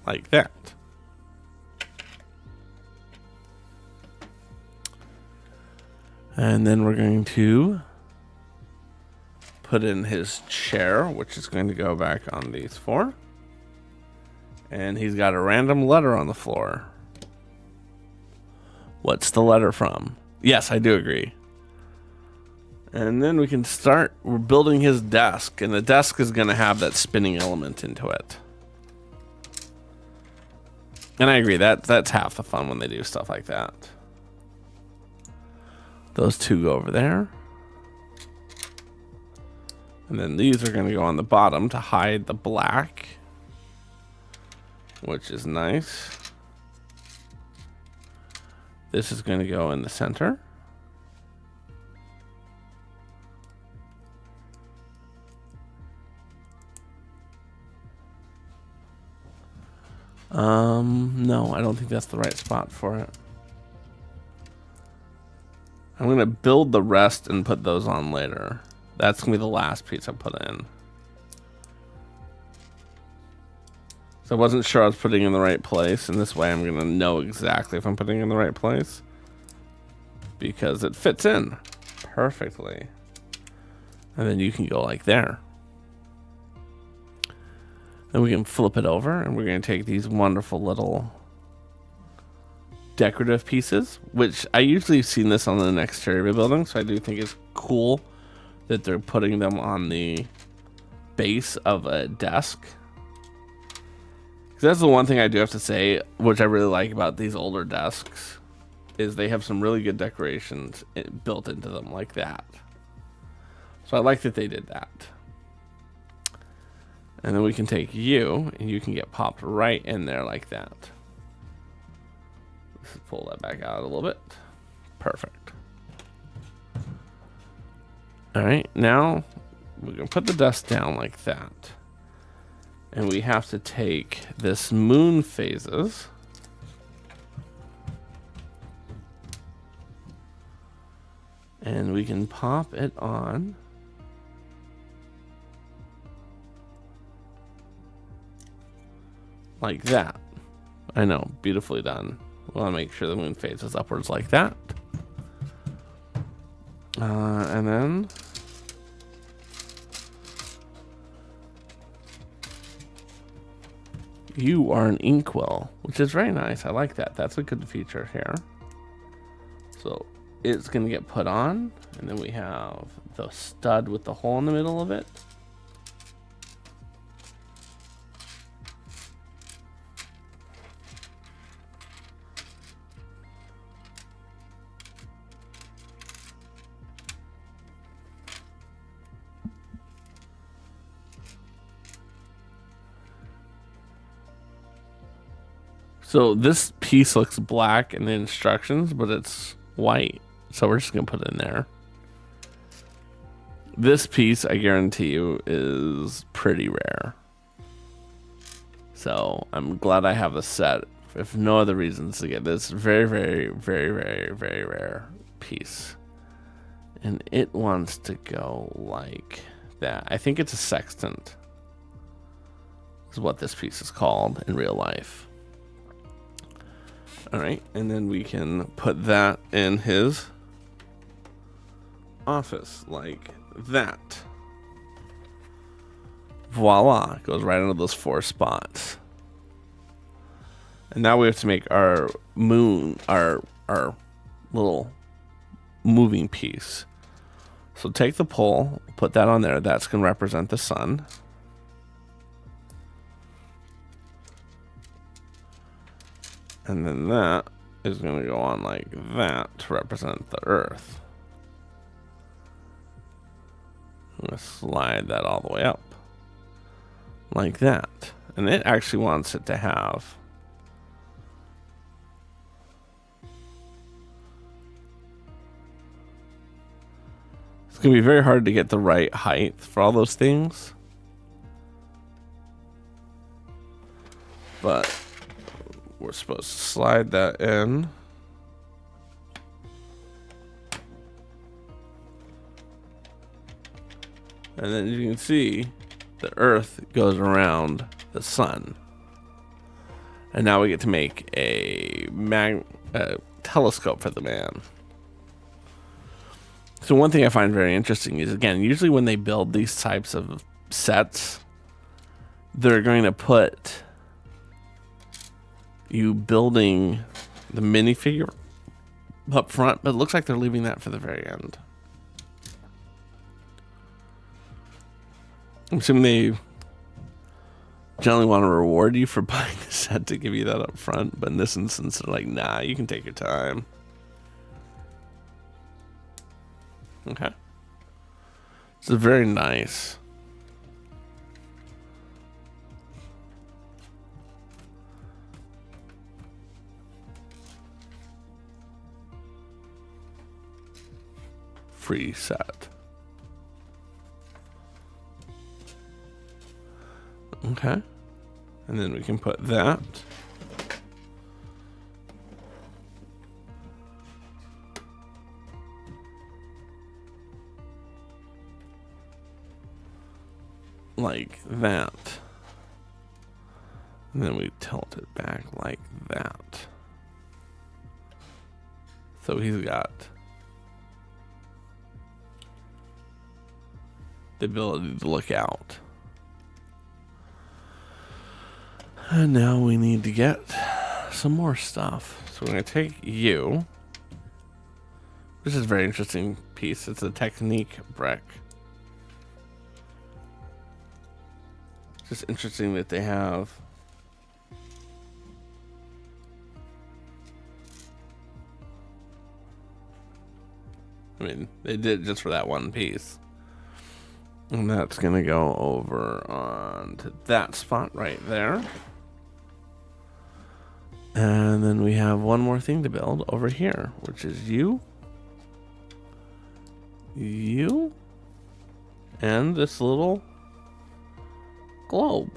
Like that. And then we're going to put in his chair, which is going to go back on these four. And he's got a random letter on the floor. What's the letter from? Yes, I do agree. And then we can start, we're building his desk, and the desk is going to have that spinning element into it. And I agree, that's half the fun when they do stuff like that. Those two go over there. And then these are going to go on the bottom to hide the black, which is nice. This is going to go in the center. No, I don't think that's the right spot for it. I'm going to build the rest and put those on later. That's going to be the last piece I put in. So I wasn't sure I was putting in the right place, and this way I'm going to know exactly if I'm putting in the right place. Because it fits in perfectly. And then you can go like there. Then we can flip it over, and we're going to take these wonderful little decorative pieces, which I usually have seen this on the exterior building, so I do think it's cool that they're putting them on the base of a desk. Because that's the one thing I do have to say, which I really like about these older desks, is they have some really good decorations built into them like that. So I like that they did that. And then we can take you, and you can get popped right in there like that. Let's pull that back out a little bit. Perfect. All right, now we're going to put the desk down like that. And we have to take this moon phases. And we can pop it on. Like that. I know, beautifully done. We want to make sure the moon faces upwards like that. And then you are an inkwell, which is very nice. I like that. That's a good feature here. So it's going to get put on, and then we have the stud with the hole in the middle of it. So this piece looks black in the instructions, but it's white. So we're just going to put it in there. This piece, I guarantee you, is pretty rare. So I'm glad I have the set, if no other reasons, to get this very, very, very, very, very rare piece. And it wants to go like that. I think it's a sextant, is what this piece is called in real life. All right, and then we can put that in his office like that. Voila, it goes right into those 4 spots. And now we have to make our moon, our little moving piece. So take the pole, put that on there. That's going to represent the sun. And then that is going to go on like that to represent the earth. I'm going to slide that all the way up. Like that. And it actually wants it to have it's going to be very hard to get the right height for all those things. But we're supposed to slide that in. And then you can see the earth goes around the sun. And now we get to make a telescope for the man. So one thing I find very interesting is, again, usually when they build these types of sets, they're going to put you building the minifigure up front, but it looks like they're leaving that for the very end. I'm assuming they generally want to reward you for buying a set to give you that up front, but in this instance, they're like, nah, you can take your time. Okay. This is very nice. Free set. Okay. And then we can put that. Like that. And then we tilt it back like that. So he's got the ability to look out. And now we need to get some more stuff. So we're going to take you. This is a very interesting piece. It's a TikiBrick. It's just interesting that they have I mean, they did it just for that one piece. And that's going to go over onto that spot right there. And then we have one more thing to build over here, which is you, and this little globe.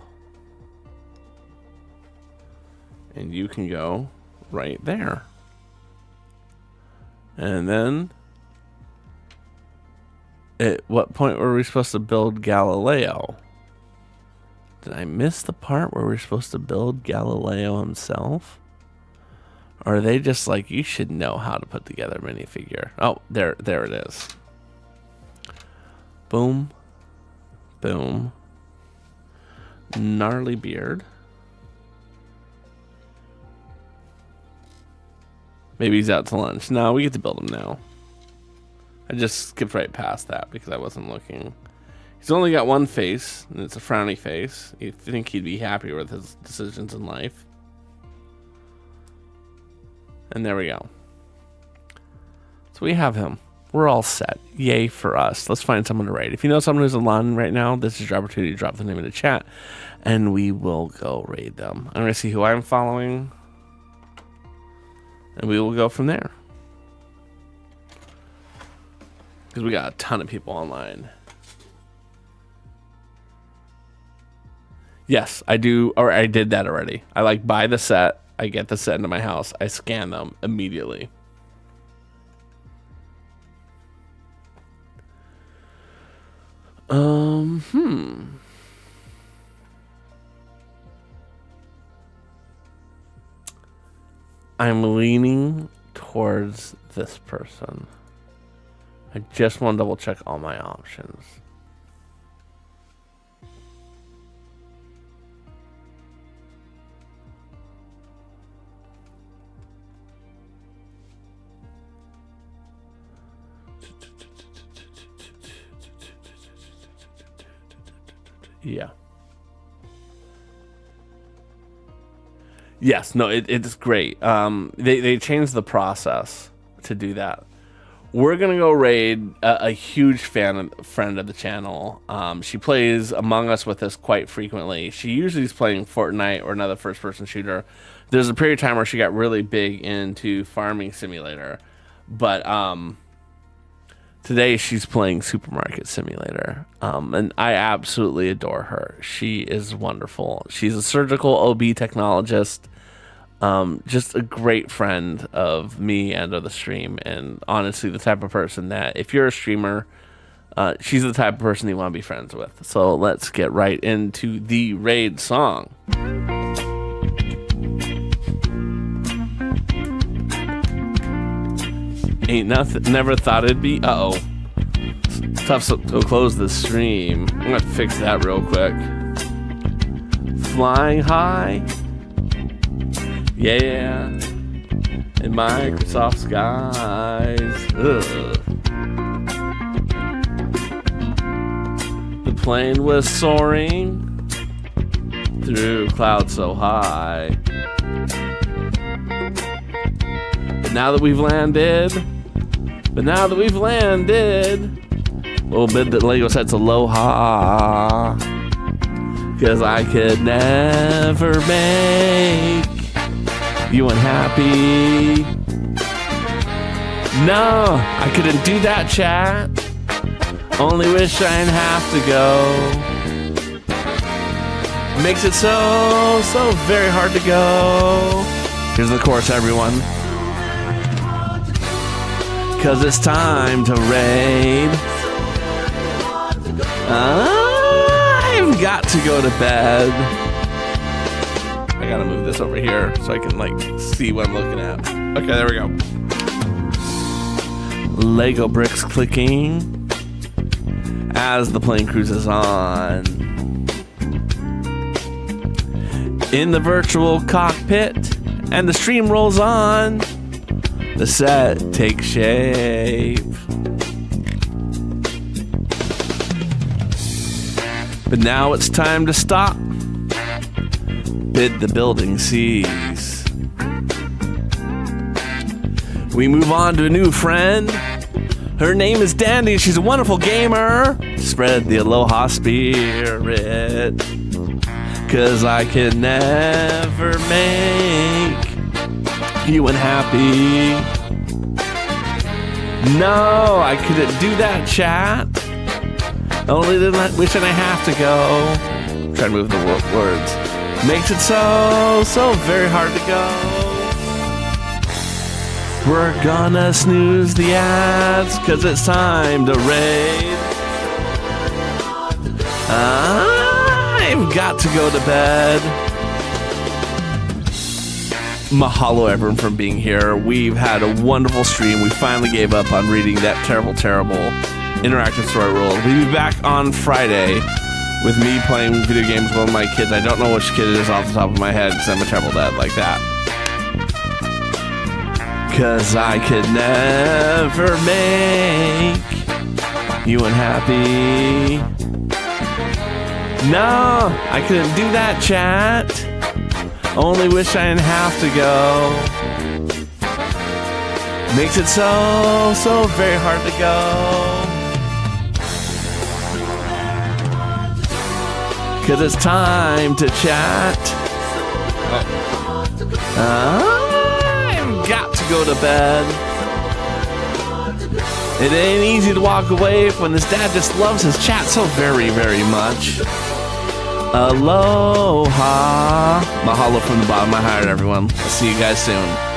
And you can go right there. And then at what point were we supposed to build Galileo? Did I miss the part where we're supposed to build Galileo himself? Or are they just like, you should know how to put together a minifigure? Oh, there it is. Boom. Boom. Gnarly beard. Maybe he's out to lunch. No, we get to build him now. I just skipped right past that because I wasn't looking. He's only got one face, and it's a frowny face. You'd think he'd be happy with his decisions in life. And there we go. So we have him. We're all set. Yay for us. Let's find someone to raid. If you know someone who's online right now, this is your opportunity to drop the name in the chat, and we will go raid them. I'm going to see who I'm following. and we will go from there. Because we got a ton of people online. Yes, I do, or I did that already. I like buy the set, I get the set into my house, I scan them immediately. I'm leaning towards this person. I just want to double check all my options. Yeah. Yes, no, it's great. They changed the process to do that. We're gonna go raid a huge friend of the channel. She plays Among Us with us quite frequently. She usually is playing Fortnite or another first-person shooter. There's a period of time where she got really big into Farming Simulator, but today she's playing Supermarket Simulator, and I absolutely adore her. She is wonderful. She's a surgical OB technologist, just a great friend of me and of the stream, and honestly the type of person that if you're a streamer, she's the type of person you want to be friends with. So let's get right into the raid song. Ain't nothing, never thought it'd be. Uh-oh. Tough to close the stream. I'm gonna fix that real quick. Flying high. Yeah. In Microsoft skies. Ugh. The plane was soaring through clouds so high. But now that we've landed, we'll bid the Lego sets aloha. 'Cause I could never make you unhappy. No, I couldn't do that, chat. Only wish I didn't have to go. Makes it so very hard to go. Here's the chorus, everyone. 'Cause it's time to raid. I've got to go to bed. I gotta move this over here so I can see what I'm looking at. Okay, there we go. Lego bricks clicking as the plane cruises on. In the virtual cockpit, and the stream rolls on. The set takes shape. But now it's time to stop. Bid the building cease. We move on to a new friend. Her name is Dandy. She's a wonderful gamer. Spread the aloha spirit. 'Cause I can never make you unhappy. No, I couldn't do that, chat. Only then wish and I have to go. I'm trying to move the words. Makes it so very hard to go. We're gonna snooze the ads, 'cause it's time to raid. I've got to go to bed. Mahalo everyone for being here. We've had a wonderful stream. We finally gave up on reading that terrible interactive story world. We'll be back on Friday with me playing video games with one of my kids. I don't know which kid it is off the top of my head because I'm a terrible dad like that. 'Cause I could never make you unhappy. No, I couldn't do that, chat. Only wish I didn't have to go. Makes it so very hard to go. 'Cause it's time to chat. I've I've got to go to bed. It ain't easy to walk away when this dad just loves his chat so very, very much. Aloha. Mahalo from the bottom of my heart, everyone. I'll see you guys soon.